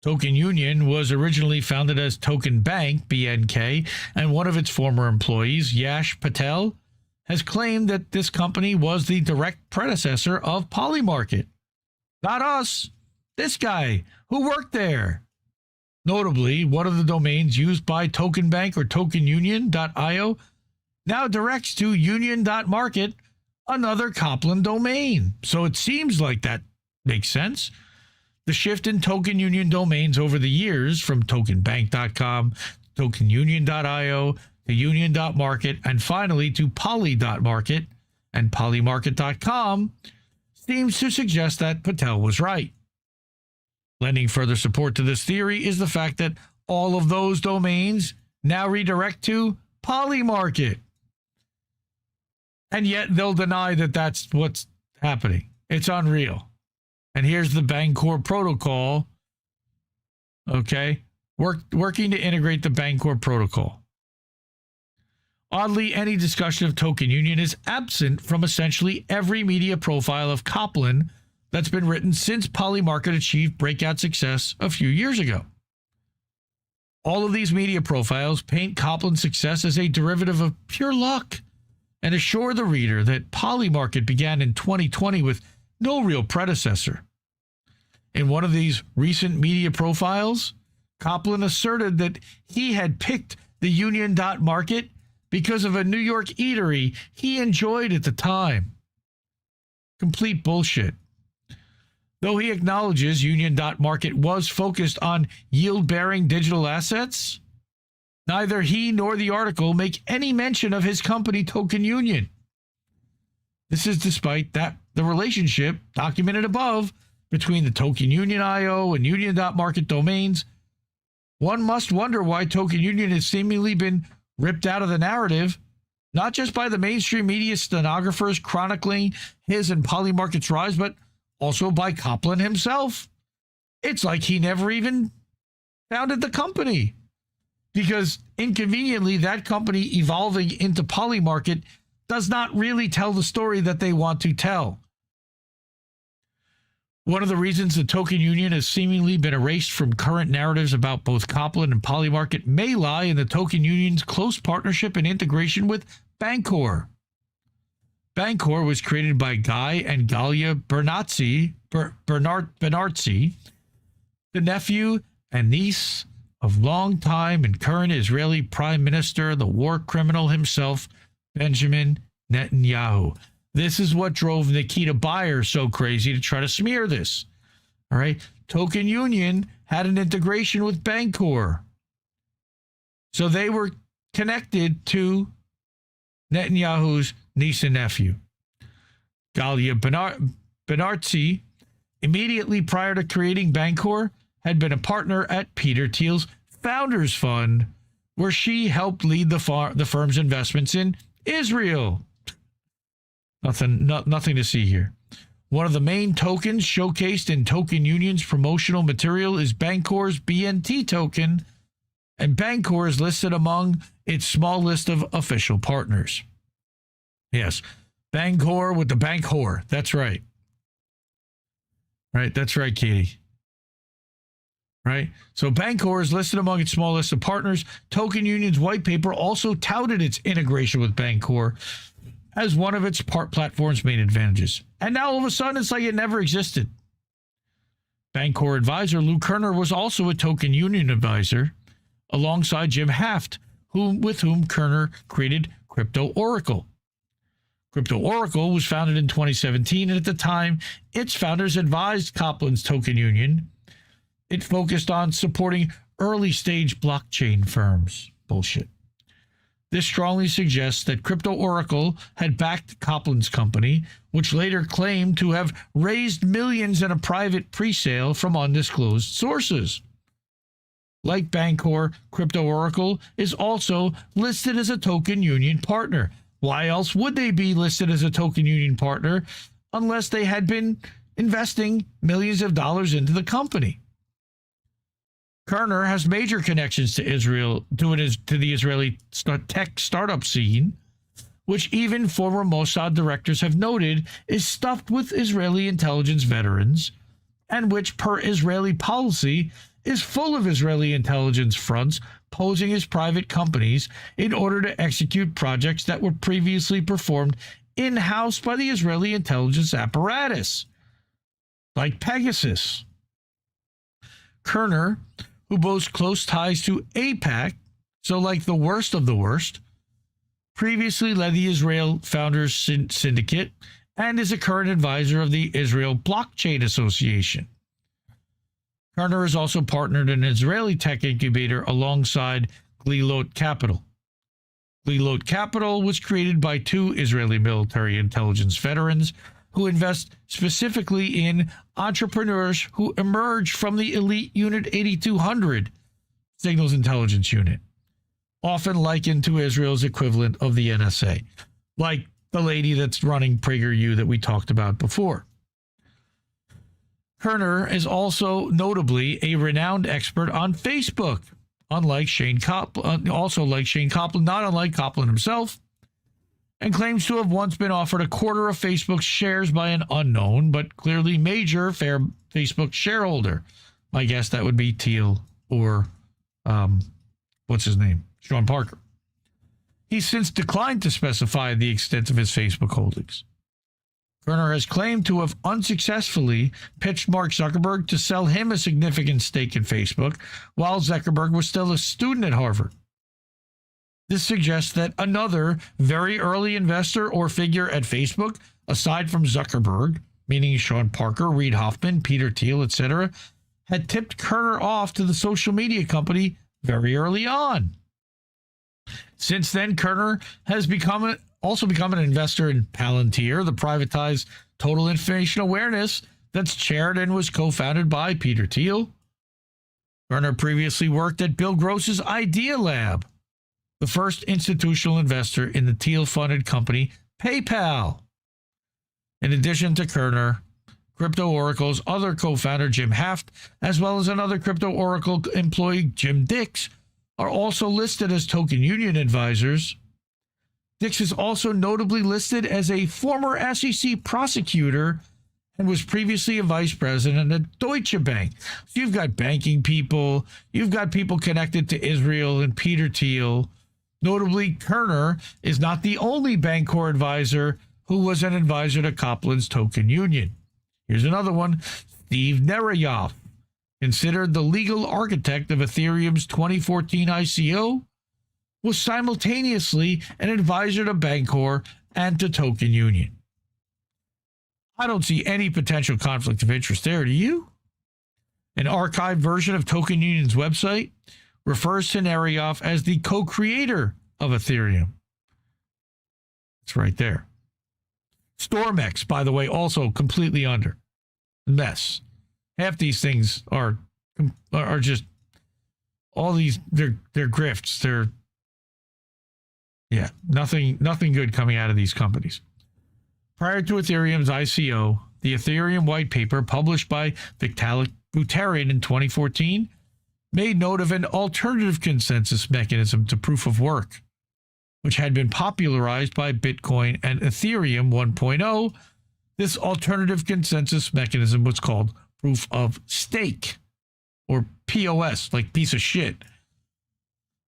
Token Union was originally founded as Token Bank, BNK, and one of its former employees, Yash Patel, has claimed that this company was the direct predecessor of Polymarket. Not us, this guy who worked there. Notably, one of the domains used by Token Bank, or tokenunion.io, now directs to union.market, another Kaplan domain. So it seems like that makes sense. The shift in Token Union domains over the years, from tokenbank.com, tokenunion.io, to union.market, and finally to poly.market and polymarket.com, seems to suggest that Patel was right. Lending further support to this theory is the fact that all of those domains now redirect to Polymarket. And yet they'll deny that that's what's happening. It's unreal. And here's the Bancor protocol, okay, working to integrate the Bancor protocol. Oddly, any discussion of token union is absent from essentially every media profile of Copland that's been written since Polymarket achieved breakout success a few years ago. All of these media profiles paint Copland's success as a derivative of pure luck and assure the reader that Polymarket began in 2020 with no real predecessor. In one of these recent media profiles, Copland asserted that he had picked the Union.Market because of a New York eatery he enjoyed at the time. Complete bullshit. Though he acknowledges Union.Market was focused on yield-bearing digital assets, neither he nor the article make any mention of his company Token Union. This is despite that the relationship documented above between the Token Union IO and Union.Market domains. One must wonder why Token Union has seemingly been ripped out of the narrative, not just by the mainstream media stenographers chronicling his and Polymarket's rise, but also by Copland himself. It's like he never even founded the company, because inconveniently that company evolving into Polymarket does not really tell the story that they want to tell. One of the reasons the Token Union has seemingly been erased from current narratives about both Copland and Polymarket may lie in the Token Union's close partnership and integration with Bancor. Bancor was created by Guy and Galia Bernarzi, the nephew and niece of longtime and current Israeli Prime Minister, the war criminal himself, Benjamin Netanyahu. This is what drove Nikita Bayer so crazy to try to smear this. All right. Token Union had an integration with Bancor. So they were connected to Netanyahu's niece and nephew. Galia Bernarzi, immediately prior to creating Bancor, had been a partner at Peter Thiel's Founders Fund, where she helped lead the firm's investments in Israel. Nothing to see here. One of the main tokens showcased in Token Union's promotional material is Bancor's BNT token, and Bancor is listed among its small list of official partners. Yes, Bancor with the bank whore. That's right. Right, that's right, Katie. Right? So Bancor is listed among its small list of partners. Token Union's white paper also touted its integration with Bancor as one of its platform's main advantages. And now all of a sudden, it's like it never existed. Bancor advisor Lou Kerner was also a Token Union advisor, alongside Jim Haft, with whom Kerner created Crypto Oracle. Crypto Oracle was founded in 2017, and at the time, its founders advised Copland's Token Union. It focused on supporting early-stage blockchain firms. Bullshit. This strongly suggests that Crypto Oracle had backed Copland's company, which later claimed to have raised millions in a private pre-sale from undisclosed sources. Like Bancor, Crypto Oracle is also listed as a Token Union partner. Why else would they be listed as a Token Union partner unless they had been investing millions of dollars into the company? Kerner has major connections to Israel, to the Israeli tech startup scene, which even former Mossad directors have noted is stuffed with Israeli intelligence veterans, and which, per Israeli policy, is full of Israeli intelligence fronts posing as private companies in order to execute projects that were previously performed in-house by the Israeli intelligence apparatus, like Pegasus. Kerner, who boasts close ties to AIPAC, so like the worst of the worst, previously led the Israel Founders Syndicate and is a current advisor of the Israel Blockchain Association. Kerner is also partnered in an Israeli tech incubator alongside Glilot Capital. Glilot Capital was created by two Israeli military intelligence veterans who invest specifically in entrepreneurs who emerged from the elite Unit 8200 Signals Intelligence Unit, often likened to Israel's equivalent of the NSA, like the lady that's running PragerU that we talked about before. Kerner is also notably a renowned expert on Facebook, unlike Shane Copland, not unlike Copland himself, and claims to have once been offered a quarter of Facebook's shares by an unknown but clearly major Facebook shareholder. My guess that would be Thiel or what's his name? Sean Parker. He's since declined to specify the extent of his Facebook holdings. Kerner has claimed to have unsuccessfully pitched Mark Zuckerberg to sell him a significant stake in Facebook while Zuckerberg was still a student at Harvard. This suggests that another very early investor or figure at Facebook, aside from Zuckerberg, meaning Sean Parker, Reid Hoffman, Peter Thiel, etc., had tipped Kerner off to the social media company very early on. Since then, Kerner has also become an investor in Palantir, the privatized total information awareness that's chaired and was co-founded by Peter Thiel. Kerner previously worked at Bill Gross's Idea Lab, the first institutional investor in the Thiel-funded company PayPal. In addition to Kerner, Crypto Oracle's other co-founder, Jim Haft, as well as another Crypto Oracle employee, Jim Dix, are also listed as Token Union advisors. Dix is also notably listed as a former SEC prosecutor and was previously a vice president at Deutsche Bank. So you've got banking people, you've got people connected to Israel and Peter Thiel. Notably, Kerner is not the only Bancor advisor who was an advisor to Copland's Token Union. Here's another one, Steve Nereyoff, considered the legal architect of Ethereum's 2014 ICO, was simultaneously an advisor to Bancor and to Token Union. I don't see any potential conflict of interest there, do you? An archived version of Token Union's website refers to Nereyoff as the co-creator of Ethereum. It's right there. Stormex, by the way, also completely under. Mess. Half these things are just all these, they're grifts. They're nothing good coming out of these companies. Prior to Ethereum's ICO, the Ethereum white paper published by Vitalik Buterin in 2014 made note of an alternative consensus mechanism to proof of work, which had been popularized by Bitcoin and Ethereum 1.0. This alternative consensus mechanism was called proof of stake, or POS, like piece of shit.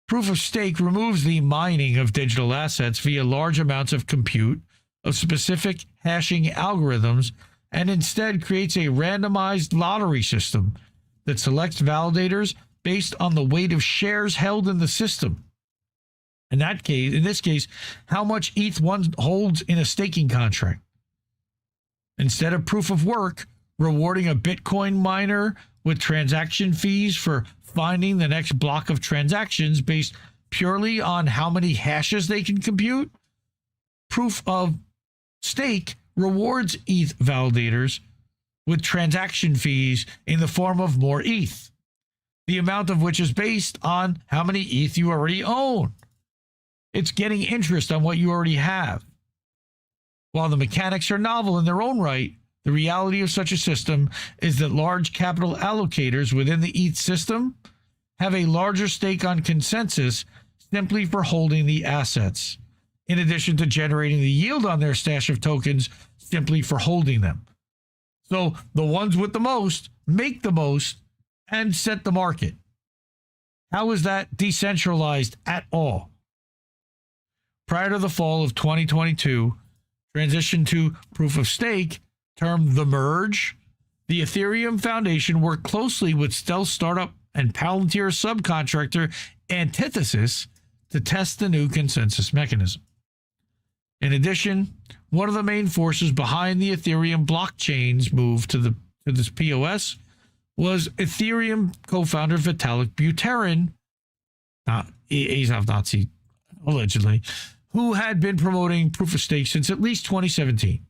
Proof of stake removes the mining of digital assets via large amounts of compute of specific hashing algorithms and instead creates a randomized lottery system that selects validators based on the weight of shares held in the system. In this case, how much ETH one holds in a staking contract. Instead of proof of work, rewarding a Bitcoin miner with transaction fees for finding the next block of transactions based purely on how many hashes they can compute, proof of stake rewards ETH validators with transaction fees in the form of more ETH, the amount of which is based on how many ETH you already own. It's getting interest on what you already have. While the mechanics are novel in their own right, the reality of such a system is that large capital allocators within the ETH system have a larger stake on consensus simply for holding the assets, in addition to generating the yield on their stash of tokens simply for holding them. So the ones with the most make the most and set the market. How is that decentralized at all? Prior to the fall of 2022, transition to proof of stake, termed the merge, the Ethereum Foundation worked closely with stealth startup and Palantir subcontractor Antithesis to test the new consensus mechanism. In addition, one of the main forces behind the Ethereum blockchain's move to this POS was Ethereum co-founder Vitalik Buterin, he's a Nazi, allegedly, who had been promoting proof of stake since at least 2017.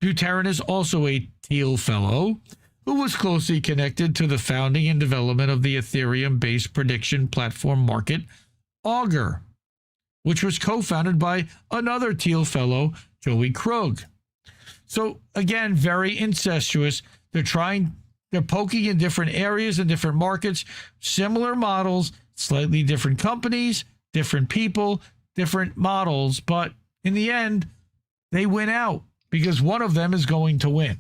Buterin is also a Thiel Fellow who was closely connected to the founding and development of the Ethereum-based prediction platform market, Augur, which was co-founded by another Thiel Fellow, Joey Krug. So again, very incestuous. They're trying They're poking in different areas and different markets, similar models, slightly different companies, different people, different models. But in the end, they win out because one of them is going to win.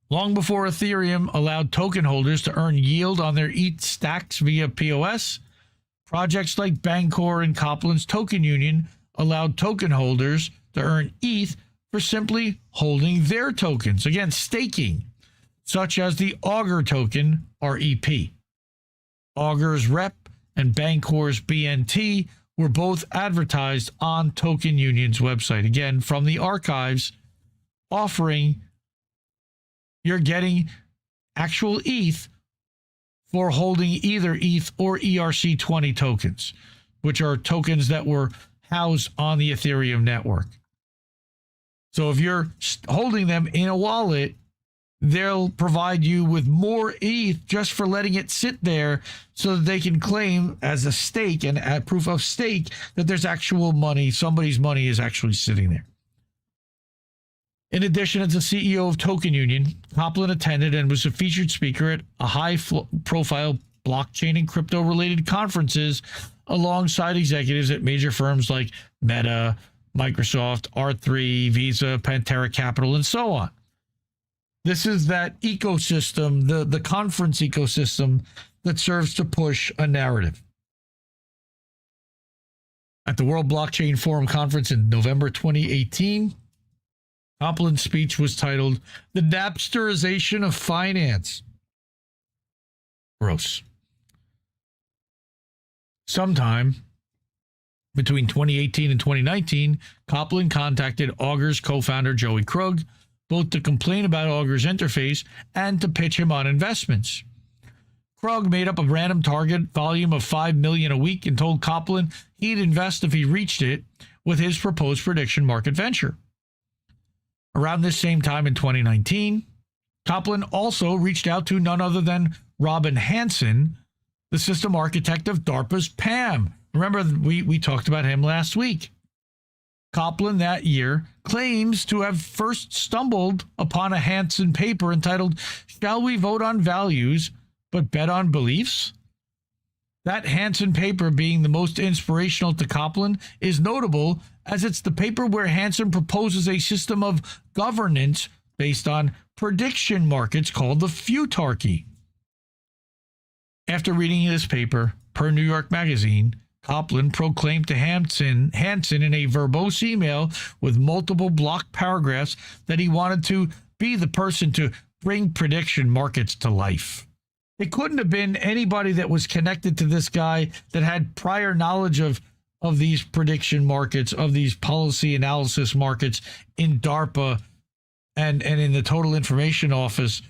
Long before Ethereum allowed token holders to earn yield on their ETH stacks via POS, projects like Bancor and Copland's Token Union allowed token holders to earn ETH for simply holding their tokens. Again, staking, such as the Augur token, REP. Augur's REP and Bancor's BNT were both advertised on Token Union's website. Again, from the archives, offering you're getting actual ETH for holding either ETH or ERC20 tokens, which are tokens that were housed on the Ethereum network. So if you're holding them in a wallet, they'll provide you with more ETH just for letting it sit there so that they can claim as a stake and at proof of stake that there's actual money, somebody's money is actually sitting there. In addition, as the CEO of Token Union, Copland attended and was a featured speaker at a high-profile blockchain and crypto-related conferences alongside executives at major firms like Meta, Microsoft, R3, Visa, Pantera Capital, and so on. This is that ecosystem, the conference ecosystem that serves to push a narrative. At the World Blockchain Forum conference in November 2018, Copland's speech was titled, "The Napsterization of Finance." Gross. Sometime between 2018 and 2019, Copland contacted Augur's co-founder Joey Krug, both to complain about Augur's interface and to pitch him on investments. Krug made up a random target volume of $5 million a week and told Copland he'd invest if he reached it with his proposed prediction market venture. Around this same time in 2019, Copland also reached out to none other than Robin Hanson, the system architect of DARPA's PAM. Remember, we talked about him last week. Copland that year claims to have first stumbled upon a Hanson paper entitled, "Shall We Vote on Values but Bet on Beliefs?" That Hanson paper, being the most inspirational to Copland, is notable as it's the paper where Hanson proposes a system of governance based on prediction markets called the futarchy. After reading this paper, per New York Magazine, Copland proclaimed to Hanson in a verbose email with multiple block paragraphs that he wanted to be the person to bring prediction markets to life. It couldn't have been anybody that was connected to this guy that had prior knowledge of these prediction markets, of these policy analysis markets in DARPA and in the Total Information Office.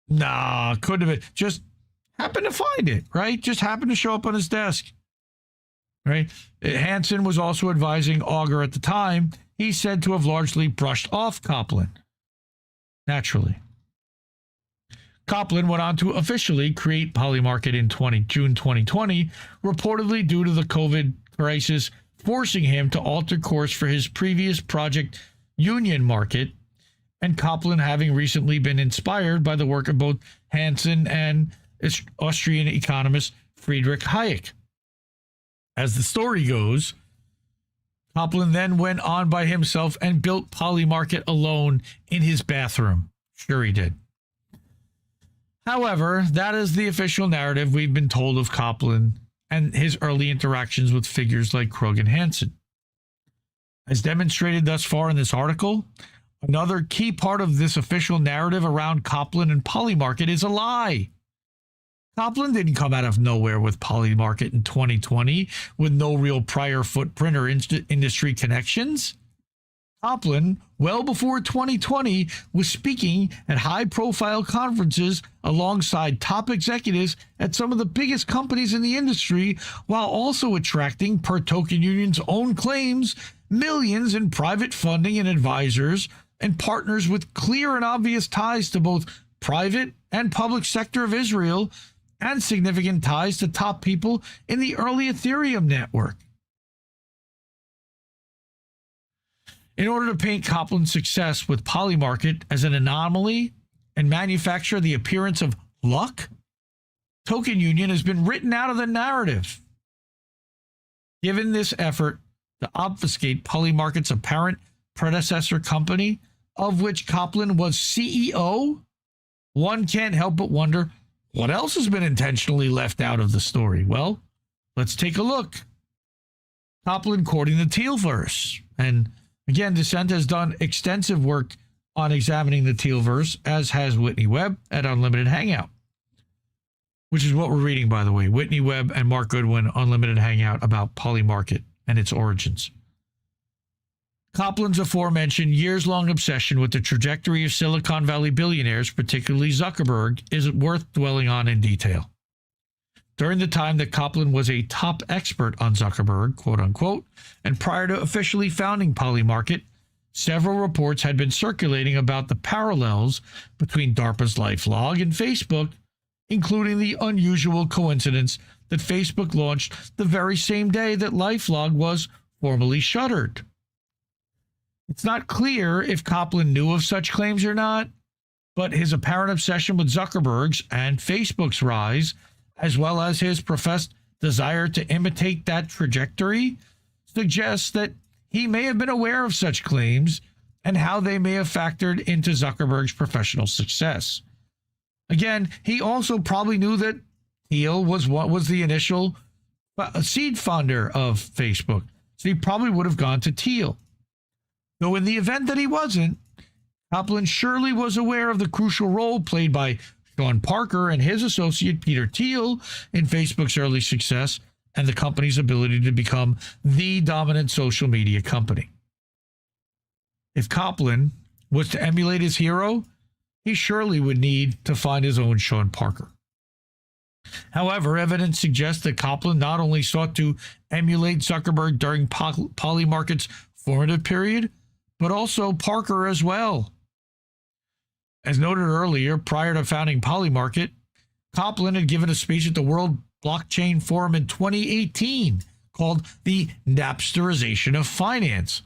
Nah, couldn't have been. Just happened to find it, right? Just happened to show up on his desk, right? Hanson was also advising Augur at the time. He's said to have largely brushed off Copland. Naturally. Copland went on to officially create Polymarket in June 2020, reportedly due to the COVID crisis forcing him to alter course for his previous project Union Market, and Copland having recently been inspired by the work of both Hanson and Austrian economist Friedrich Hayek. As the story goes, Copland then went on by himself and built Polymarket alone in his bathroom. Sure he did. However, that is the official narrative we've been told of Copland and his early interactions with figures like Krug and Hanson. As demonstrated thus far in this article, another key part of this official narrative around Copland and Polymarket is a lie. Copland didn't come out of nowhere with Polymarket in 2020 with no real prior footprint or industry connections. Copland, well before 2020, was speaking at high-profile conferences alongside top executives at some of the biggest companies in the industry, while also attracting, per Token Union's own claims, millions in private funding and advisors and partners with clear and obvious ties to both private and public sector of Israel and significant ties to top people in the early Ethereum network. In order to paint Copland's success with Polymarket as an anomaly and manufacture the appearance of luck, Token Union has been written out of the narrative. Given this effort to obfuscate Polymarket's apparent predecessor company, of which Copland was CEO, one can't help but wonder what else has been intentionally left out of the story. Well, let's take a look. Copland quoting the Teal verse. And again, Dissent has done extensive work on examining the Teal verse, as has Whitney Webb at Unlimited Hangout, which is what we're reading, by the way. Whitney Webb and Mark Goodwin, Unlimited Hangout, about Polymarket and its origins. Copland's aforementioned years-long obsession with the trajectory of Silicon Valley billionaires, particularly Zuckerberg, is worth dwelling on in detail. During the time that Copland was a top expert on Zuckerberg, quote-unquote, and prior to officially founding Polymarket, several reports had been circulating about the parallels between DARPA's LifeLog and Facebook, including the unusual coincidence that Facebook launched the very same day that LifeLog was formally shuttered. It's not clear if Copland knew of such claims or not, but his apparent obsession with Zuckerberg's and Facebook's rise, as well as his professed desire to imitate that trajectory, suggests that he may have been aware of such claims and how they may have factored into Zuckerberg's professional success. Again, he also probably knew that Thiel was what was the initial seed founder of Facebook, so he probably would have gone to Thiel. Though in the event that he wasn't, Copland surely was aware of the crucial role played by Sean Parker and his associate Peter Thiel in Facebook's early success and the company's ability to become the dominant social media company. If Copland was to emulate his hero, he surely would need to find his own Sean Parker. However, evidence suggests that Copland not only sought to emulate Zuckerberg during Polymarket's formative period, but also Parker as well. As noted earlier, prior to founding Polymarket, Copland had given a speech at the World Blockchain Forum in 2018 called The Napsterization of Finance,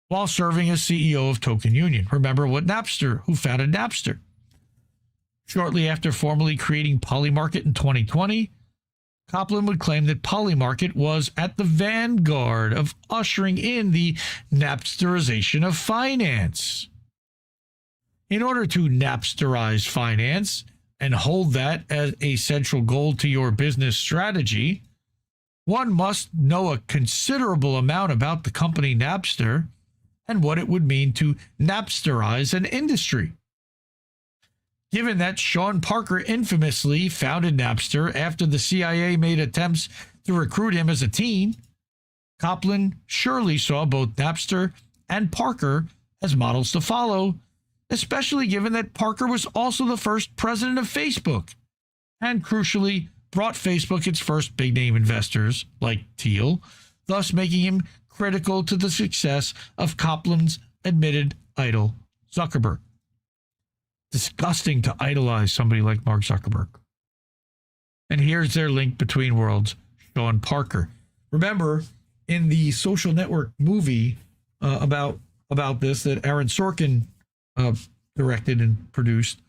while serving as CEO of Token Union. Remember who founded Napster. Shortly after formally creating Polymarket in 2020, Copland would claim that Polymarket was at the vanguard of ushering in the Napsterization of finance. In order to Napsterize finance and hold that as a central goal to your business strategy, one must know a considerable amount about the company Napster and what it would mean to Napsterize an industry. Given that Sean Parker infamously founded Napster after the CIA made attempts to recruit him as a teen, Copland surely saw both Napster and Parker as models to follow, especially given that Parker was also the first president of Facebook and, crucially, brought Facebook its first big-name investors, like Thiel, thus making him critical to the success of Copland's admitted idol, Zuckerberg. Disgusting to idolize somebody like Mark Zuckerberg. And here's their link between worlds, Sean Parker. Remember, in the Social Network movie about this that Aaron Sorkin directed and produced,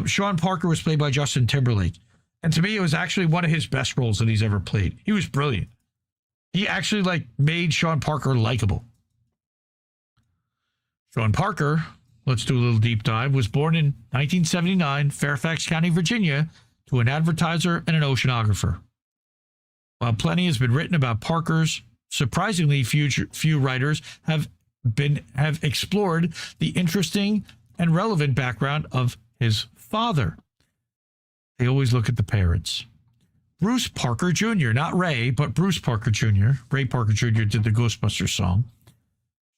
Sean Parker was played by Justin Timberlake. And to me, it was actually one of his best roles that he's ever played. He was brilliant. He actually made Sean Parker likable. Sean Parker, let's do a little deep dive, was born in 1979, Fairfax County, Virginia, to an advertiser and an oceanographer. While plenty has been written about Parker's, surprisingly few writers have explored the interesting and relevant background of his father. They always look at the parents. Bruce Parker Jr., not Ray, but Bruce Parker Jr. Ray Parker Jr. did the Ghostbusters song.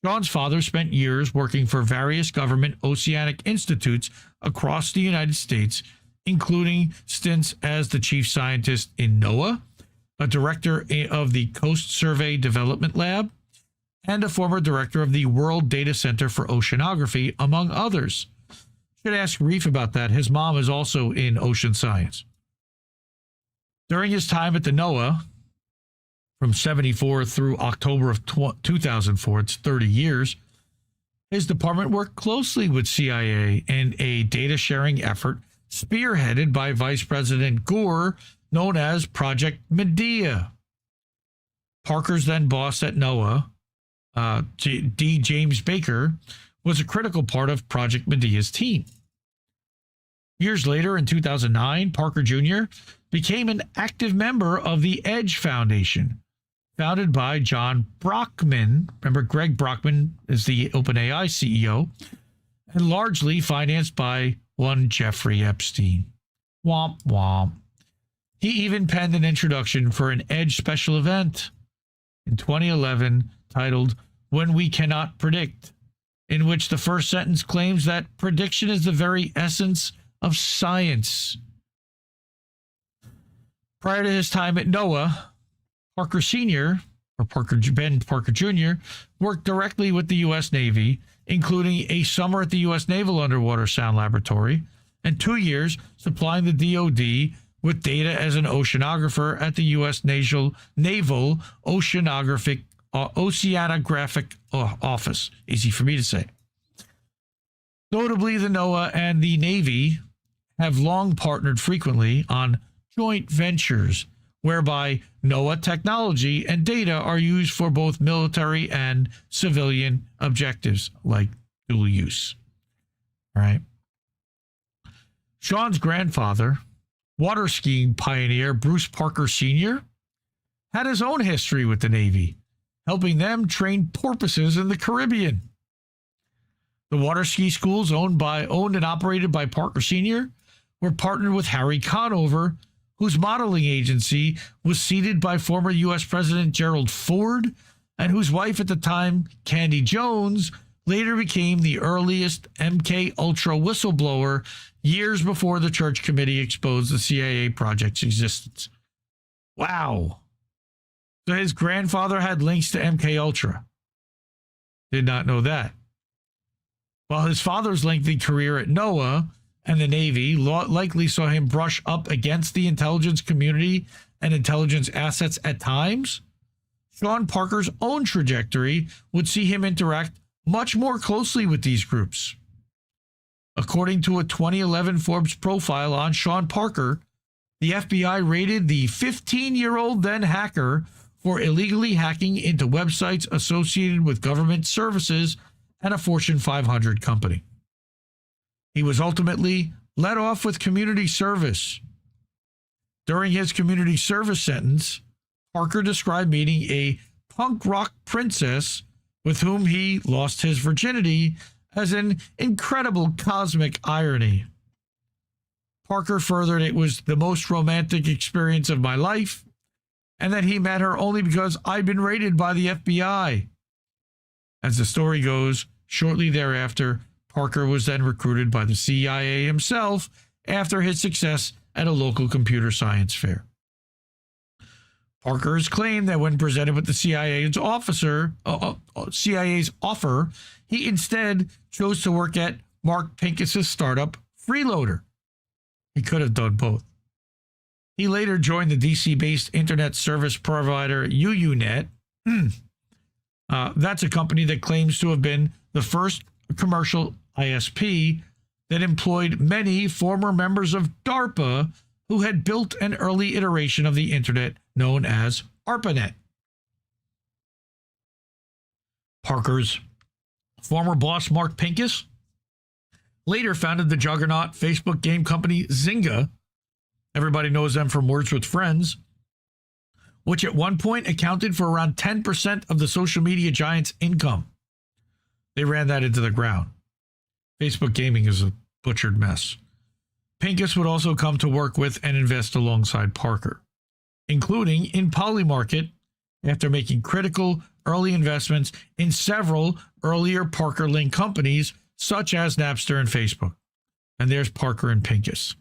Sean's father spent years working for various government oceanic institutes across the United States, including stints as the chief scientist in NOAA, a director of the Coast Survey Development Lab, and a former director of the World Data Center for Oceanography, among others. Should ask Reef about that. His mom is also in ocean science. During his time at the NOAA, from 74 through October of 2004, it's 30 years, his department worked closely with CIA in a data sharing effort spearheaded by Vice President Gore, known as Project Medea. Parker's then boss at NOAA, D. James Baker, was a critical part of Project Medea's team. Years later, in 2009, Parker Jr. became an active member of the EDGE Foundation, founded by John Brockman. Remember, Greg Brockman is the OpenAI CEO, and largely financed by one Jeffrey Epstein. Womp womp. He even penned an introduction for an EDGE special event in 2011 titled When We Cannot Predict, in which the first sentence claims that prediction is the very essence of science. Prior to his time at NOAA, Parker Sr., or Ben Parker Jr., worked directly with the U.S. Navy, including a summer at the U.S. Naval Underwater Sound Laboratory and 2 years supplying the DoD with data as an oceanographer at the U.S. Naval Oceanographic Office. Easy for me to say. Notably, the NOAA and the Navy have long partnered frequently on joint ventures whereby NOAA technology and data are used for both military and civilian objectives, like dual use. All right. Sean's grandfather, water skiing pioneer Bruce Parker Sr., had his own history with the Navy, helping them train porpoises in the Caribbean. The water ski schools owned and operated by Parker Sr. were partnered with Harry Conover, whose modeling agency was seeded by former U.S. President Gerald Ford, and whose wife at the time, Candy Jones, later became the earliest MK Ultra whistleblower years before the Church Committee exposed the CIA project's existence. Wow. So his grandfather had links to MK Ultra. Did not know that. While his father's lengthy career at NOAA and the Navy likely saw him brush up against the intelligence community and intelligence assets at times, Sean Parker's own trajectory would see him interact much more closely with these groups. According to a 2011 Forbes profile on Sean Parker, the FBI rated the 15-year-old then hacker for illegally hacking into websites associated with government services and a Fortune 500 company. He was ultimately let off with community service. During his community service sentence, Parker described meeting a punk rock princess with whom he lost his virginity as an incredible cosmic irony. Parker furthered it was the most romantic experience of my life, and that he met her only because I'd been raided by the FBI. As the story goes, shortly thereafter, Parker was then recruited by the CIA himself after his success at a local computer science fair. Parker has claimed that when presented with the CIA's offer, he instead chose to work at Mark Pincus's startup, Freeloader. He could have done both. He later joined the DC-based internet service provider UUNet. That's a company that claims to have been the first commercial ISP that employed many former members of DARPA who had built an early iteration of the internet known as ARPANET. Parker's former boss, Mark Pincus, later founded the juggernaut Facebook game company Zynga. Everybody knows them from Words with Friends, which at one point accounted for around 10% of the social media giant's income. They ran that into the ground. Facebook gaming is a butchered mess. Pincus would also come to work with and invest alongside Parker, including in Polymarket, after making critical early investments in several earlier Parker-linked companies, such as Napster and Facebook. And there's Parker and Pincus.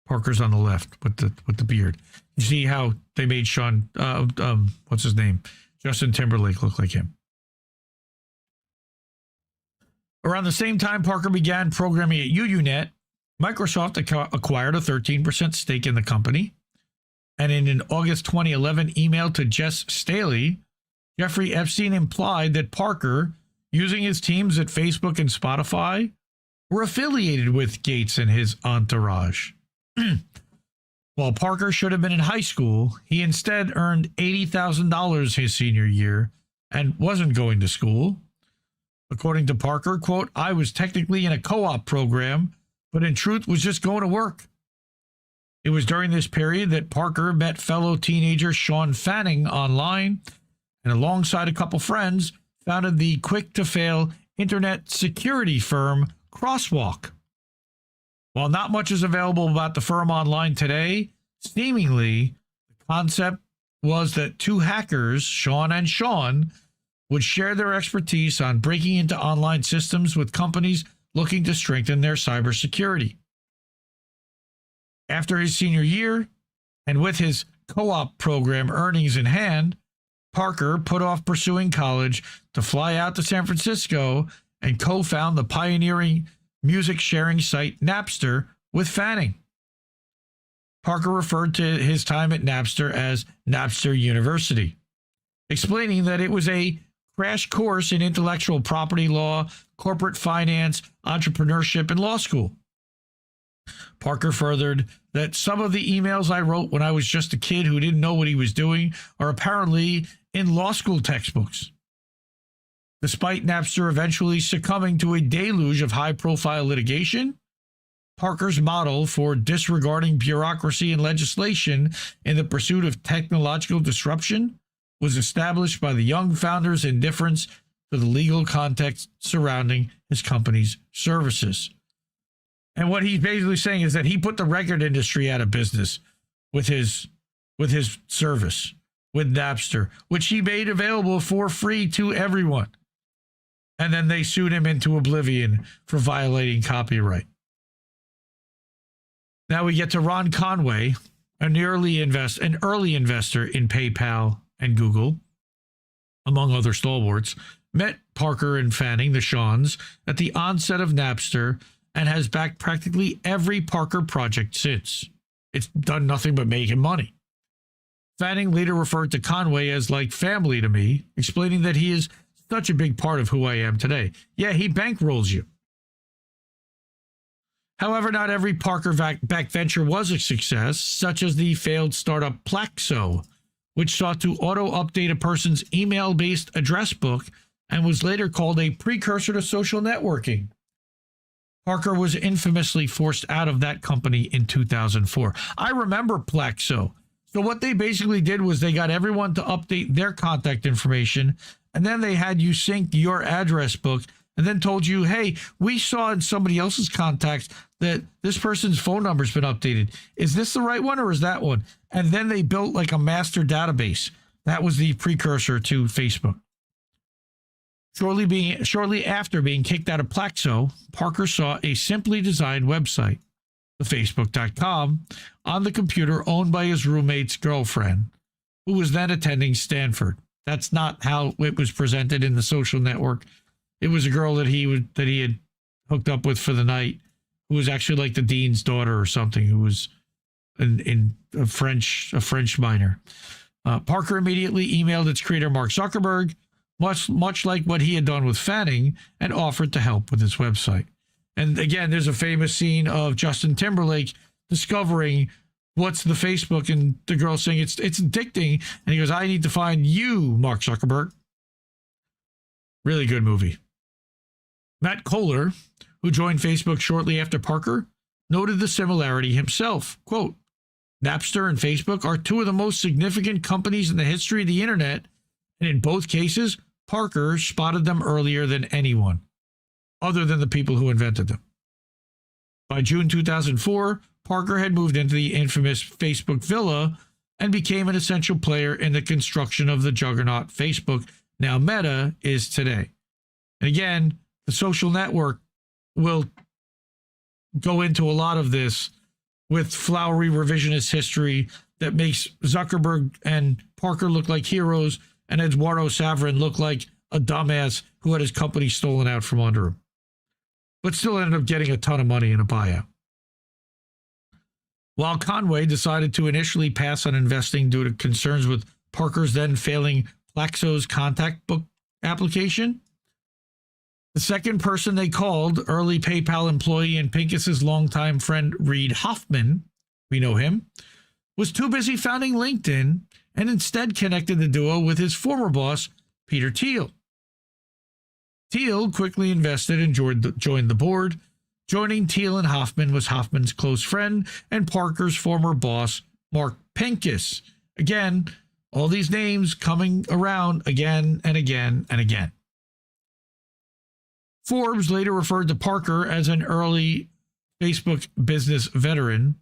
Parker's on the left with the beard. You see how they made Sean, what's his name? Justin Timberlake look like him. Around the same time Parker began programming at UUNet, Microsoft acquired a 13% stake in the company. And in an August 2011 email to Jess Staley, Jeffrey Epstein implied that Parker using his teams at Facebook and Spotify were affiliated with Gates and his entourage. While Parker should have been in high school, he instead earned $80,000 his senior year and wasn't going to school. According to Parker, quote, I was technically in a co-op program, but in truth was just going to work. It was during this period that Parker met fellow teenager Sean Fanning online and alongside a couple friends founded the quick-to-fail internet security firm Crosswalk. While not much is available about the firm online today, seemingly the concept was that two hackers, Sean and Sean, would share their expertise on breaking into online systems with companies looking to strengthen their cybersecurity. After his senior year, and with his co-op program earnings in hand, Parker put off pursuing college to fly out to San Francisco and co-found the pioneering music sharing site Napster with Fanning. Parker referred to his time at Napster as Napster University, explaining that it was a crash course in intellectual property law, corporate finance, entrepreneurship, and law school. Parker furthered that some of the emails I wrote when I was just a kid who didn't know what he was doing are apparently in law school textbooks. Despite Napster eventually succumbing to a deluge of high-profile litigation, Parker's model for disregarding bureaucracy and legislation in the pursuit of technological disruption was established by the young founder's indifference to the legal context surrounding his company's services. And what he's basically saying is that he put the record industry out of business with his service, with Napster, which he made available for free to everyone. And then they sued him into oblivion for violating copyright. Now we get to Ron Conway, an early investor in PayPal and Google, among other stalwarts, met Parker and Fanning, the Shawns, at the onset of Napster and has backed practically every Parker project since. It's done nothing but making money. Fanning later referred to Conway as like family to me, explaining that he is such a big part of who I am today. Yeah, he bankrolls you. However, not every Parker-backed venture was a success, such as the failed startup Plaxo, which sought to auto-update a person's email-based address book and was later called a precursor to social networking. Parker was infamously forced out of that company in 2004. I remember Plaxo. So what they basically did was they got everyone to update their contact information, and then they had you sync your address book and then told you, hey, we saw in somebody else's contacts that this person's phone number's been updated. Is this the right one or is that one? And then they built like a master database. That was the precursor to Facebook. Shortly after being kicked out of Plaxo, Parker saw a simply designed website, thefacebook.com, on the computer owned by his roommate's girlfriend, who was then attending Stanford. That's not how it was presented in the social network. It was a girl that he had hooked up with for the night, who was actually like the dean's daughter or something, who was in a French minor. Parker immediately emailed its creator Mark Zuckerberg, much like what he had done with Fanning, and offered to help with his website. And again, there's a famous scene of Justin Timberlake discovering what's the Facebook, and the girl saying it's addicting, and he goes, I need to find you, Mark Zuckerberg. Really good movie. Matt Kohler, who joined Facebook shortly after Parker, noted the similarity himself. Quote, Napster and Facebook are two of the most significant companies in the history of the internet, and in both cases, Parker spotted them earlier than anyone, other than the people who invented them. By June 2004, Parker had moved into the infamous Facebook villa and became an essential player in the construction of the juggernaut Facebook, now Meta, is today. And again, the social network will go into a lot of this with flowery revisionist history that makes Zuckerberg and Parker look like heroes and Eduardo Saverin look like a dumbass who had his company stolen out from under him, but still ended up getting a ton of money in a buyout. While Conway decided to initially pass on investing due to concerns with Parker's then failing Plaxo's contact book application, The second person they called, early PayPal employee and Pincus's longtime friend Reid Hoffman, we know him, was too busy founding LinkedIn and instead connected the duo with his former boss, Peter Thiel. Thiel quickly invested and joined the board. Joining Thiel and Hoffman was Hoffman's close friend and Parker's former boss, Mark Pincus. Again, all these names coming around again and again and again. Forbes later referred to Parker as an early Facebook business veteran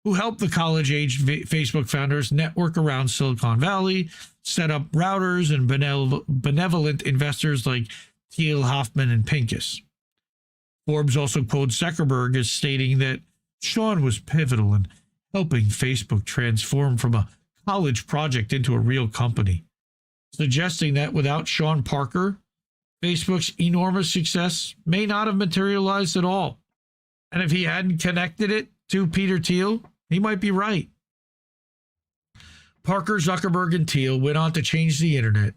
who helped the college-aged Facebook founders network around Silicon Valley, set up routers and benevolent investors like Thiel, Hoffman, and Pincus. Forbes also quotes Zuckerberg as stating that Sean was pivotal in helping Facebook transform from a college project into a real company, suggesting that without Sean Parker, Facebook's enormous success may not have materialized at all. And if he hadn't connected it to Peter Thiel, he might be right. Parker, Zuckerberg, and Thiel went on to change the internet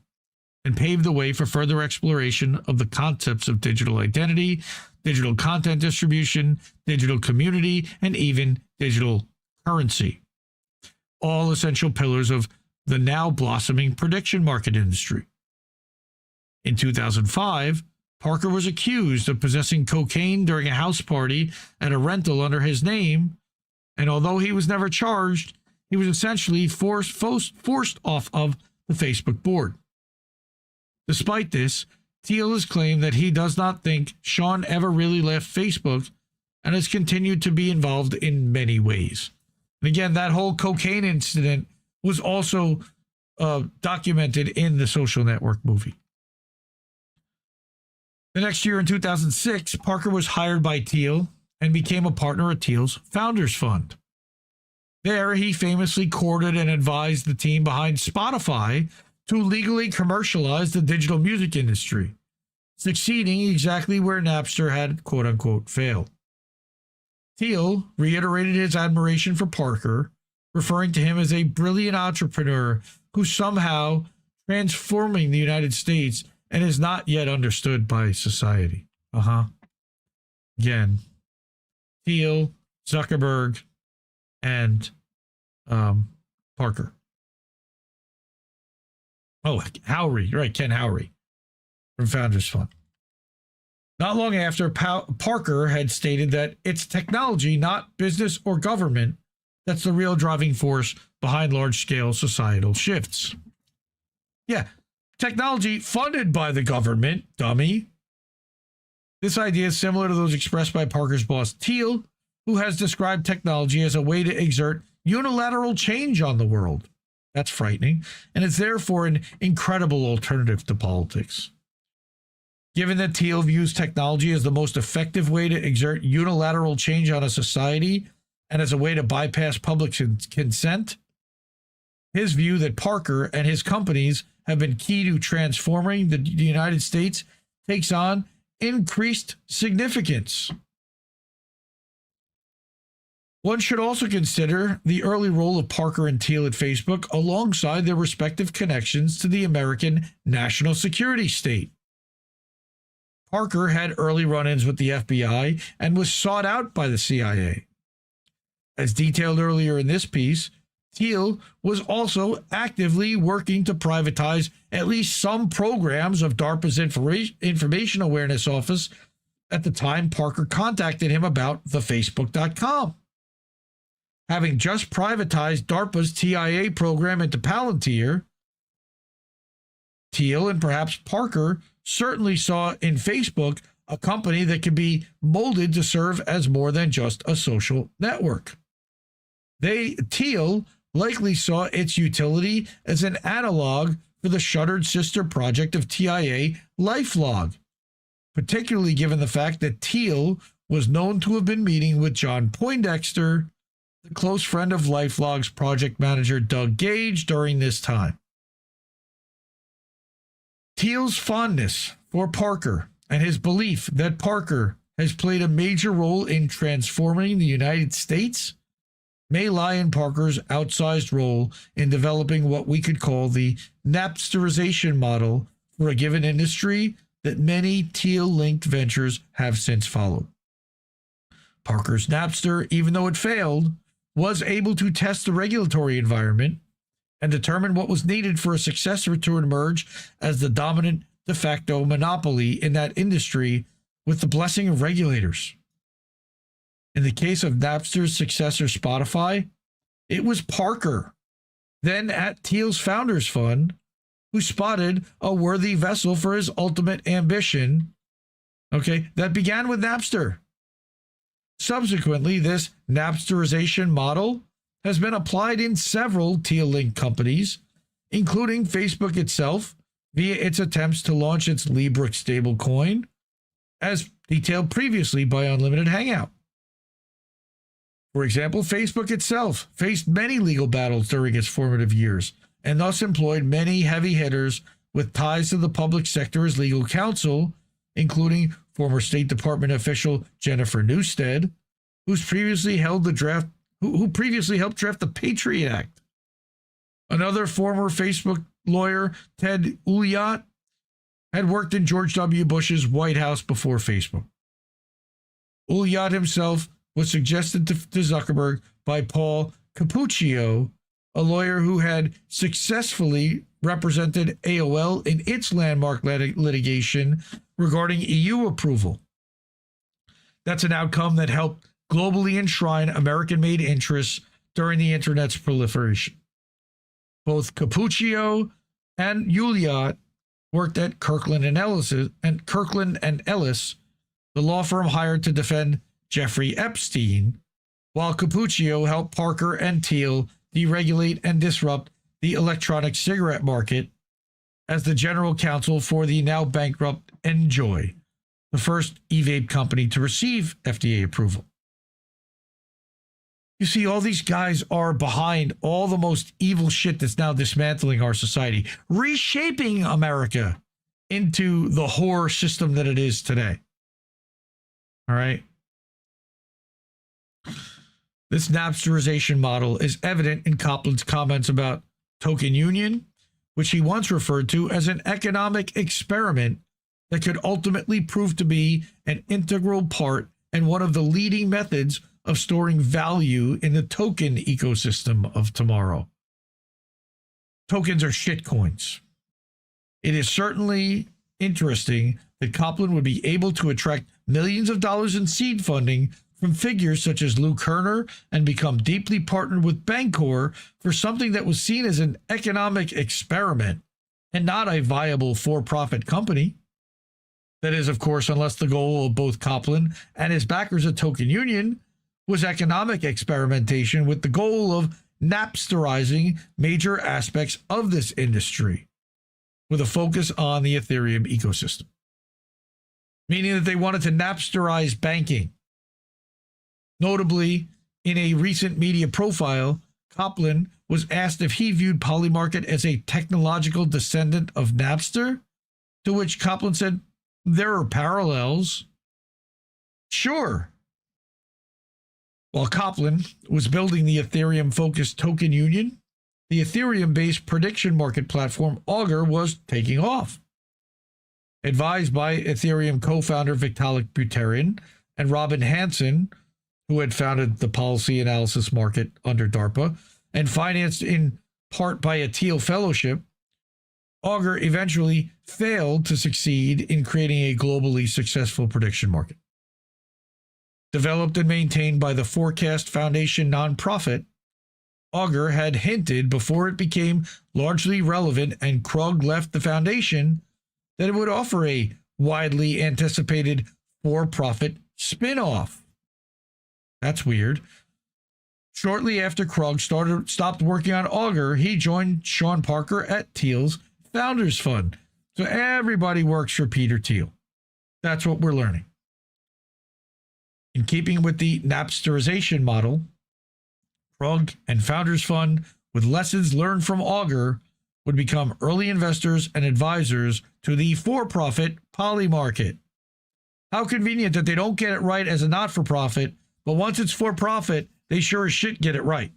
and pave the way for further exploration of the concepts of digital identity, digital content distribution, digital community, and even digital currency. All essential pillars of the now blossoming prediction market industry. In 2005, Parker was accused of possessing cocaine during a house party at a rental under his name, and although he was never charged, he was essentially forced off of the Facebook board. Despite this, Thiel has claimed that he does not think Sean ever really left Facebook and has continued to be involved in many ways. And again, that whole cocaine incident was also documented in the Social Network movie. The next year in 2006, Parker was hired by Thiel and became a partner at Thiel's Founders Fund. There, he famously courted and advised the team behind Spotify to legally commercialize the digital music industry, succeeding exactly where Napster had quote-unquote failed. Thiel reiterated his admiration for Parker, referring to him as a brilliant entrepreneur who somehow transforming the United States and is not yet understood by society. Again, Thiel, Zuckerberg, and Parker. Oh, Howry, right, Ken Howry from Founders Fund. Not long after, Parker had stated that it's technology, not business or government, that's the real driving force behind large-scale societal shifts. Yeah, technology funded by the government, dummy. This idea is similar to those expressed by Parker's boss, Thiel, who has described technology as a way to exert unilateral change on the world. That's frightening, and it's therefore an incredible alternative to politics. Given that Thiel views technology as the most effective way to exert unilateral change on a society and as a way to bypass public consent, his view that Parker and his companies have been key to transforming the United States takes on increased significance. One should also consider the early role of Parker and Thiel at Facebook alongside their respective connections to the American national security state. Parker had early run-ins with the FBI and was sought out by the CIA. As detailed earlier in this piece, Thiel was also actively working to privatize at least some programs of DARPA's Information Awareness Office at the time Parker contacted him about the Facebook.com. Having just privatized DARPA's TIA program into Palantir, Thiel and perhaps Parker certainly saw in Facebook a company that could be molded to serve as more than just a social network. Thiel likely saw its utility as an analog for the shuttered sister project of TIA, LifeLog, particularly given the fact that Thiel was known to have been meeting with John Poindexter, the close friend of LifeLog's project manager Doug Gage during this time. Thiel's fondness for Parker and his belief that Parker has played a major role in transforming the United States may lie in Parker's outsized role in developing what we could call the Napsterization model for a given industry that many Teal-linked ventures have since followed. Parker's Napster, even though it failed, was able to test the regulatory environment and determine what was needed for a successor to emerge as the dominant de facto monopoly in that industry with the blessing of regulators. In the case of Napster's successor Spotify, it was Parker, then at Teal's Founders Fund, who spotted a worthy vessel for his ultimate ambition, that began with Napster. Subsequently, this Napsterization model has been applied in several Teal-linked companies, including Facebook itself, via its attempts to launch its Libra stablecoin, as detailed previously by Unlimited Hangout. For example, Facebook itself faced many legal battles during its formative years, and thus employed many heavy hitters with ties to the public sector as legal counsel, including former State Department official Jennifer Newstead, who previously helped draft the Patriot Act. Another former Facebook lawyer, Ted Ulyat, had worked in George W. Bush's White House before Facebook. Ulyat himself was suggested to Zuckerberg by Paul Cappuccio, a lawyer who had successfully represented AOL in its landmark litigation regarding EU approval. That's an outcome that helped globally enshrine American-made interests during the Internet's proliferation. Both Cappuccio and Ulyat worked at Kirkland and Ellis, the law firm hired to defend Jeffrey Epstein, while Cappuccio helped Parker and Teal deregulate and disrupt the electronic cigarette market as the general counsel for the now bankrupt Enjoy, the first e-vape company to receive FDA approval. You see, all these guys are behind all the most evil shit that's now dismantling our society, reshaping America into the whore system that it is today. All right? This Napsterization model is evident in Copland's comments about token union, which he once referred to as an economic experiment that could ultimately prove to be an integral part and one of the leading methods of storing value in the token ecosystem of tomorrow. Tokens are shitcoins. It is certainly interesting that Copland would be able to attract millions of dollars in seed funding from figures such as Lou Kerner and become deeply partnered with Bancor for something that was seen as an economic experiment and not a viable for-profit company. That is, of course, unless the goal of both Copland and his backers at Token Union was economic experimentation with the goal of Napsterizing major aspects of this industry with a focus on the Ethereum ecosystem. Meaning that they wanted to Napsterize banking. Notably, in a recent media profile, Copland was asked if he viewed Polymarket as a technological descendant of Napster, to which Copland said, "There are parallels." Sure. While Copland was building the Ethereum-focused Token Union, the Ethereum-based prediction market platform Augur was taking off. Advised by Ethereum co-founder Vitalik Buterin and Robin Hanson, who had founded the policy analysis market under DARPA, and financed in part by a Teal Fellowship, Augur eventually failed to succeed in creating a globally successful prediction market. Developed and maintained by the Forecast Foundation nonprofit, Augur had hinted before it became largely relevant and Krug left the foundation that it would offer a widely anticipated for-profit spin-off. That's weird. Shortly after Krug stopped working on Augur, he joined Sean Parker at Teal's Founders Fund. So everybody works for Peter Thiel. That's what we're learning. In keeping with the Napsterization model, Krug and Founders Fund, with lessons learned from Augur, would become early investors and advisors to the for-profit Polymarket. How convenient that they don't get it right as a not-for-profit, but once it's for-profit, they sure as shit get it right.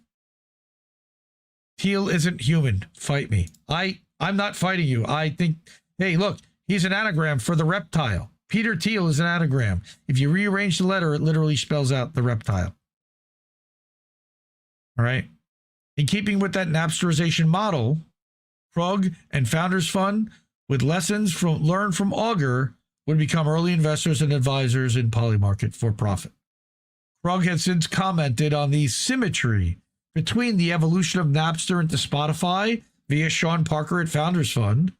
Thiel isn't human. Fight me. I'm not fighting you. I think, hey, look, He's an anagram for the reptile. Peter Thiel is an anagram. If you rearrange the letter, it literally spells out the reptile. All right. In keeping with that Napsterization model, Krug and Founders Fund, with lessons learned from Augur, would become early investors and advisors in Polymarket for profit. Krug has since commented on the symmetry between the evolution of Napster into Spotify via Sean Parker at Founders Fund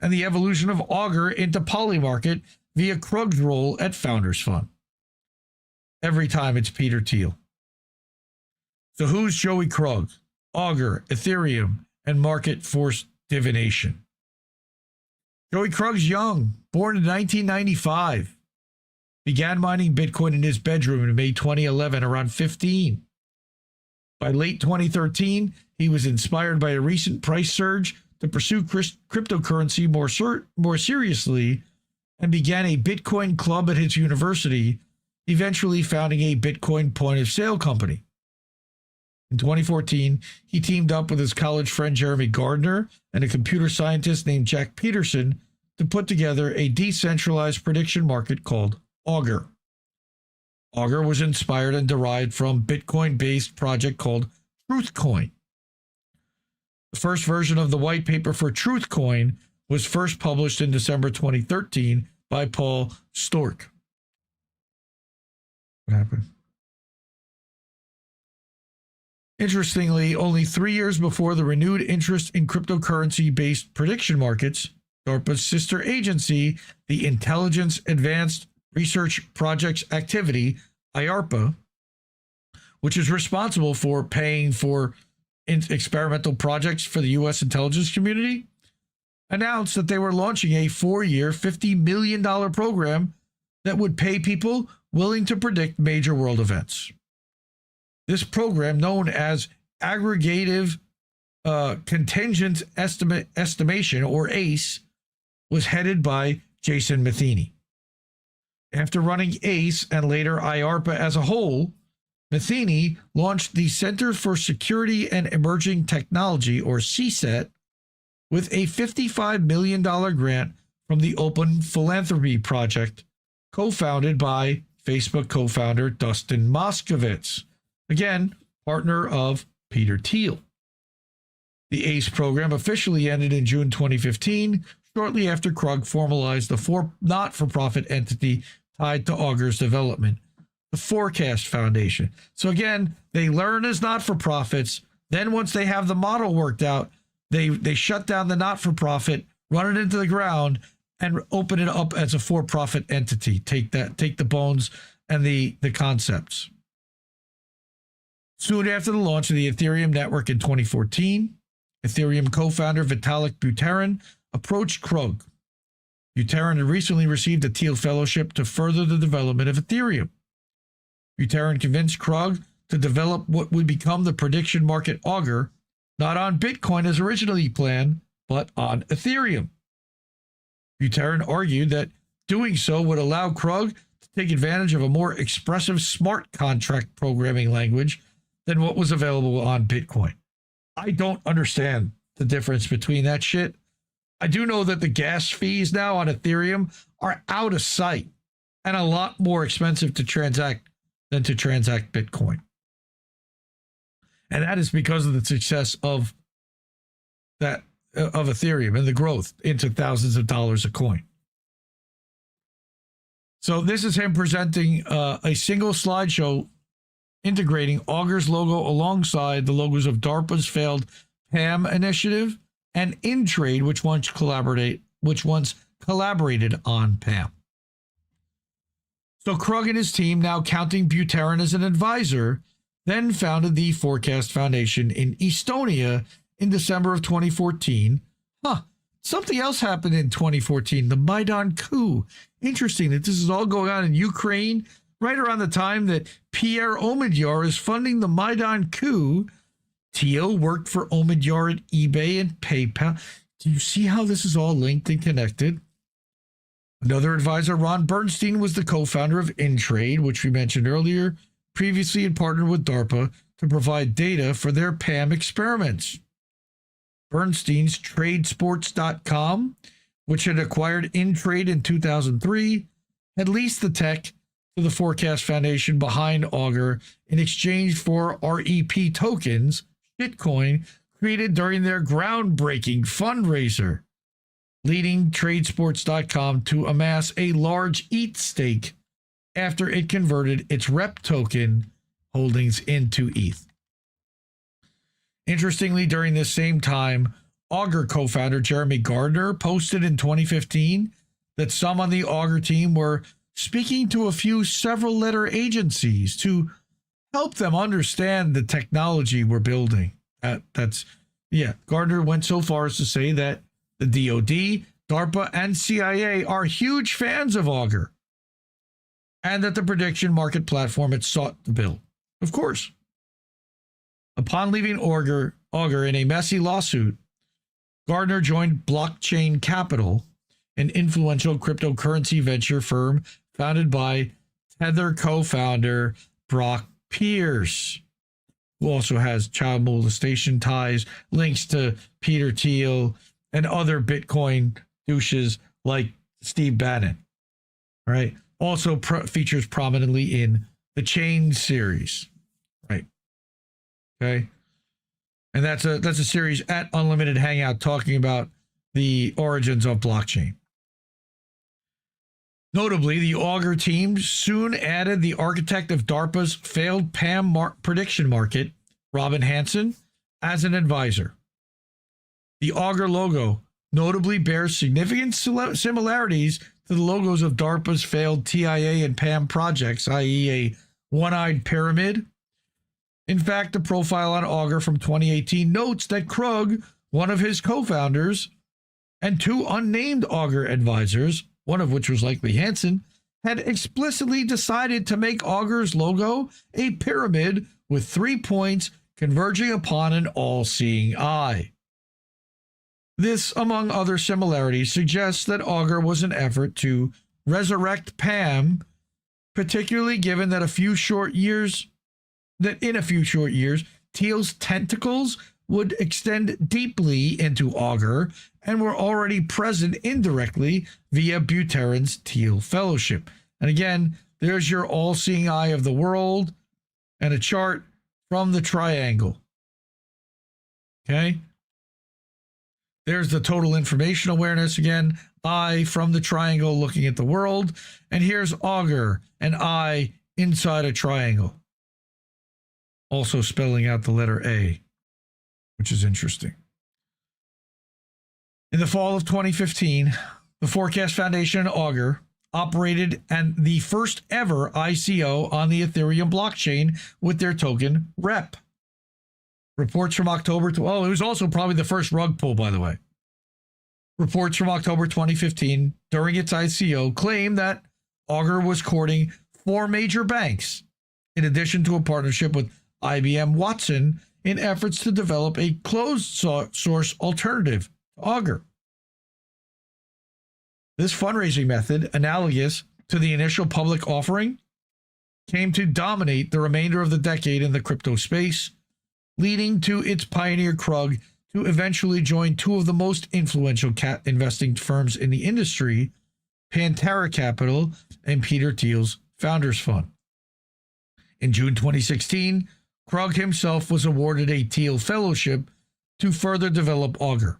and the evolution of Augur into Polymarket via Krug's role at Founders Fund. Every time it's Peter Thiel. So who's Joey Krug? Augur, Ethereum, and market force divination. Joey Krug's young, born in 1995. Began mining Bitcoin in his bedroom in May 2011, around 15. By late 2013, he was inspired by a recent price surge to pursue cryptocurrency more seriously and began a Bitcoin club at his university, eventually founding a Bitcoin point-of-sale company. In 2014, he teamed up with his college friend Jeremy Gardner and a computer scientist named Jack Peterson to put together a decentralized prediction market called Augur. Augur was inspired and derived from Bitcoin-based project called Truthcoin. The first version of the white paper for Truthcoin was first published in December 2013 by Paul Stork. What happened? Interestingly, only 3 years before the renewed interest in cryptocurrency-based prediction markets, DARPA's sister agency, the Intelligence Advanced Research Projects Activity, IARPA, which is responsible for paying for experimental projects for the U.S. intelligence community, announced that they were launching a 4-year, $50 million program that would pay people willing to predict major world events. This program, known as Aggregative Contingent Estimation, or ACE, was headed by Jason Matheny. After running ACE and later IARPA as a whole, Matheny launched the Center for Security and Emerging Technology, or CSET, with a $55 million grant from the Open Philanthropy Project, co-founded by Facebook co-founder Dustin Moskovitz, again, partner of Peter Thiel. The ACE program officially ended in June 2015, shortly after Krug formalized the not-for-profit entity tied to Augur's development, the Forecast Foundation. So again, they learn as not-for-profits. Then once they have the model worked out, they shut down the not-for-profit, run it into the ground, and open it up as a for-profit entity. Take the bones and the concepts. Soon after the launch of the Ethereum network in 2014, Ethereum co-founder Vitalik Buterin approached Krug. Buterin had recently received a Thiel Fellowship to further the development of Ethereum. Buterin convinced Krug to develop what would become the prediction market Augur, not on Bitcoin as originally planned, but on Ethereum. Buterin argued that doing so would allow Krug to take advantage of a more expressive smart contract programming language than what was available on Bitcoin. I don't understand the difference between that shit. I do know that the gas fees now on Ethereum are out of sight and a lot more expensive to transact than to transact Bitcoin. And that is because of the success of Ethereum and the growth into thousands of dollars a coin. So this is him presenting a single slideshow integrating Augur's logo alongside the logos of DARPA's failed PAM initiative and InTrade, which once collaborated on PAM. So Krug and his team, now counting Buterin as an advisor, then founded the Forecast Foundation in Estonia in December of 2014. Something else happened in 2014, the Maidan coup. Interesting that this is all going on in Ukraine, right around the time that Pierre Omidyar is funding the Maidan coup. Thiel worked for Omidyar at eBay and PayPal. Do you see how this is all linked and connected? Another advisor, Ron Bernstein, was the co-founder of InTrade, which we mentioned earlier. Previously had partnered with DARPA to provide data for their PAM experiments. Bernstein's TradeSports.com, which had acquired InTrade in 2003, had leased the tech to the Forecast Foundation behind Augur in exchange for REP tokens, shitcoin, created during their groundbreaking fundraiser, leading Tradesports.com to amass a large ETH stake after it converted its REP token holdings into ETH. Interestingly, during this same time, Augur co-founder Jeremy Gardner posted in 2015 that some on the Augur team were speaking to a few several-letter agencies to help them understand the technology we're building. Gardner went so far as to say that the DoD, DARPA, and CIA are huge fans of Augur, and that the prediction market platform it sought to build. Of course. Upon leaving Augur in a messy lawsuit, Gardner joined Blockchain Capital, an influential cryptocurrency venture firm founded by Tether co-founder Brock Pierce, who also has child molestation ties, links to Peter Thiel, and other Bitcoin douches like Steve Bannon. Right? Also features prominently in the Chain series. Right? Okay? And that's a series at Unlimited Hangout talking about the origins of blockchain. Notably, the Augur team soon added the architect of DARPA's failed PAM prediction market, Robin Hanson, as an advisor. The Augur logo notably bears significant similarities to the logos of DARPA's failed TIA and PAM projects, i.e. a one-eyed pyramid. In fact, the profile on Augur from 2018 notes that Krug, one of his co-founders, and two unnamed Augur advisors, one of which was likely Hansen, had explicitly decided to make Augur's logo a pyramid with 3 points converging upon an all-seeing eye. This, among other similarities, suggests that Augur was an effort to resurrect PAM, particularly given that in a few short years, Thiel's tentacles would extend deeply into Augur and were already present indirectly via Buterin's Thiel Fellowship. And again, there's your all-seeing eye of the world and a chart from the triangle. Okay? There's the total information awareness again, eye from the triangle looking at the world. And here's Augur, an eye inside a triangle. Also spelling out the letter A, which is interesting. In the fall of 2015, the Forecast Foundation and Augur operated and the first ever ICO on the Ethereum blockchain with their token REP. Reports from October it was also probably the first rug pull, by the way. Reports from October 2015 during its ICO claim that Augur was courting 4 major banks, in addition to a partnership with IBM Watson in efforts to develop a closed source alternative to Augur. This fundraising method, analogous to the initial public offering, came to dominate the remainder of the decade in the crypto space, leading to its pioneer Krug to eventually join 2 of the most influential investing firms in the industry, Pantera Capital and Peter Thiel's Founders Fund. In June 2016, Krug himself was awarded a Thiel Fellowship to further develop Augur.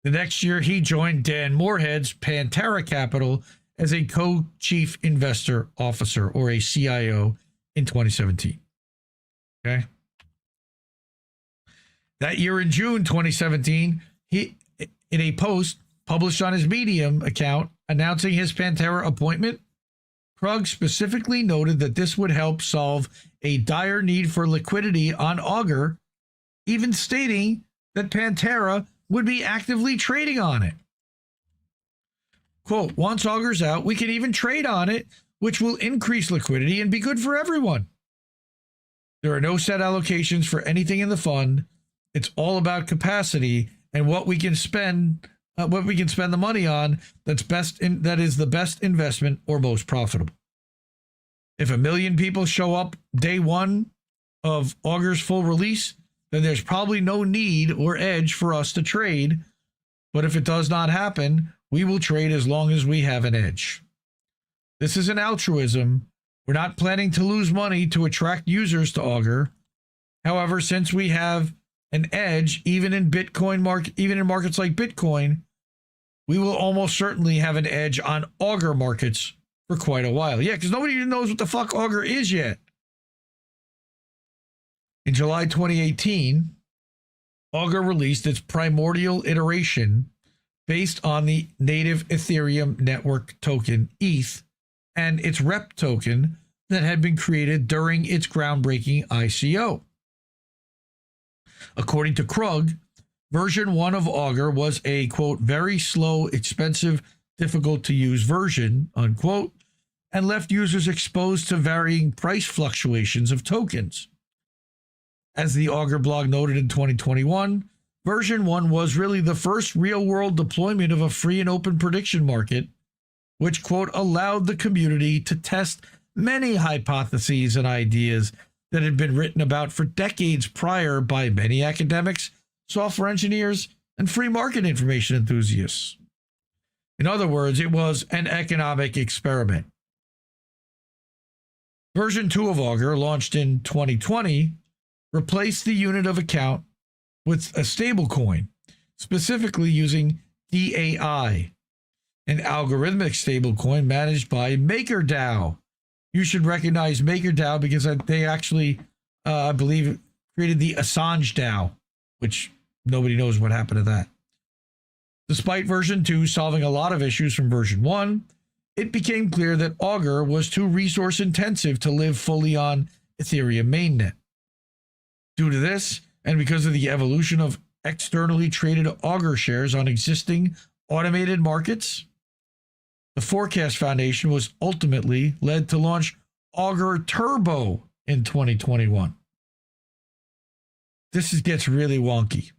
The next year, he joined Dan Moorhead's Pantera Capital as a co-chief investor officer, or a CIO, in 2017. Okay. That year in June 2017, he, in a post published on his Medium account announcing his Pantera appointment, Krug specifically noted that this would help solve a dire need for liquidity on Augur, even stating that Pantera would be actively trading on it. Quote, once Augur's out, we can even trade on it, which will increase liquidity and be good for everyone. There are no set allocations for anything in the fund. It's all about capacity and what we can spend the money on that is the best investment or most profitable. If 1 million people show up day one of Augur's full release, then there's probably no need or edge for us to trade. But if it does not happen, we will trade as long as we have an edge. This is an altruism. We're not planning to lose money to attract users to Augur. However, since we have an edge, even in markets like Bitcoin, we will almost certainly have an edge on Augur markets for quite a while. Yeah, because nobody even knows what the fuck Augur is yet. In July 2018, Augur released its primordial iteration based on the native Ethereum network token ETH and its rep token that had been created during its groundbreaking ICO. According to Krug, version 1 of Augur was a, quote, very slow, expensive, difficult to use version, unquote, and left users exposed to varying price fluctuations of tokens. As the Augur blog noted in 2021, version 1 was really the first real-world deployment of a free and open prediction market, which, quote, allowed the community to test many hypotheses and ideas that had been written about for decades prior by many academics, software engineers, and free market information enthusiasts. In other words, it was an economic experiment. Version 2 of Augur, launched in 2020, replaced the unit of account with a stablecoin, specifically using DAI, an algorithmic stablecoin managed by MakerDAO. You should recognize MakerDAO because they actually, I believe, created the Assange DAO, which nobody knows what happened to that. Despite version 2 solving a lot of issues from version 1, it became clear that Augur was too resource intensive to live fully on Ethereum mainnet. Due to this, and because of the evolution of externally traded Augur shares on existing automated markets, the Forecast Foundation was ultimately led to launch Augur Turbo in 2021. This gets really wonky.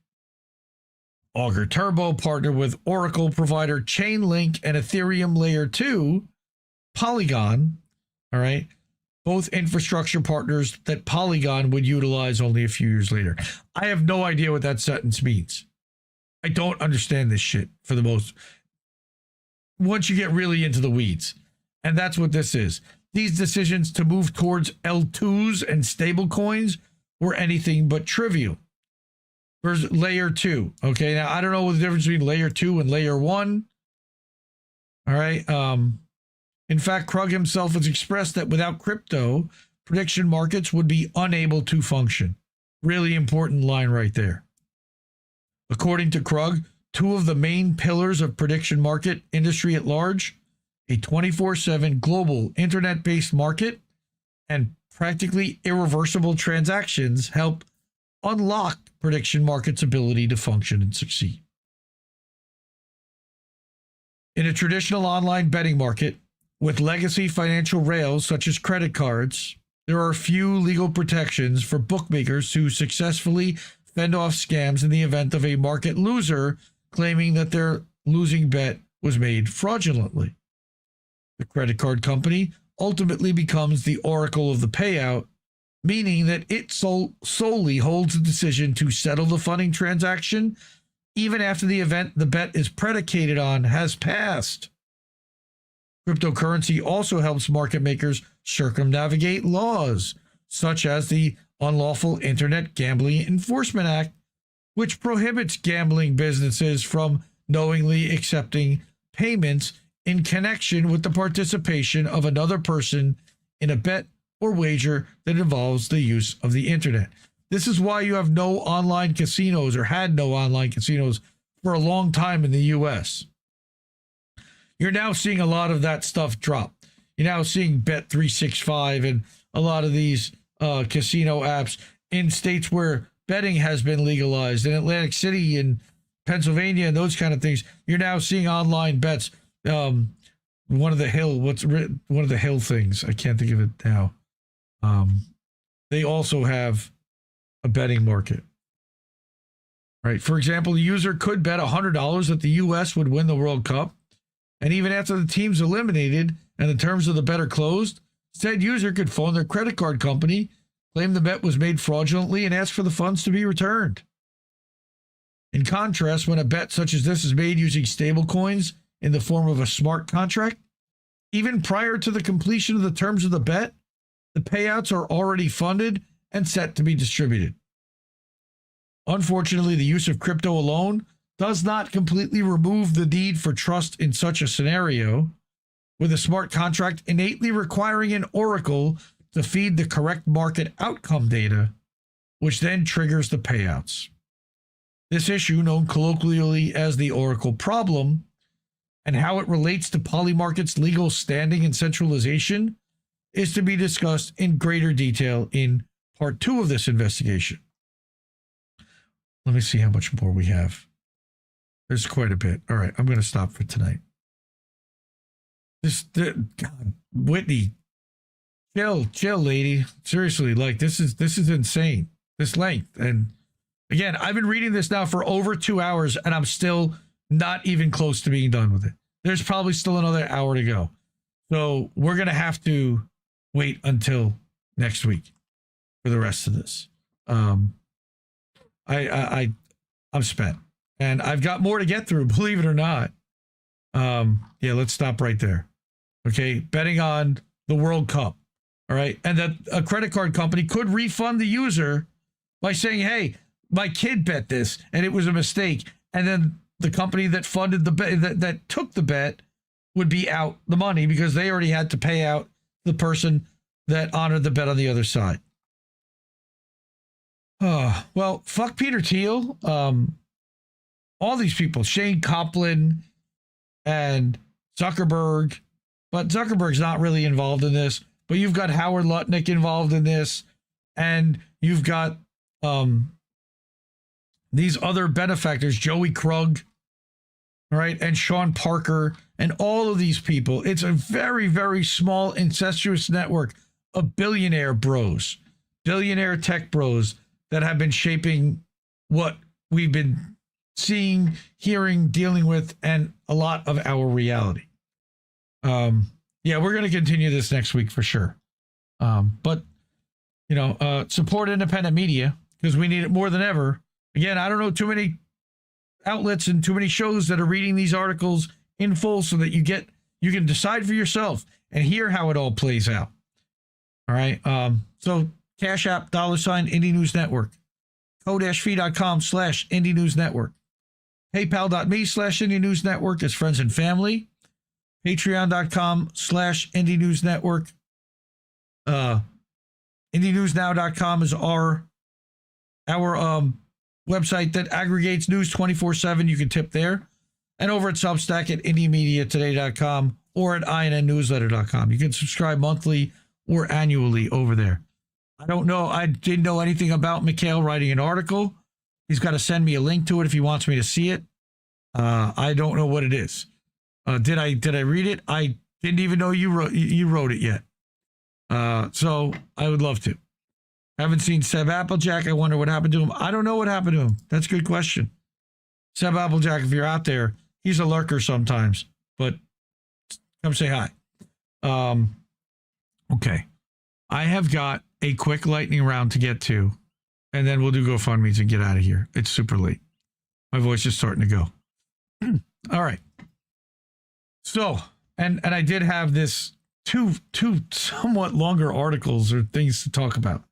Augur Turbo partnered with Oracle provider Chainlink and Ethereum Layer 2, Polygon, all right, both infrastructure partners that Polygon would utilize only a few years later. I have no idea what that sentence means. I don't understand this shit for the most, once you get really into the weeds. And that's what this is. These decisions to move towards L2s and stablecoins were anything but trivial. There's layer 2. Okay, now I don't know the difference between layer 2 and layer 1. All right. In fact, Krug himself has expressed that without crypto, prediction markets would be unable to function. Really important line right there. According to Krug, two of the main pillars of prediction market industry at large, a 24/7 global internet-based market and practically irreversible transactions, help unlock prediction markets' ability to function and succeed. In a traditional online betting market, with legacy financial rails such as credit cards, there are few legal protections for bookmakers to successfully fend off scams in the event of a market loser claiming that their losing bet was made fraudulently. The credit card company ultimately becomes the oracle of the payout, meaning that it solely holds the decision to settle the funding transaction even after the event the bet is predicated on has passed. Cryptocurrency also helps market makers circumnavigate laws, such as the Unlawful Internet Gambling Enforcement Act, which prohibits gambling businesses from knowingly accepting payments in connection with the participation of another person in a bet or wager that involves the use of the internet. This is why you have no online casinos, or had no online casinos for a long time in the US. You're now seeing a lot of that stuff drop. You're now seeing Bet365 and a lot of these casino apps in states where betting has been legalized, in Atlantic City and Pennsylvania and those kind of things. You're now seeing online bets. One of the Hill things, I can't think of it now. They also have a betting market. Right. For example, the user could bet $100 that the U.S. would win the World Cup. And even after the team's eliminated and the terms of the bet are closed, said user could phone their credit card company, claim the bet was made fraudulently, and ask for the funds to be returned. In contrast, when a bet such as this is made using stablecoins, in the form of a smart contract, even prior to the completion of the terms of the bet, the payouts are already funded and set to be distributed. Unfortunately, the use of crypto alone does not completely remove the need for trust in such a scenario, with a smart contract innately requiring an oracle to feed the correct market outcome data, which then triggers the payouts. This issue, known colloquially as the oracle problem, and how it relates to Polymarket's legal standing and centralization, is to be discussed in greater detail in part 2 of this investigation. Let me see how much more we have. There's quite a bit. All right, I'm going to stop for tonight. God, Whitney, chill, lady. Seriously, like this is insane. This length. And again, I've been reading this now for over 2 hours, and I'm still not even close to being done with it. There's probably still another hour to go. So we're going to have to wait until next week for the rest of this. I'm spent, and I've got more to get through, believe it or not. Yeah, let's stop right there. Okay. Betting on the World Cup. All right. And that a credit card company could refund the user by saying, hey, my kid bet this and it was a mistake. And then the company that funded the bet, that took the bet, would be out the money because they already had to pay out the person that honored the bet on the other side. Well, fuck Peter Thiel. All these people, Shane Copland and Zuckerberg, but Zuckerberg's not really involved in this. But you've got Howard Lutnick involved in this, and you've got these other benefactors, Joey Krug, all right, and Sean Parker, and all of these people. It's a very, very small, incestuous network of billionaire bros, billionaire tech bros that have been shaping what we've been seeing, hearing, dealing with, and a lot of our reality. Yeah, we're going to continue this next week for sure. But, you know, support independent media because we need it more than ever. Again, I don't know too many outlets and too many shows that are reading these articles in full so that you can decide for yourself and hear how it all plays out. All right. So Cash App, $ Indie News Network, ko-fi.com/Indie News Network, paypal.me/Indie News Network as friends and family, patreon.com/Indie News Network, IndieNewsNow.com is our website that aggregates news 24/7. You can tip there. And over at Substack at IndieMediaToday.com or at INNNewsletter.com. You can subscribe monthly or annually over there. I don't know. I didn't know anything about Mikhail writing an article. He's got to send me a link to it if he wants me to see it. I don't know what it is. Did I read it? I didn't even know you wrote it yet. So I would love to. Haven't seen Seb Applejack. I wonder what happened to him. I don't know what happened to him. That's a good question. Seb Applejack, if you're out there, he's a lurker sometimes, but come say hi. Okay. I have got a quick lightning round to get to, and then we'll do GoFundMe's and get out of here. It's super late. My voice is starting to go. All right. So, and I did have this two somewhat longer articles or things to talk about.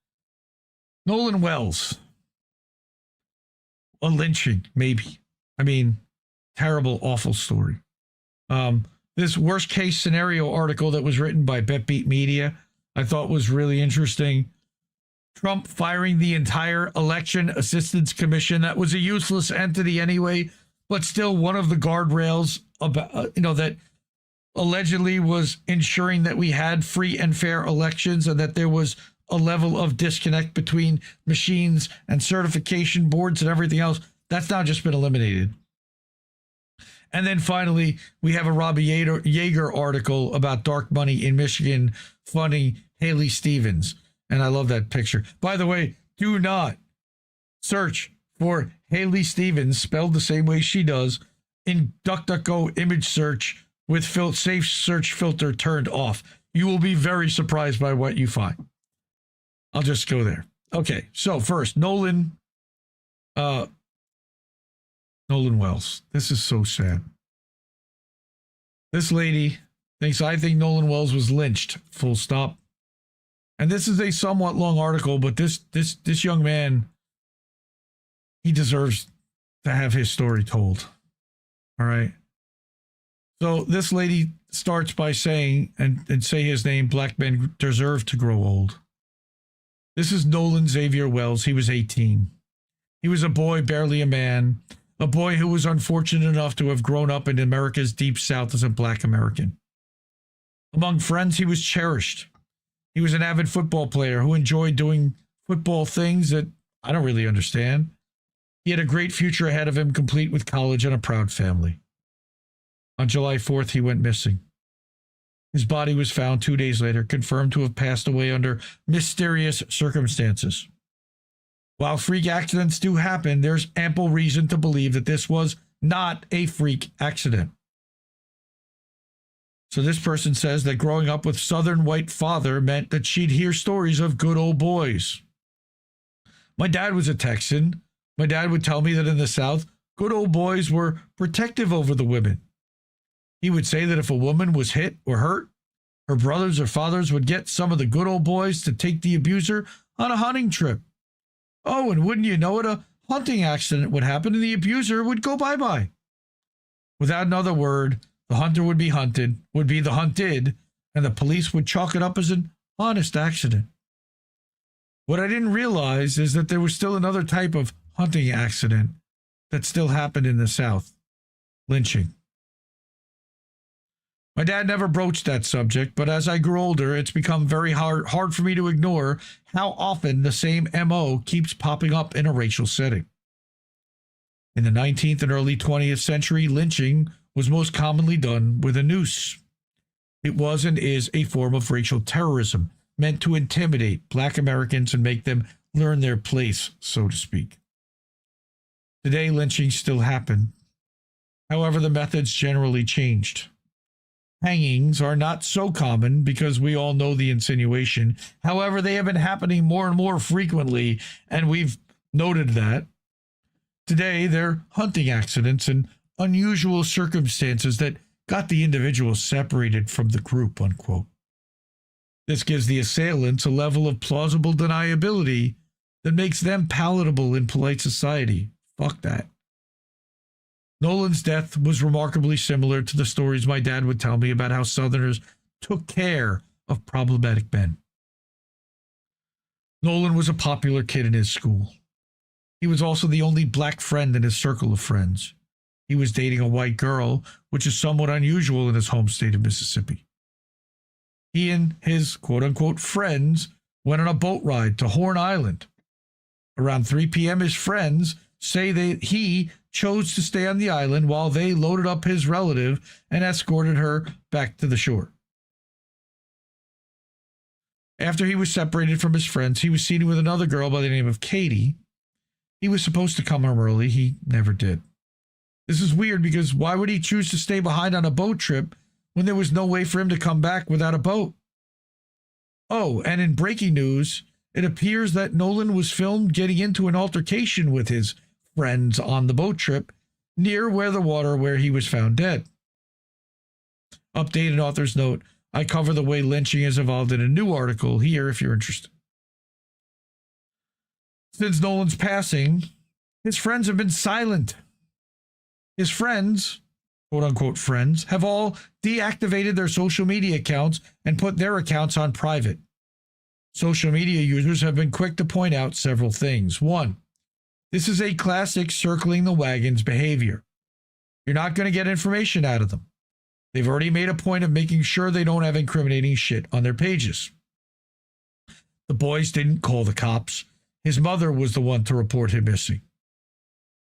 Nolan Wells. A lynching, maybe. I mean, terrible, awful story. This worst case scenario article that was written by BetBeat Media, I thought was really interesting. Trump firing the entire Election Assistance Commission. That was a useless entity anyway, but still one of the guardrails about, that allegedly was ensuring that we had free and fair elections and that there was a level of disconnect between machines and certification boards and everything else. That's now just been eliminated. And then finally, we have a Robbie Yeager article about dark money in Michigan funding Haley Stevens. And I love that picture. By the way, do not search for Haley Stevens, spelled the same way she does, in DuckDuckGo image search with safe search filter turned off. You will be very surprised by what you find. I'll just go there. Okay, so first, Nolan Wells. This is so sad. This lady thinks I think Nolan Wells was lynched, full stop. And this is a somewhat long article, but this young man, he deserves to have his story told. All right. So this lady starts by saying, and say his name, black men deserve to grow old. This is Nolan Xavier Wells. He was 18. He was a boy, barely a man, a boy who was unfortunate enough to have grown up in America's deep south as a black American. Among friends, he was cherished. He was an avid football player who enjoyed doing football things that I don't really understand. He had a great future ahead of him, complete with college and a proud family. On July 4th, he went missing. His body was found 2 days later, confirmed to have passed away under mysterious circumstances. While freak accidents do happen, there's ample reason to believe that this was not a freak accident. So this person says that growing up with Southern white father meant that she'd hear stories of good old boys. My dad was a Texan. My dad would tell me that in the South, good old boys were protective over the women. He would say that if a woman was hit or hurt, her brothers or fathers would get some of the good old boys to take the abuser on a hunting trip. Oh, and wouldn't you know it, a hunting accident would happen and the abuser would go bye-bye. Without another word, the hunter would be hunted, would be the hunted, and the police would chalk it up as an honest accident. What I didn't realize is that there was still another type of hunting accident that still happened in the South: lynching. My dad never broached that subject, but as I grew older, it's become very hard for me to ignore how often the same MO keeps popping up in a racial setting. In the 19th and early 20th century, lynching was most commonly done with a noose. It was and is a form of racial terrorism meant to intimidate black Americans and make them learn their place, so to speak. Today, lynchings still happen. However, the methods generally changed. Hangings are not so common because we all know the insinuation. However, they have been happening more and more frequently, and we've noted that. Today, they're hunting accidents and unusual circumstances that got the individual separated from the group, unquote. This gives the assailants a level of plausible deniability that makes them palatable in polite society. Fuck that. Nolan's death was remarkably similar to the stories my dad would tell me about how Southerners took care of problematic men. Nolan was a popular kid in his school. He was also the only black friend in his circle of friends. He was dating a white girl, which is somewhat unusual in his home state of Mississippi. He and his quote-unquote friends went on a boat ride to Horn Island. Around 3 p.m., his friends say that he chose to stay on the island while they loaded up his relative and escorted her back to the shore. After he was separated from his friends, he was seen with another girl by the name of Katie. He was supposed to come home early. He never did. This is weird because why would he choose to stay behind on a boat trip when there was no way for him to come back without a boat? Oh, and in breaking news, it appears that Nolan was filmed getting into an altercation with his friends on the boat trip near the water where he was found dead. Updated author's note: I cover the way lynching has evolved in a new article here if you're interested. Since Nolan's passing, his friends have been silent. His friends, quote-unquote friends, have all deactivated their social media accounts and put their accounts on private. Social media users have been quick to point out several things. One, this is a classic circling the wagons behavior. You're not going to get information out of them. They've already made a point of making sure they don't have incriminating shit on their pages. The boys didn't call the cops. His mother was the one to report him missing.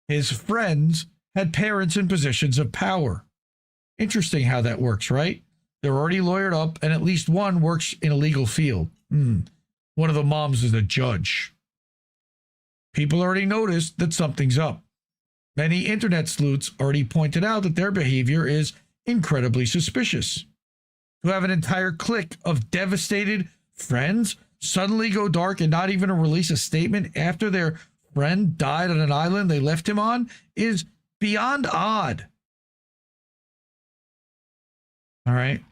His friends had parents in positions of power. Interesting how that works, right? They're already lawyered up, and at least one works in a legal field. One of the moms is a judge. People already noticed that something's up. Many internet sleuths already pointed out that their behavior is incredibly suspicious. To have an entire clique of devastated friends suddenly go dark and not even release a statement after their friend died on an island they left him on is beyond odd. All right.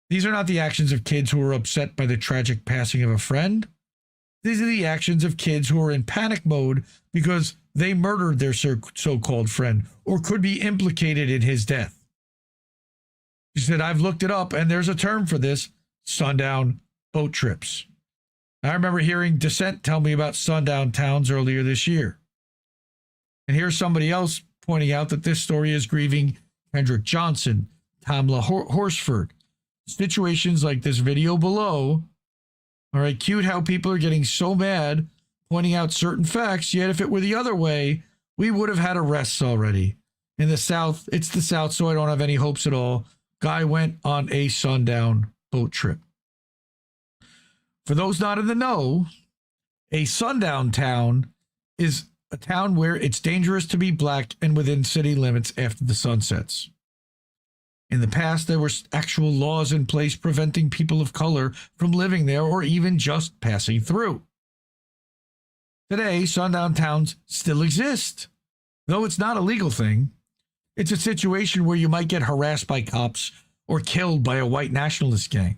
These are not the actions of kids who are upset by the tragic passing of a friend. These are the actions of kids who are in panic mode because they murdered their so-called friend or could be implicated in his death. She said, I've looked it up and there's a term for this, sundown boat trips. I remember hearing Dissent tell me about sundown towns earlier this year. And here's somebody else pointing out that this story is grieving Kendrick Johnson, Tamla Horsford. Situations like this video below. All right, cute how people are getting so mad, pointing out certain facts, yet if it were the other way, we would have had arrests already. In the South, it's the South, so I don't have any hopes at all. Guy went on a sundown boat trip. For those not in the know, a sundown town is a town where it's dangerous to be black and within city limits after the sun sets. In the past, there were actual laws in place preventing people of color from living there or even just passing through. Today, sundown towns still exist. Though it's not a legal thing, it's a situation where you might get harassed by cops or killed by a white nationalist gang.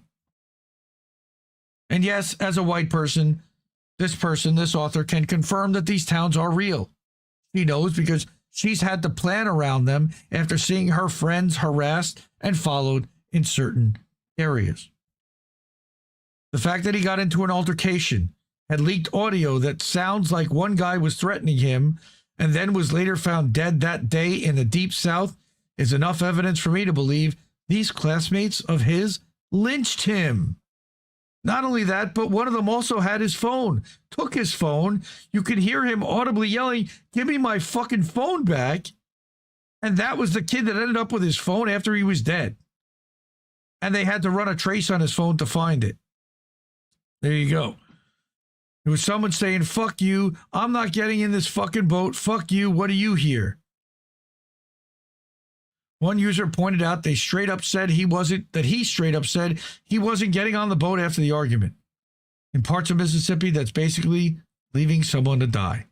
And yes, as a white person, this author can confirm that these towns are real. She knows because she's had to plan around them after seeing her friends harassed and followed in certain areas. The fact that he got into an altercation, had leaked audio that sounds like one guy was threatening him, and then was later found dead that day in the Deep South is enough evidence for me to believe these classmates of his lynched him. Not only that, but one of them also had his phone, took his phone. You could hear him audibly yelling, "Give me my fucking phone back." And that was the kid that ended up with his phone after he was dead. And they had to run a trace on his phone to find it. There you go. It was someone saying, "Fuck you, I'm not getting in this fucking boat. Fuck you, what do you hear?" One user pointed out he straight up said he wasn't getting on the boat after the argument. In parts of Mississippi, that's basically leaving someone to die.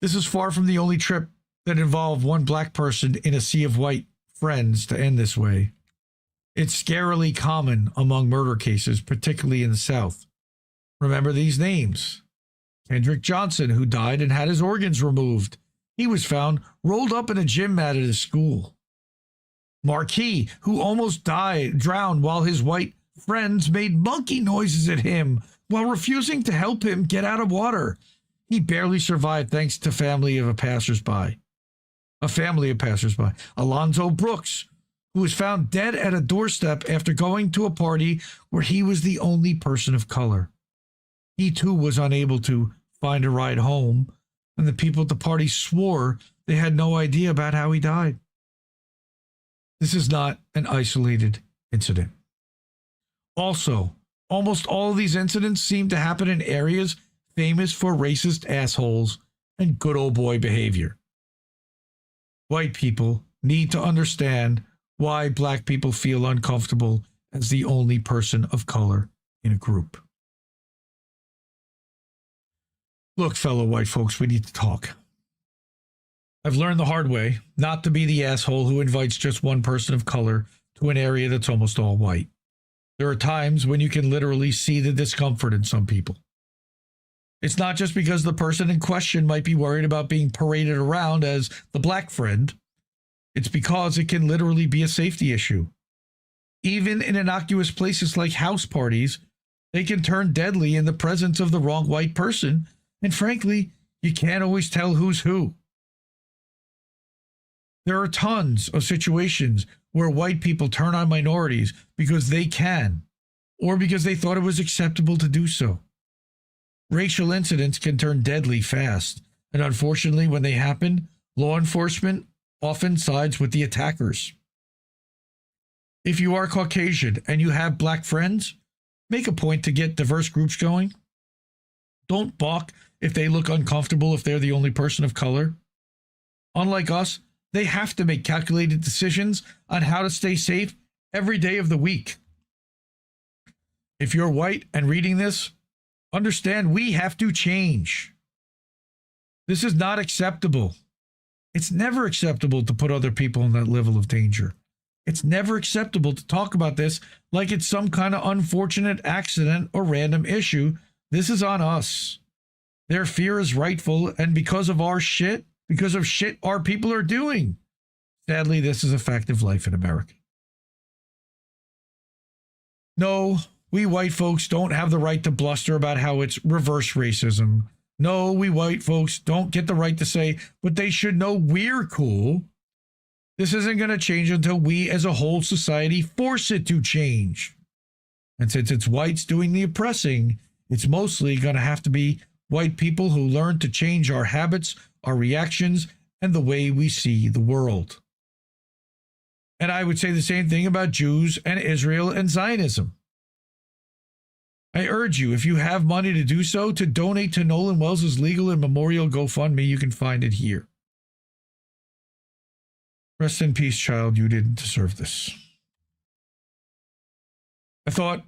This is far from the only trip that involved one black person in a sea of white friends to end this way. It's scarily common among murder cases, particularly in the South. Remember these names. Kendrick Johnson, who died and had his organs removed. He was found rolled up in a gym mat at his school. Marquis, who almost drowned while his white friends made monkey noises at him while refusing to help him get out of water. He barely survived thanks to a family of passersby. Alonzo Brooks, who was found dead at a doorstep after going to a party where he was the only person of color. He too was unable to find a ride home, and the people at the party swore they had no idea about how he died. This is not an isolated incident. Also, almost all of these incidents seem to happen in areas famous for racist assholes and good old boy behavior. White people need to understand why black people feel uncomfortable as the only person of color in a group. Look, fellow white folks, we need to talk. I've learned the hard way not to be the asshole who invites just one person of color to an area that's almost all white. There are times when you can literally see the discomfort in some people. It's not just because the person in question might be worried about being paraded around as the black friend. It's because it can literally be a safety issue. Even in innocuous places like house parties, they can turn deadly in the presence of the wrong white person. And frankly, you can't always tell who's who. There are tons of situations where white people turn on minorities because they can, or because they thought it was acceptable to do so. Racial incidents can turn deadly fast, and unfortunately, when they happen, law enforcement often sides with the attackers. If you are Caucasian and you have black friends, make a point to get diverse groups going. Don't balk if they look uncomfortable if they're the only person of color. Unlike us, they have to make calculated decisions on how to stay safe every day of the week. If you're white and reading this, understand we have to change. This is not acceptable. It's never acceptable to put other people in that level of danger. It's never acceptable to talk about this like it's some kind of unfortunate accident or random issue. This is on us. Their fear is rightful, and because of shit our people are doing. Sadly, this is a fact of life in America. No, we white folks don't have the right to bluster about how it's reverse racism. No, we white folks don't get the right to say, but they should know we're cool. This isn't going to change until we as a whole society force it to change. And since it's whites doing the oppressing, it's mostly going to have to be white people who learn to change our habits, our reactions, and the way we see the world. And I would say the same thing about Jews and Israel and Zionism. I urge you, if you have money to do so, to donate to Nolan Wells' legal and memorial GoFundMe. You can find it here. Rest in peace, child. You didn't deserve this. I thought,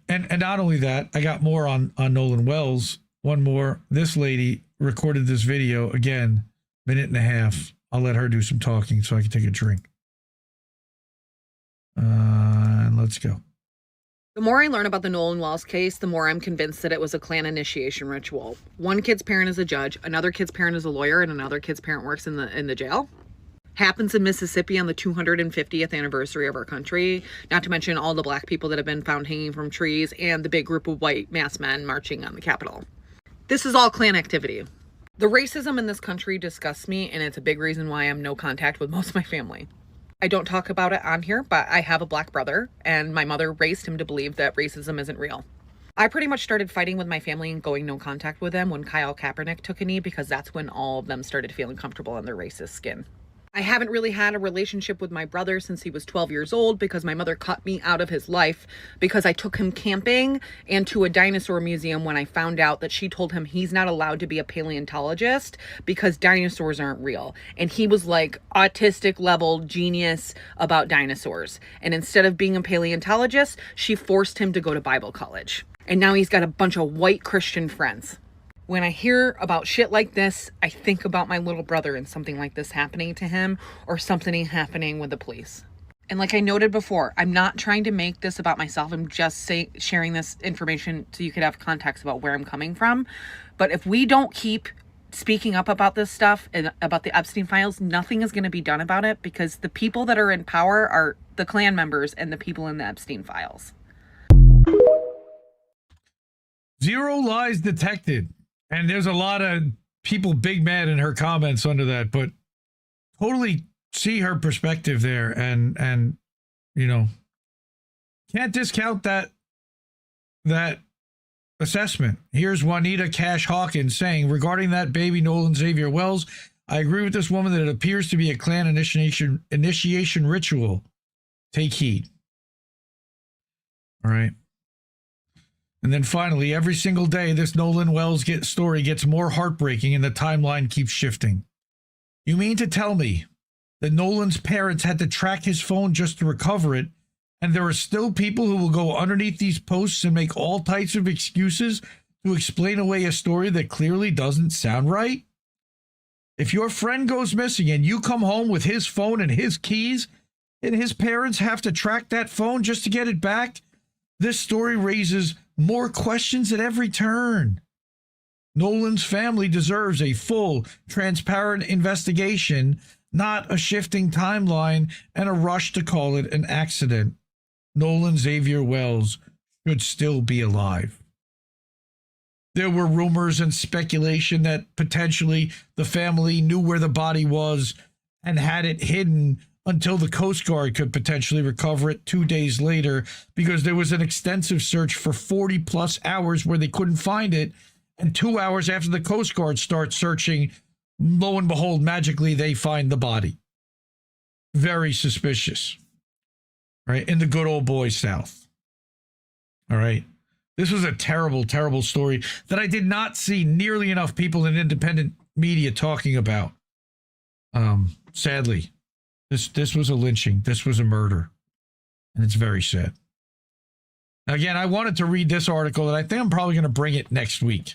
and not only that, I got more on Nolan Wells. One more. This lady recorded this video, again, minute and a half. I'll let her do some talking so I can take a drink. And let's go. The more I learn about the Nolan Wells case, the more I'm convinced that it was a Klan initiation ritual. One kid's parent is a judge, another kid's parent is a lawyer, and another kid's parent works in the jail. Happens in Mississippi on the 250th anniversary of our country, not to mention all the black people that have been found hanging from trees and the big group of white masked men marching on the Capitol. This is all Klan activity. The racism in this country disgusts me, and it's a big reason why I'm no contact with most of my family. I don't talk about it on here, but I have a black brother, and my mother raised him to believe that racism isn't real. I pretty much started fighting with my family and going no contact with them when Kyle Kaepernick took a knee, because that's when all of them started feeling comfortable in their racist skin. I haven't really had a relationship with my brother since he was 12 years old because my mother cut me out of his life because I took him camping and to a dinosaur museum when I found out that she told him he's not allowed to be a paleontologist because dinosaurs aren't real. And he was like autistic level genius about dinosaurs. And instead of being a paleontologist, she forced him to go to Bible college. And now he's got a bunch of white Christian friends. When I hear about shit like this, I think about my little brother and something like this happening to him or something happening with the police. And like I noted before, I'm not trying to make this about myself. I'm just sharing this information so you could have context about where I'm coming from. But if we don't keep speaking up about this stuff and about the Epstein files, nothing is going to be done about it because the people that are in power are the Klan members and the people in the Epstein files. Zero lies detected. And there's a lot of people big mad in her comments under that, but totally see her perspective there and you know, can't discount that assessment. Here's Juanita Cash Hawkins saying, regarding that baby Nolan Xavier Wells, I agree with this woman that it appears to be a Klan initiation ritual. Take heed. All right. And then finally, every single day, this Nolan Wells story gets more heartbreaking and the timeline keeps shifting. You mean to tell me that Nolan's parents had to track his phone just to recover it, and there are still people who will go underneath these posts and make all types of excuses to explain away a story that clearly doesn't sound right? If your friend goes missing and you come home with his phone and his keys, and his parents have to track that phone just to get it back, this story raises more questions at every turn. Nolan's family deserves a full, transparent investigation, not a shifting timeline and a rush to call it an accident. Nolan Xavier Wells should still be alive. There were rumors and speculation that potentially the family knew where the body was and had it hidden until the Coast Guard could potentially recover it 2 days later because there was an extensive search for 40 plus hours where they couldn't find it. And 2 hours after the Coast Guard starts searching, lo and behold, magically they find the body. Very suspicious. Right? In the good old boy South. All right. This was a terrible, terrible story that I did not see nearly enough people in independent media talking about. Sadly. This was a lynching. This was a murder. And it's very sad. Again, I wanted to read this article, and I think I'm probably going to bring it next week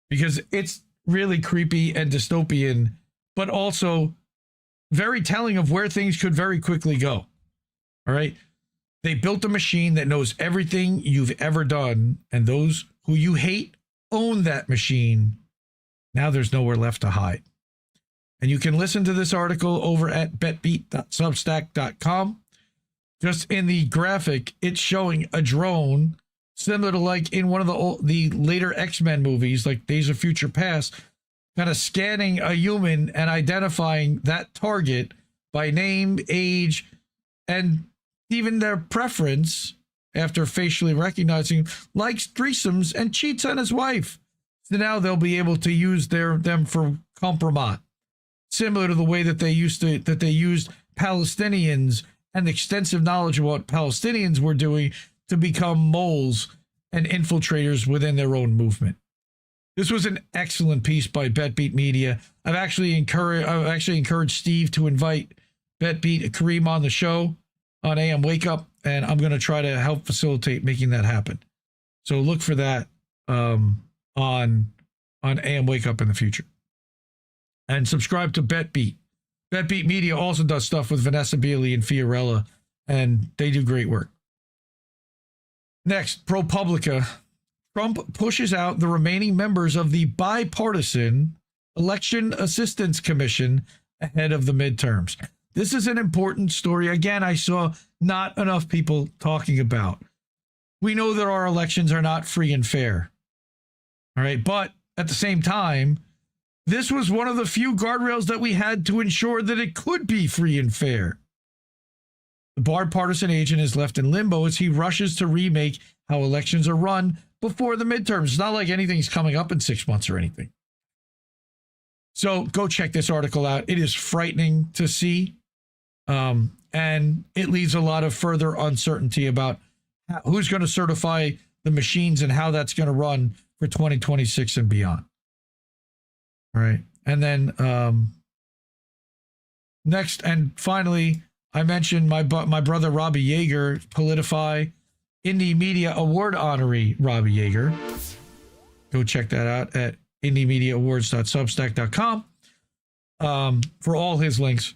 because it's really creepy and dystopian, but also very telling of where things could very quickly go. All right. They built a machine that knows everything you've ever done, and those who you hate own that machine. Now there's nowhere left to hide. And you can listen to this article over at betbeat.substack.com. Just in the graphic, it's showing a drone similar to like in one of the later X-Men movies, like Days of Future Past, kind of scanning a human and identifying that target by name, age, and even their preference after facially recognizing, likes threesomes and cheats on his wife. So now they'll be able to use them for compromise, similar to the way that they used Palestinians and the extensive knowledge of what Palestinians were doing to become moles and infiltrators within their own movement. This was an excellent piece by BetBeat Media. I've actually encouraged Steve to invite BetBeat Kareem on the show on AM Wake Up, and I'm going to try to help facilitate making that happen. So look for that on AM Wake Up in the future. And subscribe to BetBeat. BetBeat Media also does stuff with Vanessa Bealey and Fiorella, and they do great work. Next, ProPublica. Trump pushes out the remaining members of the bipartisan Election Assistance Commission ahead of the midterms. This is an important story. Again, I saw not enough people talking about. We know that our elections are not free and fair. All right. But at the same time, this was one of the few guardrails that we had to ensure that it could be free and fair. The bipartisan agent is left in limbo as he rushes to remake how elections are run before the midterms. It's not like anything's coming up in 6 months or anything. So go check this article out. It is frightening to see. And it leaves a lot of further uncertainty about who's going to certify the machines and how that's going to run for 2026 and beyond. All right. And then next and finally, I mentioned my brother Robbie Yeager, Politify Indie Media Award honoree Robbie Yeager. Go check that out at indiemediaawards.substack.com for all his links.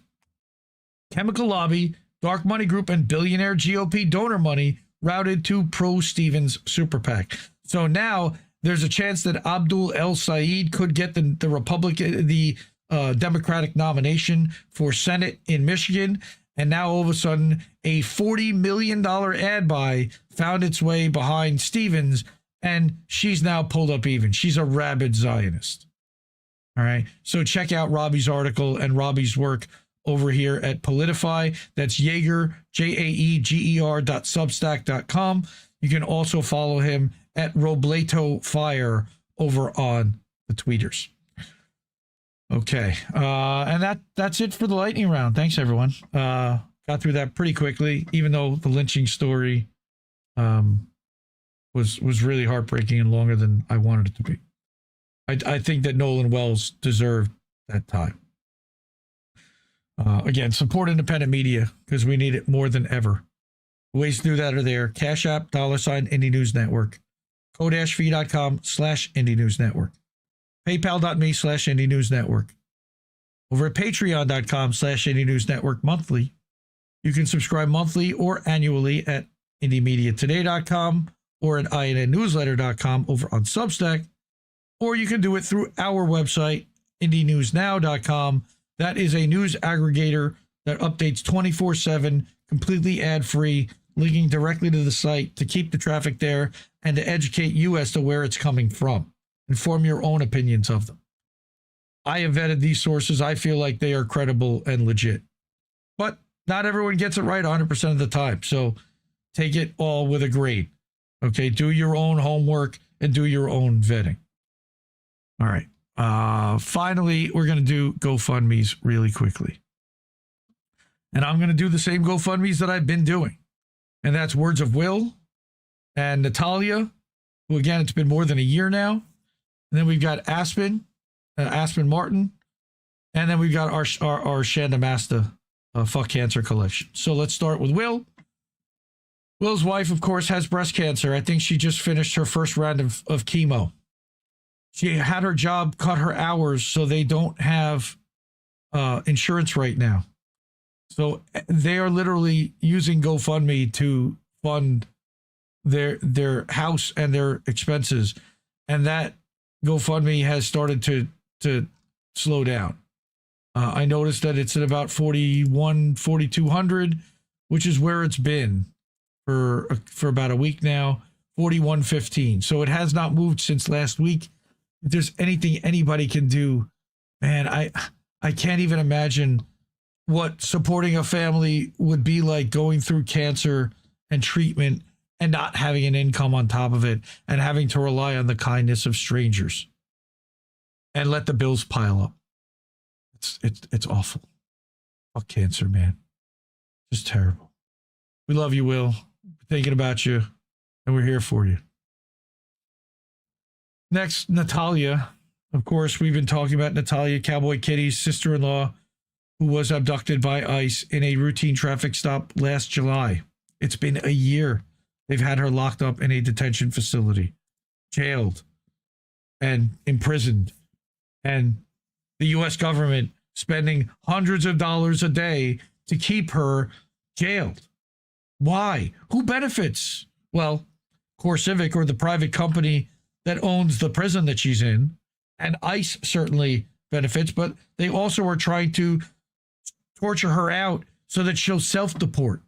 Chemical lobby, dark money group, and billionaire GOP donor money routed to pro-Stevens super PAC. So now there's a chance that Abdul El Sayed could get the Democratic nomination for Senate in Michigan. And now all of a sudden, a $40 million ad buy found its way behind Stevens, and she's now pulled up even. She's a rabid Zionist. All right. So check out Robbie's article and Robbie's work over here at Politify. That's Yeager, JAEGER.substack.com. You can also follow him at Robleto Fire over on the tweeters. Okay. And that's it for the lightning round. Thanks, everyone. Got through that pretty quickly, even though the lynching story was really heartbreaking and longer than I wanted it to be. I think that Nolan Wells deserved that time. Again, support independent media because we need it more than ever. Ways to do that are there. Cash App, $ Indie News Network. Ko-fi.com/Indie News Network. PayPal.me/Indie News Network. Over at Patreon.com/Indie News Network monthly. You can subscribe monthly or annually at IndieMediaToday.com or at INNNewsletter.com over on Substack. Or you can do it through our website, IndieNewsNow.com. That is a news aggregator that updates 24/7, completely ad-free, linking directly to the site to keep the traffic there and to educate you as to where it's coming from. And form your own opinions of them. I have vetted these sources. I feel like they are credible and legit. But not everyone gets it right 100% of the time. So take it all with a grade. Okay, do your own homework and do your own vetting. All right. Finally, we're going to do GoFundMe's really quickly. And I'm going to do the same GoFundMe's that I've been doing. And that's Words of Will and Natalia, who, again, it's been more than a year now. And then we've got Aspen Martin. And then we've got our Shanda Masta Fuck Cancer collection. So let's start with Will. Will's wife, of course, has breast cancer. I think she just finished her first round of chemo. She had her job cut her hours, so they don't have insurance right now. So they are literally using GoFundMe to fund their house and their expenses, and that GoFundMe has started to slow down. I noticed that it's at about 4,200, which is where it's been for about a week now. 4,115. So it has not moved since last week. If there's anything anybody can do, man, I can't even imagine what supporting a family would be like, going through cancer and treatment and not having an income on top of it and having to rely on the kindness of strangers and let the bills pile up. It's awful. Fuck cancer, man. Just terrible. We love you, Will. We're thinking about you, and we're here for you. Next, Natalia. Of course, we've been talking about Natalia, Cowboy Kitty's sister-in-law, who was abducted by ICE in a routine traffic stop last July. It's been a year. They've had her locked up in a detention facility, jailed, and imprisoned. And the U.S. government spending hundreds of dollars a day to keep her jailed. Why? Who benefits? Well, CoreCivic, or the private company that owns the prison that she's in, and ICE certainly benefits, but they also are trying to torture her out so that she'll self-deport.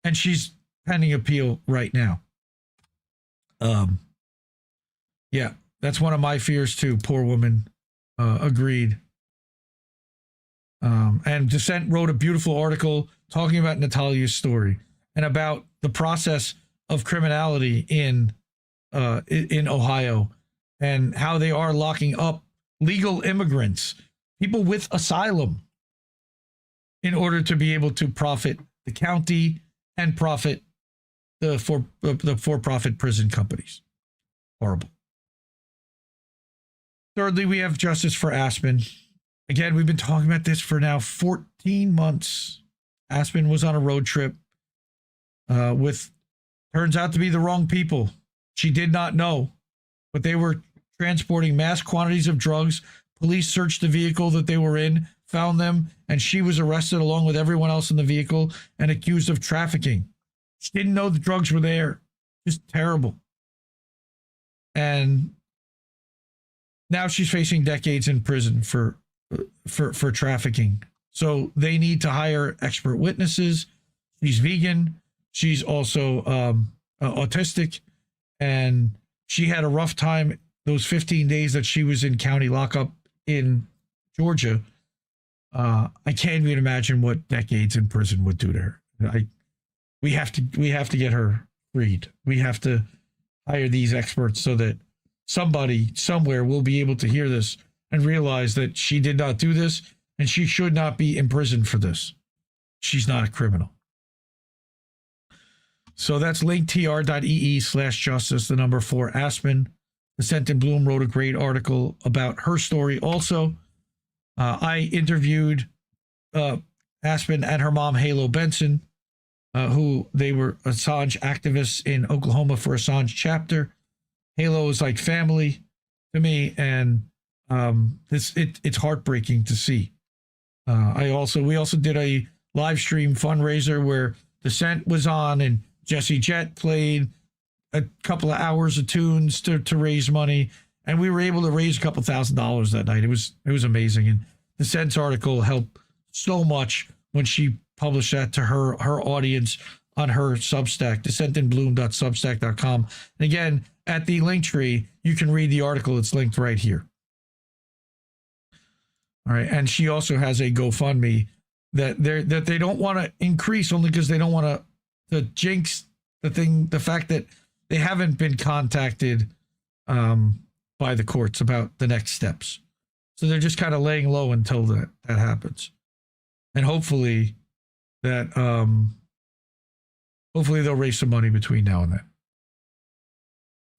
And she's pending appeal right now. Yeah, that's one of my fears too. Poor woman. Agreed. And Dissent wrote a beautiful article talking about Natalia's story and about the process of criminality in Ohio and how they are locking up legal immigrants, people with asylum, in order to be able to profit the county and profit the for-profit prison companies. Horrible. Thirdly, we have justice for Aspen. Again, we've been talking about this for now 14 months. Aspen was on a road trip with, turns out to be the wrong people. She did not know, but they were transporting mass quantities of drugs. Police searched the vehicle that they were in, found them, and she was arrested along with everyone else in the vehicle and accused of trafficking. She didn't know the drugs were there. Just terrible. And now she's facing decades in prison for trafficking. So they need to hire expert witnesses. She's vegan. She's also autistic. And she had a rough time those 15 days that she was in county lockup in Georgia. I can't even imagine what decades in prison would do to her. We have to get her freed. We have to hire these experts so that somebody somewhere will be able to hear this and realize that she did not do this and she should not be imprisoned for this. She's not a criminal. So that's linktr.ee/justice, the number 4 Aspen. Dissent in Bloom wrote a great article about her story also. I interviewed Aspen and her mom, Halo Benson, who they were Assange activists in Oklahoma for Assange chapter. Halo is like family to me, and it's heartbreaking to see. We also did a live stream fundraiser where Dissent was on and Jesse Jett played a couple of hours of tunes to raise money, and we were able to raise a couple $1,000s that night. It was amazing, and Dissent's article helped so much when she published that to her audience on her Substack, dissentinbloom.substack.com. And again, at the link tree, you can read the article. It's linked right here. All right, and she also has a GoFundMe that they don't want to increase, only because they don't want to jinx the fact that they haven't been contacted by the courts about the next steps. So they're just kind of laying low until that happens. And hopefully they'll raise some money between now and then.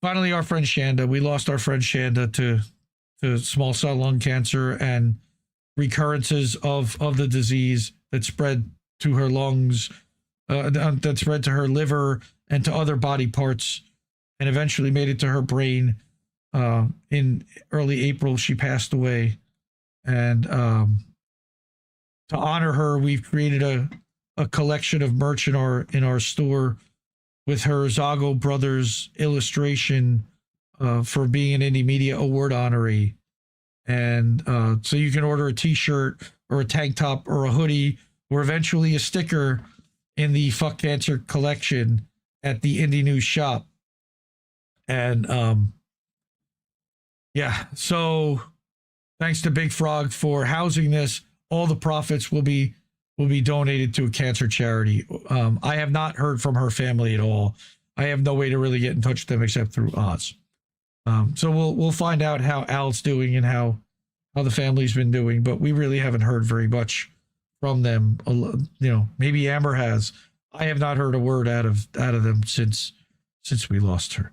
Finally, our friend Shanda. We lost our friend Shanda to small cell lung cancer and recurrences of the disease that spread to her lungs, that spread to her liver and to other body parts, and eventually made it to her brain. In early April, she passed away. And to honor her, we've created a collection of merch in our store with her Zago Brothers illustration for being an Indie Media Award honoree. And so you can order a t-shirt or a tank top or a hoodie or eventually a sticker in the Fuck Cancer collection at the Indie News shop. And yeah, so thanks to Big Frog for housing this. All the profits will be donated to a cancer charity. I have not heard from her family at all. I have no way to really get in touch with them except through Oz. So we'll find out how Al's doing and how the family's been doing, but we really haven't heard very much from them. Maybe Amber has. I have not heard a word out of them since we lost her.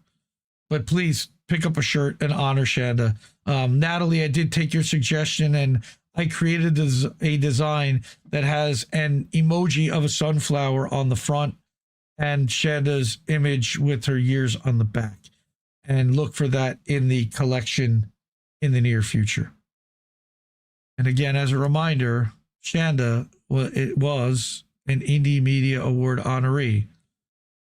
But please pick up a shirt and honor Shanda. Natalie, I did take your suggestion and I created a design that has an emoji of a sunflower on the front and Shanda's image with her years on the back. And look for that in the collection in the near future. And again, as a reminder, Shanda was an Indie Media Award honoree.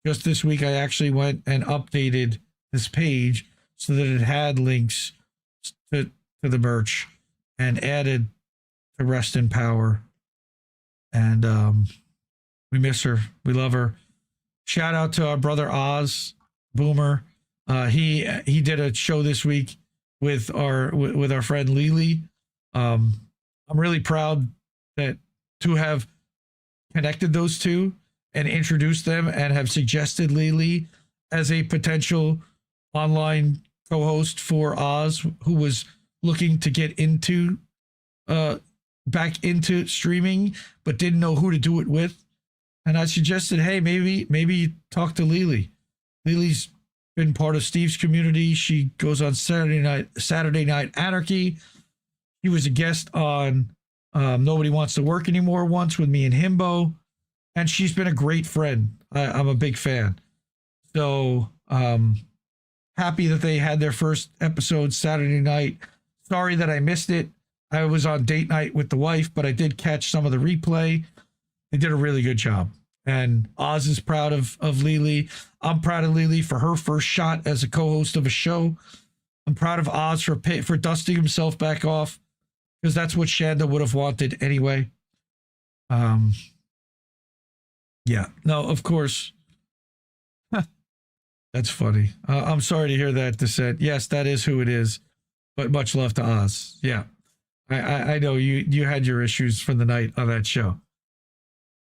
Just this week, I actually went and updated this page so that it had links to the merch and added to Rest in Power. And we miss her. We love her. Shout out to our brother Oz, Boomer. He did a show this week with our friend Lily. I'm really proud to have connected those two and introduced them and have suggested Lily as a potential online co-host for Oz, who was looking to get into back into streaming but didn't know who to do it with. And I suggested, hey, maybe talk to Lily. Lily's been part of Steve's community. She goes on Saturday Night Anarchy. He was a guest on Nobody Wants to Work Anymore once with me and Himbo, and she's been a great friend. I'm a big fan. So happy that they had their first episode Saturday night. Sorry that I missed it. I was on date night with the wife, but I did catch some of the replay. They did a really good job. And Oz is proud of Lily. I'm proud of Lily for her first shot as a co-host of a show. I'm proud of Oz for dusting himself back off, because that's what Shanda would have wanted anyway. Yeah. No, of course. That's funny. I'm sorry to hear that, Dissent. Yes, that is who it is. But much love to Oz. Yeah. I know you had your issues for the night on that show.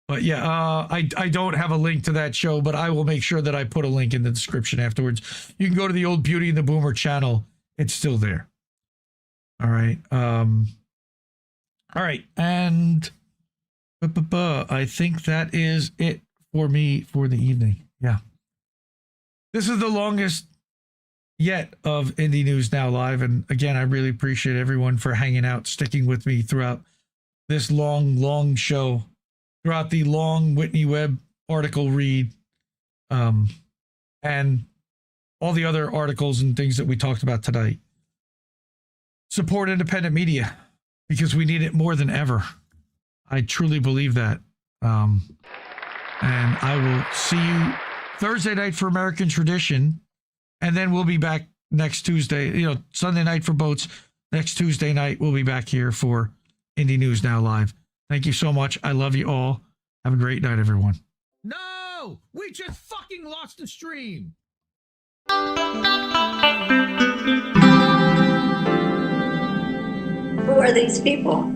But yeah, I don't have a link to that show, but I will make sure that I put a link in the description afterwards. You can go to the old Beauty and the Boomer channel. It's still there. All right. All right. And I think that is it for me for the evening. Yeah. This is the longest yet of Indie News Now Live. And again, I really appreciate everyone for hanging out, sticking with me throughout this long show, throughout the long Whitney Webb article read, and all the other articles and things that we talked about tonight. Support independent media, because we need it more than ever. I truly believe that. And I will see you Thursday night for American Tradition, and then we'll be back next Tuesday. Sunday night for Boats. Next Tuesday night, we'll be back here for Indie News Now Live. Thank you so much. I love you all. Have a great night, everyone. No! We just fucking lost the stream! Who are these people?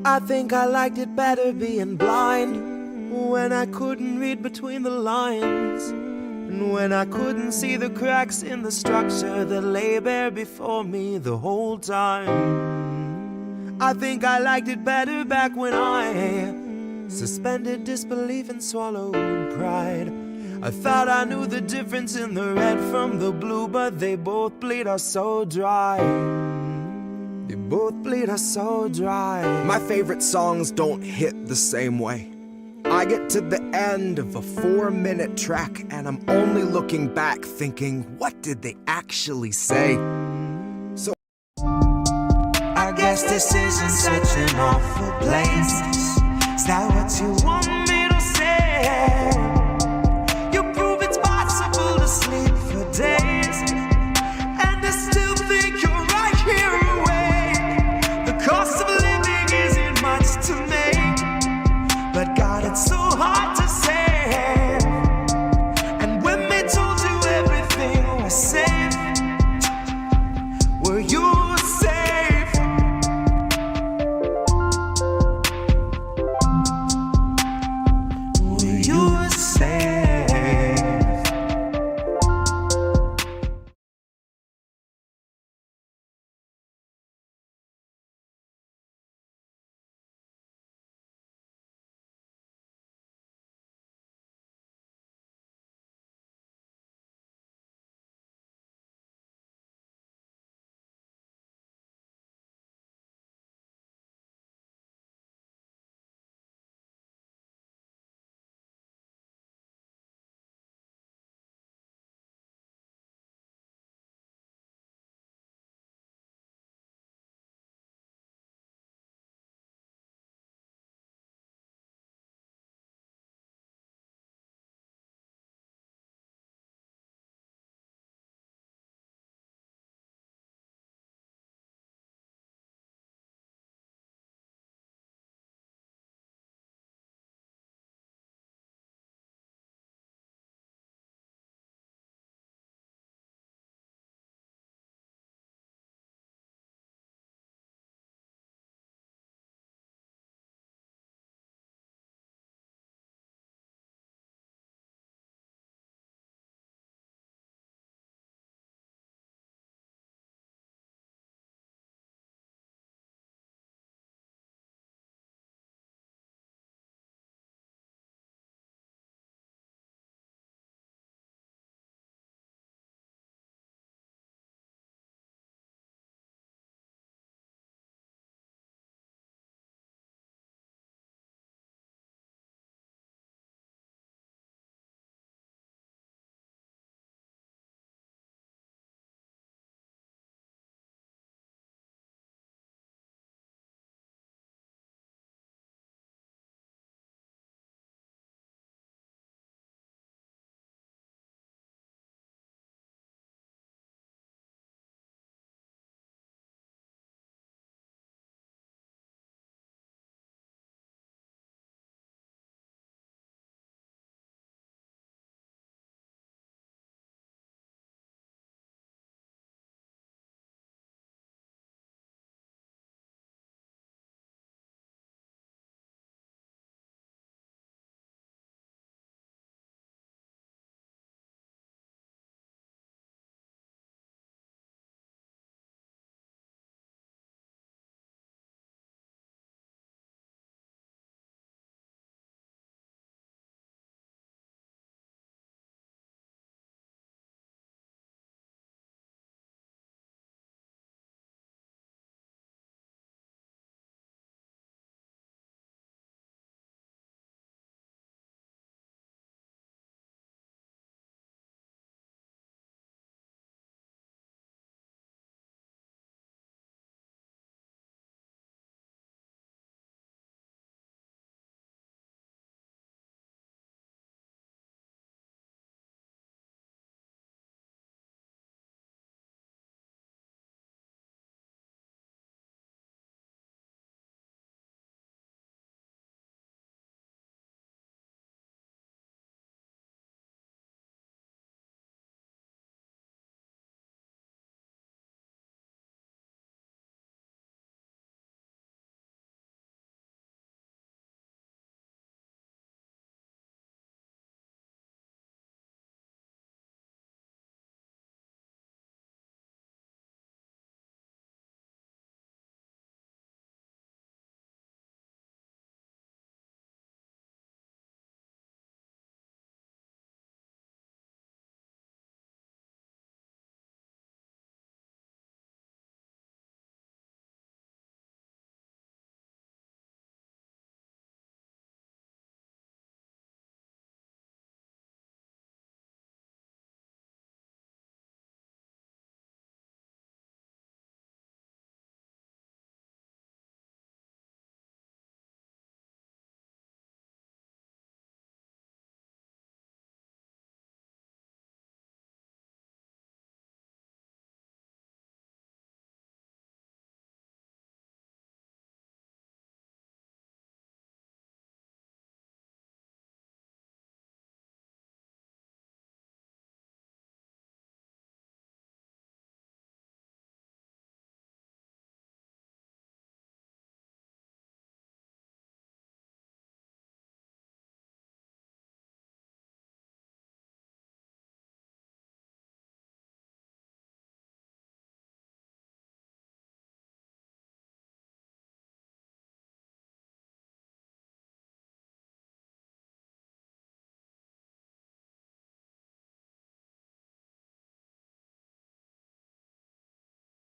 I think I liked it better being blind, when I couldn't read between the lines, and when I couldn't see the cracks in the structure that lay bare before me the whole time. I think I liked it better back when I suspended disbelief and swallowed pride. I thought I knew the difference in the red from the blue, but they both bleed us so dry. They both bleed us so dry. My favorite songs don't hit the same way. I get to the end of a 4-minute track and I'm only looking back thinking, what did they actually say? So this decision such an awful place? Is that what you want